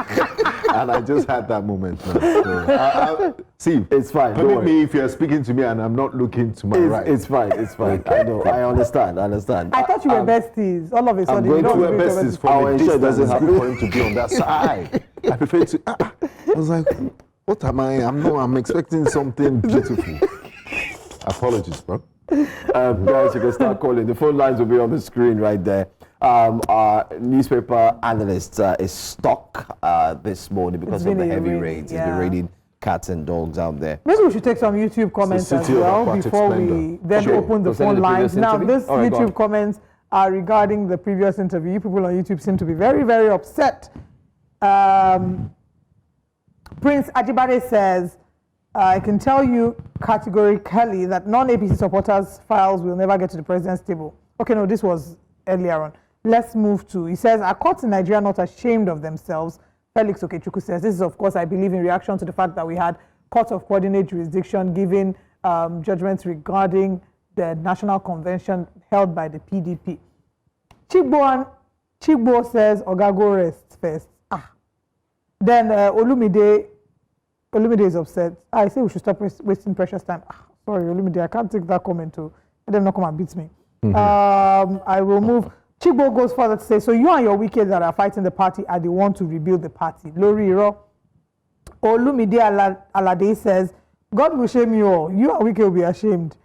And I just had that moment now. So, see, it's fine. Permit me if you're speaking to me and I'm not looking to my right. It's fine. I know. I understand. I thought you were besties. All of a sudden, I'm going to wear besties from a distance. It's good for him to be on that side. I prefer to. I was like, what am I? I'm expecting something beautiful. Apologies, bro. Guys, you can start calling. The phone lines will be on the screen right there. Our newspaper analyst is stuck this morning because of the heavy rains. It's been raining cats and dogs out there. Maybe we should take some YouTube comments as well before we then open the phone lines. Now, this YouTube comments are regarding the previous interview. People on YouTube seem to be very, very upset. Prince Ajibade says, I can tell you categorically that non-APC supporters' files will never get to the president's table. Okay, no, this was earlier on. Let's move to, he says, are courts in Nigeria not ashamed of themselves? Felix Okechukwu says, this is, of course, I believe, in reaction to the fact that we had courts of coordinate jurisdiction giving judgments regarding the national convention held by the PDP. Chigbo says, Ogago rest first. Then Olumide is upset. I say we should stop wasting precious time. Sorry, Olumide, I can't take that comment too. Let them not come and beat me. I will move. Chigbo goes further to say, so you and your wicked that are fighting the party are the one to rebuild the party. Lori Iro. Olumide Alade says, God will shame you all. You and wicked will be ashamed.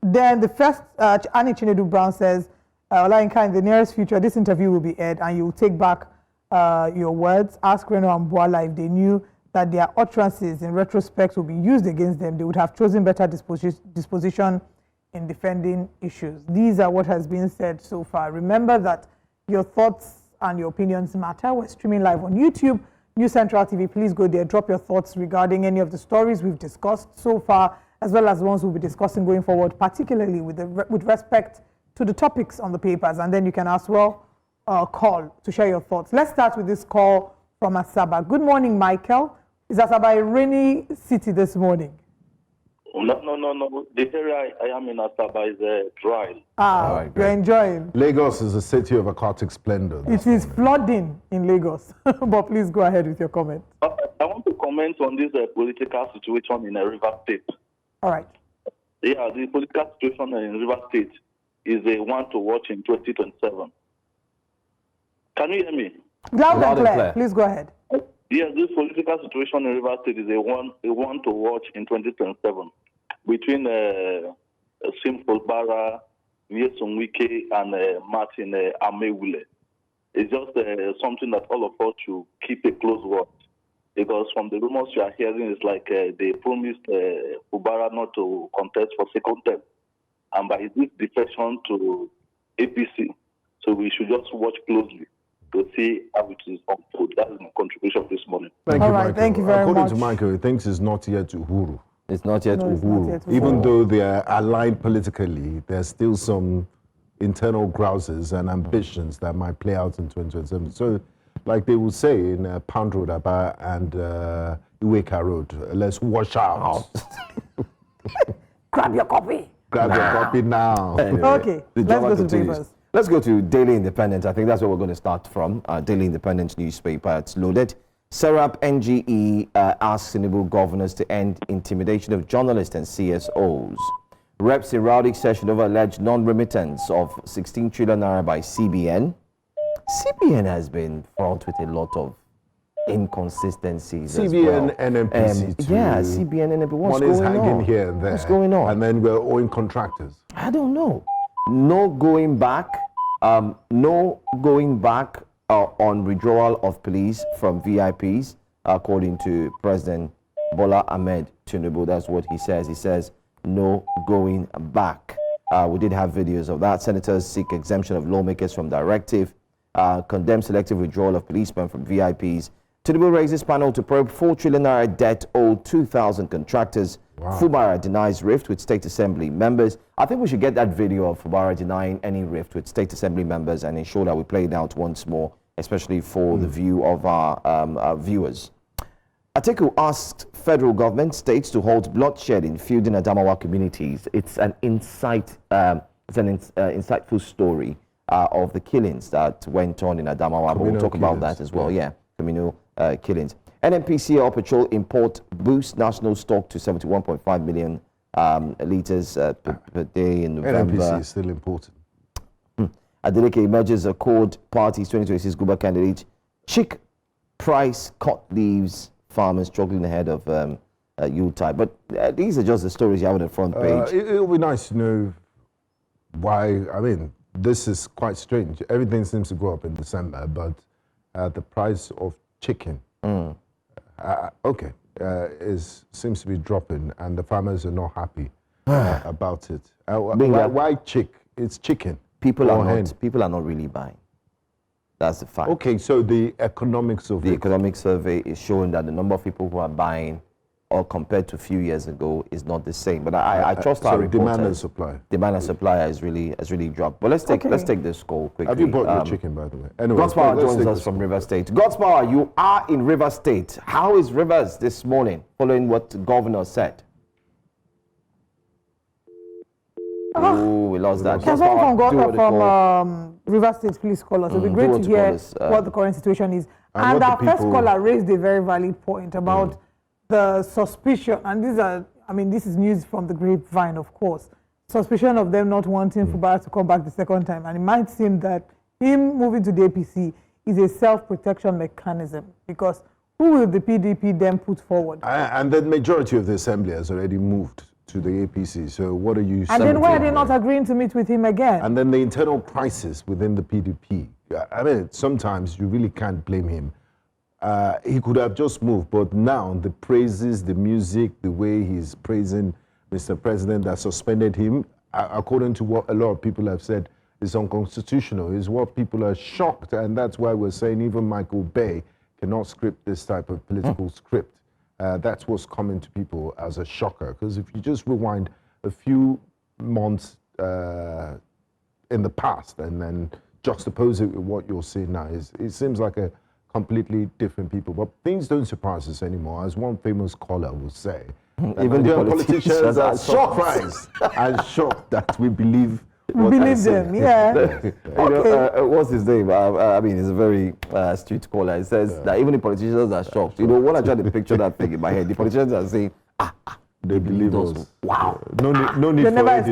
Then the first, Annie Chinedu Brown says, Olayinka, in the nearest future, this interview will be aired and you will take back your words. Ask Reno and Boala if they knew that their utterances in retrospect will be used against them. They would have chosen better disposition in defending issues. These are what has been said so far. Remember that your thoughts and your opinions matter. We're streaming live on YouTube, New Central TV. Please go there, drop your thoughts regarding any of the stories we've discussed so far, as well as ones we'll be discussing going forward, particularly with respect to the topics on the papers. And then you can as well call to share your thoughts. Let's start with this call from Asaba. Good morning, Michael. Is Asaba a rainy city this morning? No. The area I am in Asaba is dry. Right, you're enjoying. Lagos is a city of aquatic splendor. It is flooding in Lagos. But please go ahead with your comment. I want to comment on this political situation in River State. All right. Yeah, the political situation in River State is a one to watch in 2027. Can you hear me? Loud and clear. Please go ahead. Yes, this political situation in River State is a one to watch in 2027 between Simple Bara, Nyesom Wike, and Martin Amewule. It's just something that all of us should keep a close watch, because from the rumors we are hearing, it's like they promised Fubara not to contest for second term, and by this defection to APC, so we should just watch closely to see how it is unfold. That is my contribution this morning. Thank you, Michael. Thank you very much. According to Michael, he thinks it's not yet Uhuru. It's not yet Uhuru. Even though they are aligned politically, there's still some internal grouses and ambitions that might play out in 2027. So, like they will say in Pound Road Aba and Iweka Road, let's wash out. Grab your copy. Grab your copy now. Anyway, okay, let's go to the papers. Let's go to Daily Independent. I think that's where we're going to start from. Daily Independent newspaper. It's loaded. Serap NGE asks Tinubu governors to end intimidation of journalists and CSOs. Reps heraldic session over alleged non-remittance of 16 trillion naira by CBN. CBN has been fraught with a lot of inconsistencies. CBN, NMPC too. Yeah, CBN, NMPC. What's One is going hanging on? here and there. What's going on? And then we're owing contractors. I don't know. No going back. No going back on withdrawal of police from VIPs, according to President Bola Ahmed Tinubu. That's what he says. He says no going back. We did have videos of that. Senators seek exemption of lawmakers from directive. Condemn selective withdrawal of policemen from VIPs. Tinubu raises panel to probe 4 trillion naira debt owed 2,000 contractors. Wow. Fubara denies rift with State Assembly members. I think we should get that video of Fubara denying any rift with State Assembly members and ensure that we play it out once more, especially for the view of our viewers. Atiku asked federal government, states to halt bloodshed in Field and Adamawa communities. It's an insightful story of the killings that went on in Adamawa. But we'll talk about that as well. Yeah, communal killings. NNPC Air Patrol import boosts national stock to 71.5 million litres per day in November. NNPC is still important. Adeleke emerges Accord Party's 2026 Guba candidate. Chick price cut leaves farmers struggling ahead of Yuletide. But these are just the stories you have on the front page. It'll be nice to know why. I mean, this is quite strange. Everything seems to go up in December, but the price of chicken, seems to be dropping, and the farmers are not happy about it. Why chick? It's chicken. People are not really buying. That's the fact. Okay, so the economics of the economic survey is showing that the number of people who are buying, or compared to a few years ago, is not the same. But I trust our reporters. Demand and supply. Demand and supply has really dropped. But let's take this call quickly. Have you bought your chicken, by the way? Anyway, God's Power joins us from River State. God's Power, you are in River State. How is Rivers this morning, following what the governor said? Oh, we lost that. Can someone from River State please call us? It would be great to hear what the current situation is. And our first caller raised a very valid point about the suspicion, and this is news from the grapevine, of course. Suspicion of them not wanting Fubara to come back the second time, and it might seem that him moving to the APC is a self-protection mechanism, because who will the PDP then put forward? And the majority of the assembly has already moved to the APC, so what are you saying? And then why are they not agreeing to meet with him again? And then the internal crisis within the PDP. I mean, sometimes you really can't blame him. He could have just moved, but now the praises, the music, the way he's praising Mr. President that suspended him, according to what a lot of people have said, is unconstitutional, is what people are shocked, and that's why we're saying even Michael Bay cannot script this type of political script. That's what's coming to people as a shocker, because if you just rewind a few months in the past and then juxtapose it with what you're seeing now, it seems like a completely different people. But things don't surprise us anymore, as one famous caller will say. Even the politicians are surprised and shocked that we believe what they believe say. them, yeah. What's his name? I mean, he's a very astute caller. He says that even the politicians are shocked. You know, when I try to picture that thing in my head, the politicians are saying, they believe us. Wow. No need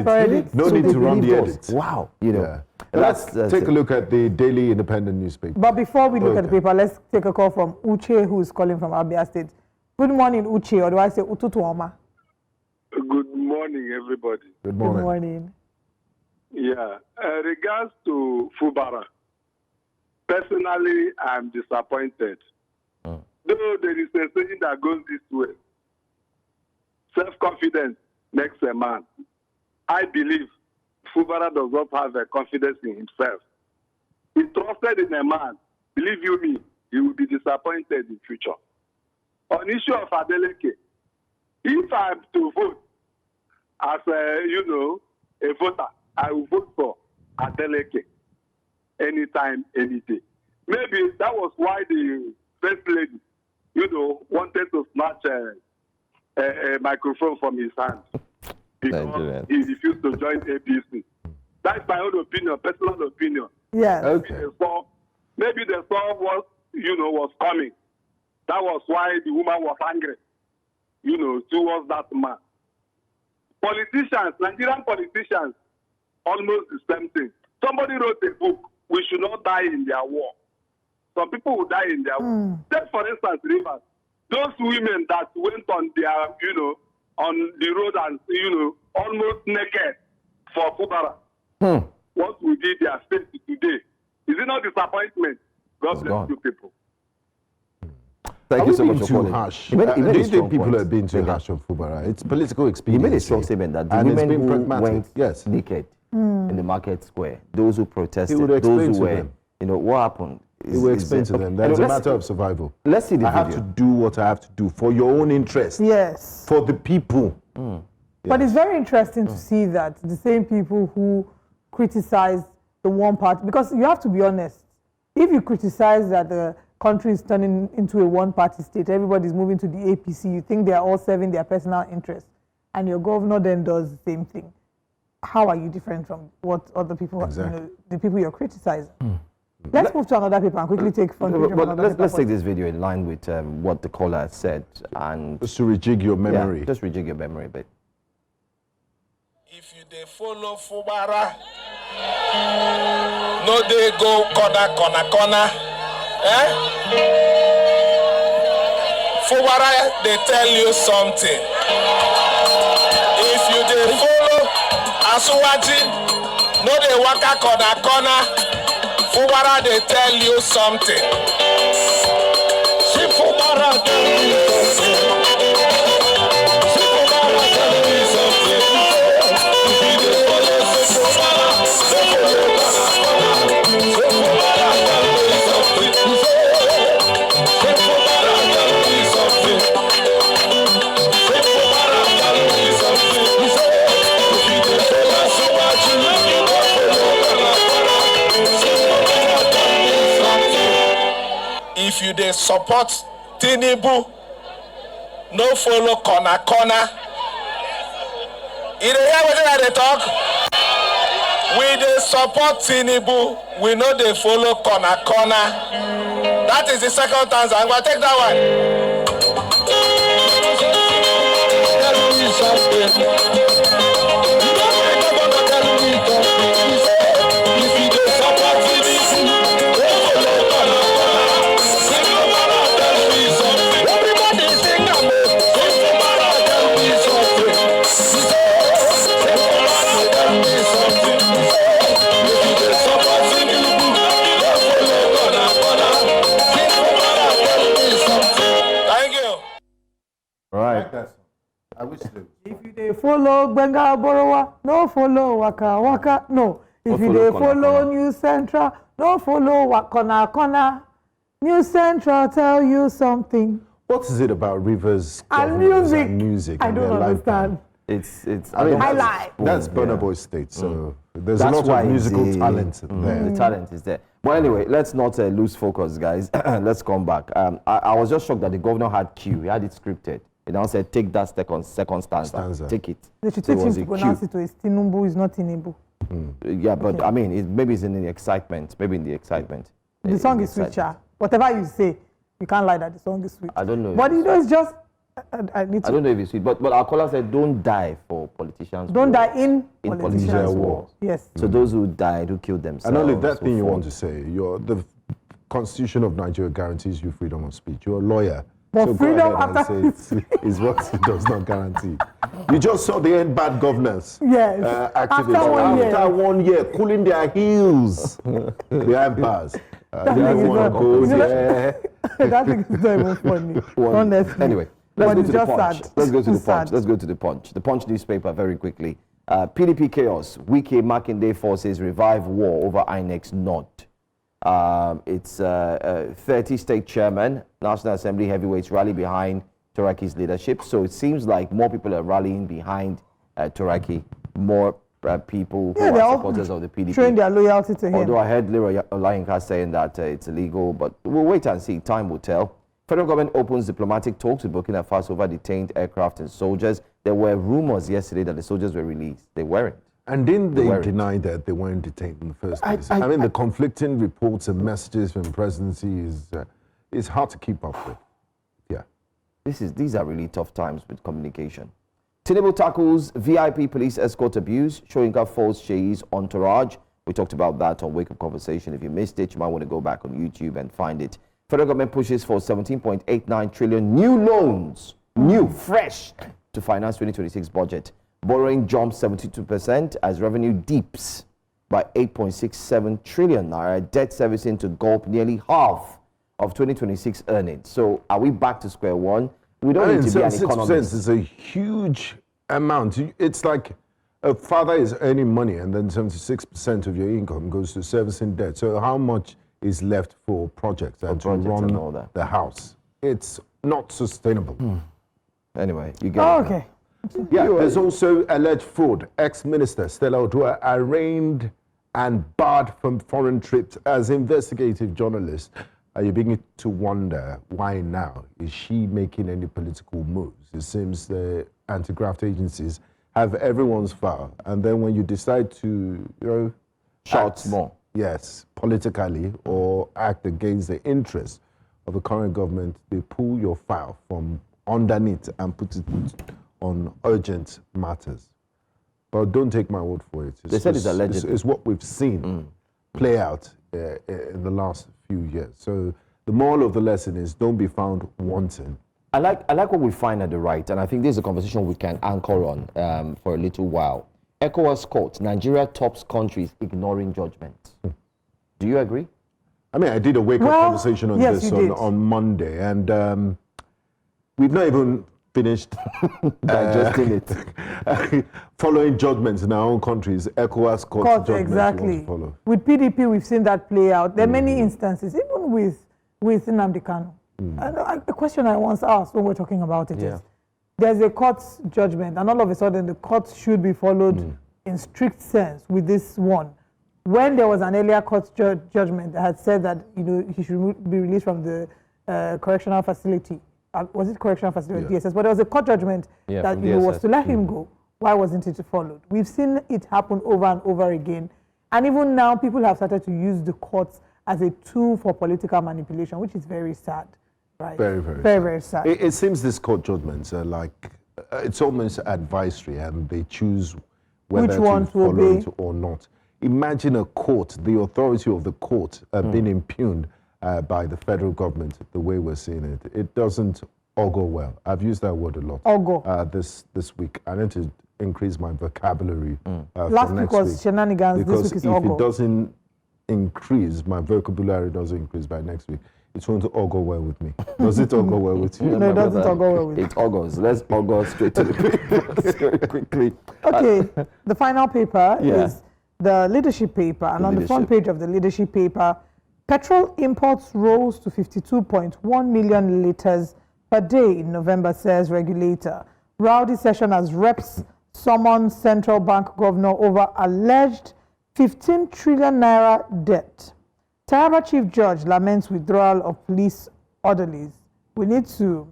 for edit. No need to run the edit. Wow. You know. Let's take a look at the Daily Independent newspaper. But before we look at the paper, let's take a call from Uche, who is calling from Abia State. Good morning, Uche, or do I say Ututuoma? Good morning, everybody. Good morning. Good morning. Yeah. Regards to Fubara, personally, I'm disappointed. Though there is a saying that goes this way, self-confidence makes a man. I believe Fubara does not have a confidence in himself. He trusted in a man. Believe you me, he will be disappointed in future. On issue of Adeleke, if I'm to vote as a voter, I will vote for Adeleke anytime, any day. Maybe that was why the first lady, wanted to snatch a microphone from his hand because he refused to join APC. That's my own opinion, personal opinion. Yeah. Okay. Maybe they saw what was coming. That was why the woman was angry, towards that man. Politicians, Nigerian politicians, almost the same thing. Somebody wrote a book, We Should Not Die in Their War. Some people will die in their war. Take, for instance, Rivers. Those women that went on their, on the road and, almost naked for Fubara. What we did their state today. Is it not disappointment? God bless you people. Thank you so much for calling. Harsh. Do you think people are being too harsh on Fubara? It's political expediency. He made a strong statement that the women who went naked in the market square, those who protested, those who were, what happened? He will explain to them that it's a matter of survival. Let's see the video. I have to do what I have to do for your own interest. Yes. For the people. Yes. But it's very interesting to see that the same people who criticize the one party, because you have to be honest, if you criticize that the country is turning into a one-party state, everybody's moving to the APC, you think they are all serving their personal interests, and your governor then does the same thing. How are you different from what other people, the people you're criticizing? Let's move to another paper and quickly take front page. But let's take this video in line with what the caller said, and just to rejig your memory. Yeah, just rejig your memory a bit. If you dey follow Fubara, no dey go corner. Fubara, they tell you something. If you dey follow Asuwaji, no dey waka corner. Fubara, they tell you something. See Fubara tell you something. See Fubara tell you something. If you dey follow Fubara, say Fubara tell you something. Say Fubara tell you something. Say Fubara tell you something. If you dey follow Asuwaji, you go follow Fubara. If you dey support Tinubu, no follow corner. You dey hear wetin I dey talk? We dey support Tinubu. We know they follow corner. That is the second stanza. I'm going to take that one. I wish they. If you dey follow Benga Borowa, no follow Waka. No. If you dey follow New Central, no follow Corner. New Central tell you something. What is it about Rivers and music? I don't understand. It's. I mean, that's Burna Boy State. So there's a lot of musical talent there. The talent is there. But anyway, let's not lose focus, guys. Let's come back. I was just shocked that the governor had cue. He had it scripted. He now said, take that second stanza. Take it. They should teach him to pronounce it to his Tinubu, is not Tinubu. Yeah, but I mean, maybe it's in the excitement. The song is sweet, Cha. Whatever you say, you can't lie that the song is sweet. I don't know. But you know, it's just, I don't know if it's sweet. But our caller said, don't die for politicians. Don't die in politicians' war. Yes. So those who died, who killed themselves. And only that thing you want to say, the Constitution of Nigeria guarantees you freedom of speech. You're a lawyer. But so freedom after is what it does not guarantee. You just saw the end bad governance. Yes. Activists after 1 year, cooling their heels behind bars. That thing is not even funny. Honestly. Anyway, let's go to the punch. Let's go to the punch. The Punch newspaper very quickly. PDP chaos. Wike Makinde forces revive war over INEC's nod. It's 30 state chairman, National Assembly heavyweights rally behind Turaki's leadership. So it seems like more people are rallying behind Turaki, more people who are supporters of the PDP. Showing their loyalty to him. Although I heard Leroy Olayinka saying that it's illegal, but we'll wait and see. Time will tell. Federal government opens diplomatic talks with Burkina Faso over detained aircraft and soldiers. There were rumors yesterday that the soldiers were released. They weren't. And didn't they deny that they weren't detained in the first place? I mean, the conflicting reports and messages from the presidency is hard to keep up with. Yeah. These are really tough times with communication. Tinubu tackles VIP police escort abuse, showing up false Shei's entourage. We talked about that on Wake Up Conversation. If you missed it, you might want to go back on YouTube and find it. Federal government pushes for 17.89 trillion new loans, fresh, to finance 2026 budget. Borrowing jumps 72% as revenue dips by 8.67 trillion naira. Debt servicing to gulp nearly half of 2026 earnings. So are we back to square one? We don't need to be an economist. It's a huge amount. It's like a father is earning money and then 76% of your income goes to servicing debt. So how much is left for projects and to run the house? It's not sustainable. Anyway, you get it. Okay. Yeah, there's also alleged fraud. Ex-Minister Stella Odua arraigned and barred from foreign trips as investigative journalist. Are you beginning to wonder why now? Is she making any political moves? It seems the anti-graft agencies have everyone's file, and then when you decide to, shout more. Yes, politically or act against the interests of the current government, they pull your file from underneath and put it on urgent matters. But don't take my word for it. They said it's alleged. It's what we've seen play out in the last few years. So the moral of the lesson is don't be found wanting. I like what we find at the right, and I think this is a conversation we can anchor on for a little while. ECOWAS court, Nigeria tops countries ignoring judgment. Do you agree? I mean, I did a wake-up conversation on this on Monday, and we've not even finished digesting it. Following judgments in our own countries, ECOWAS court judgments exactly. to follow. With PDP, we've seen that play out. There are many instances, even with Nnamdi Kanu. And the question I once asked when we're talking about it is, there's a court's judgment, and all of a sudden the court should be followed in strict sense with this one. When there was an earlier court judgment that had said that he should be released from the correctional facility. Was it correctional facility? DSS. But there was a court judgment that was to let him go. Why wasn't it followed? We've seen it happen over and over again. And even now, people have started to use the courts as a tool for political manipulation, which is very sad, right? Very sad. It seems these court judgments are like, it's almost advisory, and they choose whether to follow it or not. Imagine a court, the authority of the court being impugned by the federal government, the way we're seeing it. It doesn't augur well. I've used that word a lot this week. I need to increase my vocabulary Last week was shenanigans, this week is augur. Because if it doesn't increase, my vocabulary doesn't increase by next week, it's going to augur well with me. Does it augur well with you? No, it doesn't augur well with you. It augurs. Let's augur straight to the papers very quickly. Okay, the final paper is the leadership paper. And on the front page of the leadership paper, petrol imports rose to 52.1 million litres per day in November, says regulator. Rowdy session as reps summon central bank governor over alleged 15 trillion naira debt. Taraba Chief Judge laments withdrawal of police orderlies. We need to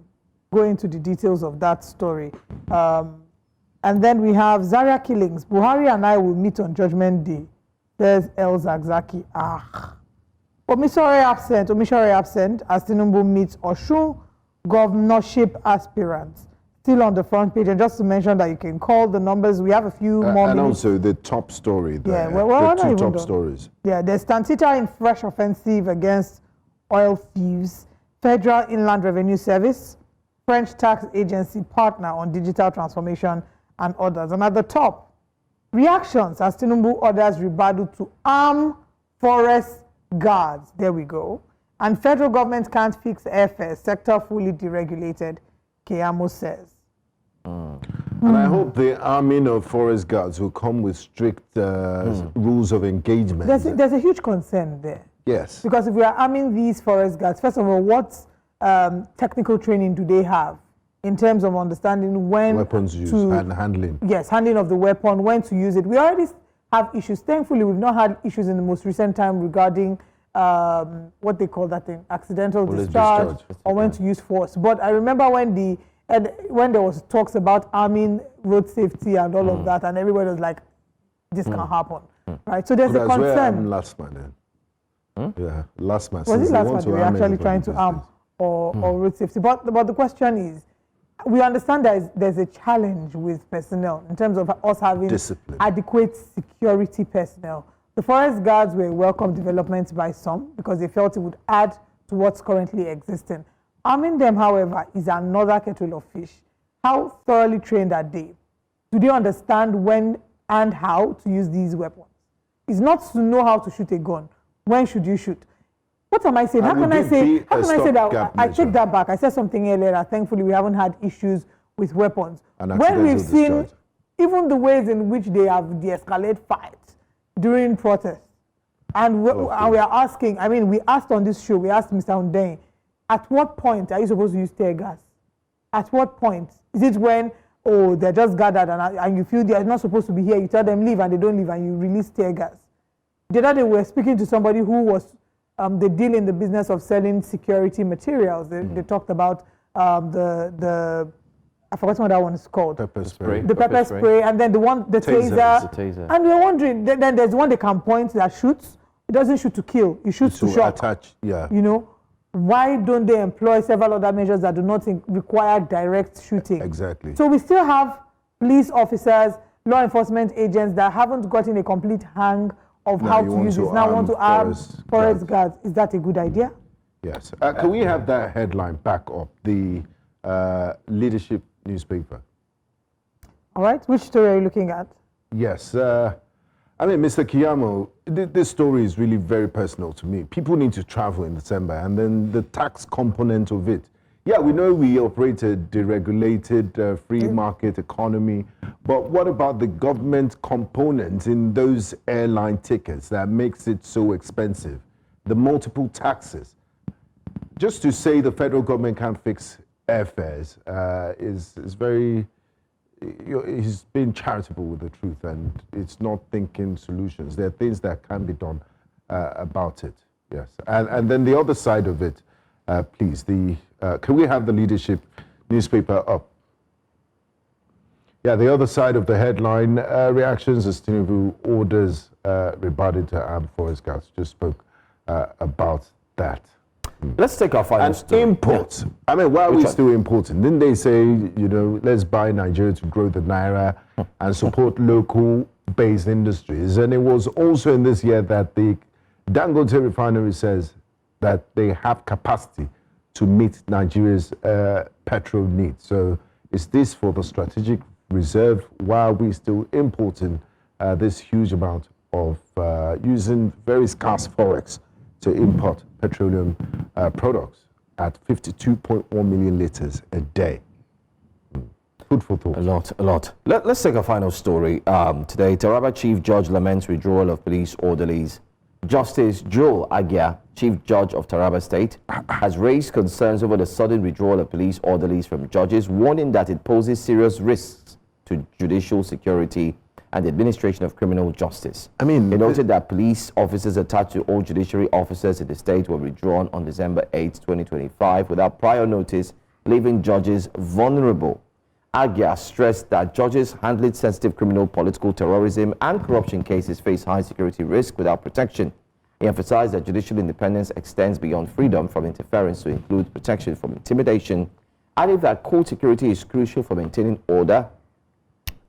go into the details of that story. And then we have Zaria killings. Buhari and I will meet on Judgment Day. There's El Zagzaki. Omisore absent as Tinubu meets Osun governorship aspirants. Still on the front page, and just to mention that you can call the numbers. We have a few more and minutes. also the top story there. Yeah, well, the two top stories. Yeah, there's Tantita in fresh offensive against oil thieves. Federal Inland Revenue Service, French tax agency partner on digital transformation, and others. And at the top, reactions as Tinubu orders Ribadu to arm forest guards. There we go. And federal government can't fix airfares. Sector fully deregulated, Keyamo says. And I hope the arming of forest guards will come with strict rules of engagement. There's a huge concern there. Yes. Because if we are arming these forest guards, first of all, what technical training do they have in terms of understanding when weapons use and handling? Yes, handling of the weapon, when to use it. We already have issues. Thankfully, we've not had issues in the most recent time regarding what they call that thing, accidental discharge, or when to use force. But I remember when there was talks about arming road safety and all of that, and everybody was like, this can't happen, right? So there's a concern. Last man then. Yeah, last man. Was it last man they were actually trying to arm or road safety? But the question is, we understand that there's a challenge with personnel in terms of us having adequate security personnel. The forest guards were a welcome development by some because they felt it would add to what's currently existing. Arming them, however, is another kettle of fish. How thoroughly trained are they? Do they understand when and how to use these weapons? It's not to know how to shoot a gun. When should you shoot? What am I saying? How can I say that? I take that back. I said something earlier that thankfully we haven't had issues with weapons. When we've seen even the ways in which they have de-escalated fights during protests, and we are asking, I mean, we asked on this show, we asked Mr. Hundeyin, at what point are you supposed to use tear gas? At what point? Is it when, they're just gathered and you feel they're not supposed to be here, you tell them leave and they don't leave and you release tear gas? The other day we were speaking to somebody who was, they deal in the business of selling security materials. They talked about I forgot what that one is called. Pepper spray. The pepper spray, and then the taser. And we're wondering, then there's one they can point that shoots. It doesn't shoot to kill, it shoots to shock. Attach, yeah. You know, why don't they employ several other measures that do not require direct shooting? Exactly. So we still have police officers, law enforcement agents that haven't gotten a complete hang of how to use this. Now want to arm forest guards. Is that a good idea? Yes. Can we have that headline back up? The leadership newspaper. All right. Which story are you looking at? Yes. I mean, Mr. Keyamo, this story is really very personal to me. People need to travel in December, and then the tax component of it. Yeah, we know we operate a deregulated free market economy, but what about the government component in those airline tickets that makes it so expensive? The multiple taxes. Just to say the federal government can't fix airfares is very, he's being charitable with the truth, and it's not thinking solutions. There are things that can be done about it, yes. And then the other side of it, please, can we have the leadership newspaper up? Yeah, the other side of the headline reactions as Tinubu orders rebutted to armed forest guards. Just spoke about that. Let's take our final story. Imports. Yeah. I mean, why are we still importing? Didn't they say, you know, let's buy Nigeria to grow the naira and support local-based industries? And it was also in this year that the Dangote refinery says that they have capacity to meet Nigeria's petrol needs. So is this for the strategic reserve? Why are we still importing this huge amount of using very scarce forex to import petroleum products at 52.1 million liters a day? Food for thought. A lot. Let's take a final story. Today, Taraba Chief Judge laments withdrawal of police orderlies. Justice Joel Agia, Chief Judge of Taraba State, has raised concerns over the sudden withdrawal of police orderlies from judges, warning that it poses serious risks to judicial security and the administration of criminal justice. I mean, he noted that police officers attached to all judiciary officers in the state were withdrawn on December 8, 2025, without prior notice, leaving judges vulnerable. Agia stressed that judges handling sensitive criminal, political, terrorism, and corruption cases face high security risk without protection. He emphasized that judicial independence extends beyond freedom from interference to include protection from intimidation, adding that court security is crucial for maintaining order,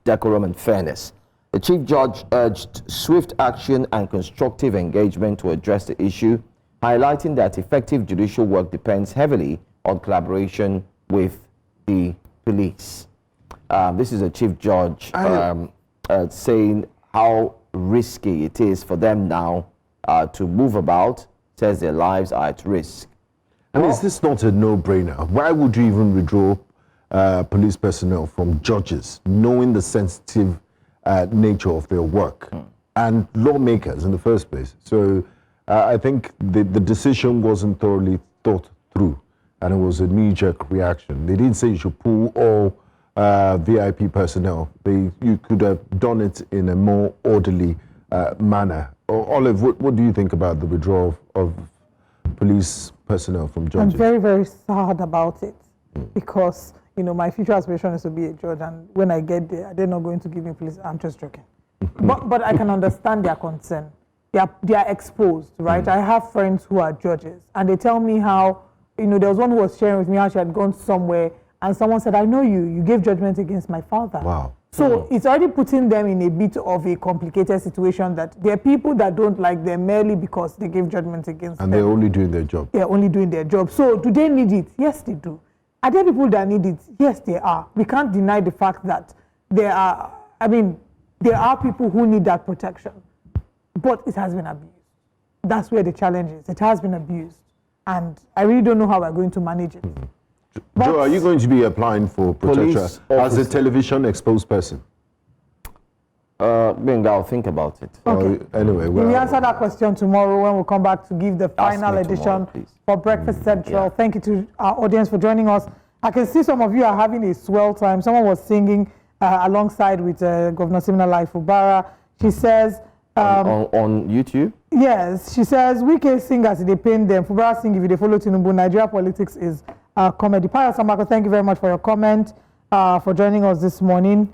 decorum, and fairness. The Chief Judge urged swift action and constructive engagement to address the issue, highlighting that effective judicial work depends heavily on collaboration with the police. This is a Chief Judge saying how risky it is for them now to move about, says their lives are at risk. I mean, is this not a no-brainer? Why would you even withdraw police personnel from judges, knowing the sensitive nature of their work and lawmakers in the first place? So I think the decision wasn't thoroughly thought through, and it was a knee-jerk reaction. They didn't say you should pull all VIP personnel. You could have done it in a more orderly manner. Olive, what do you think about the withdrawal of police personnel from judges? I'm very, very sad about it because, you know, my future aspiration is to be a judge, and when I get there, they're not going to give me police. I'm just joking. but I can understand their concern. They are exposed, right? I have friends who are judges, and they tell me how, you know, there was one who was sharing with me how she had gone somewhere, and someone said, I know you gave judgment against my father. Wow. So it's already putting them in a bit of a complicated situation that there are people that don't like them merely because they gave judgment against them. And they're only doing their job. They're only doing their job. So do they need it? Yes, they do. Are there people that need it? Yes, they are. We can't deny the fact that there are people who need that protection. But it has been abused. That's where the challenge is. It has been abused. And I really don't know how we're going to manage it. Joe, are you going to be applying for protection as a television exposed person? Benga, I'll think about it. Okay. Anyway, we'll answer that question tomorrow when we come back to give the final edition for Breakfast Central. Thank you to our audience for joining us. I can see some of you are having a swell time. Someone was singing alongside with Governor Siminalayi Fubara. She says... on YouTube? Yes. She says, Wike sing as they paint them. Fubara sing if they follow Tinubu. Nigeria politics is comedy. Pius Amako, thank you very much for your comment, for joining us this morning.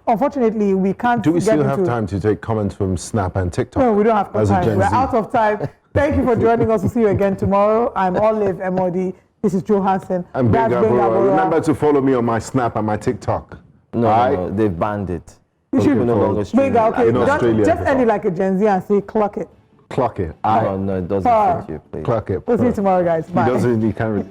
Unfortunately, we can't. Do we still have time to take comments from Snap and TikTok? No, we don't have time. We're out of time. Thank you for joining us. We'll see you again tomorrow. I'm Olive Emodi. This is Joe Hansen. And remember to follow me on my Snap and my TikTok. No, they've banned it. You should no longer stream. Just end it like a Gen Z and say clock it. Clock it. No, it doesn't fit you, please. Clock it. We'll see you tomorrow, guys. Bye. He can't.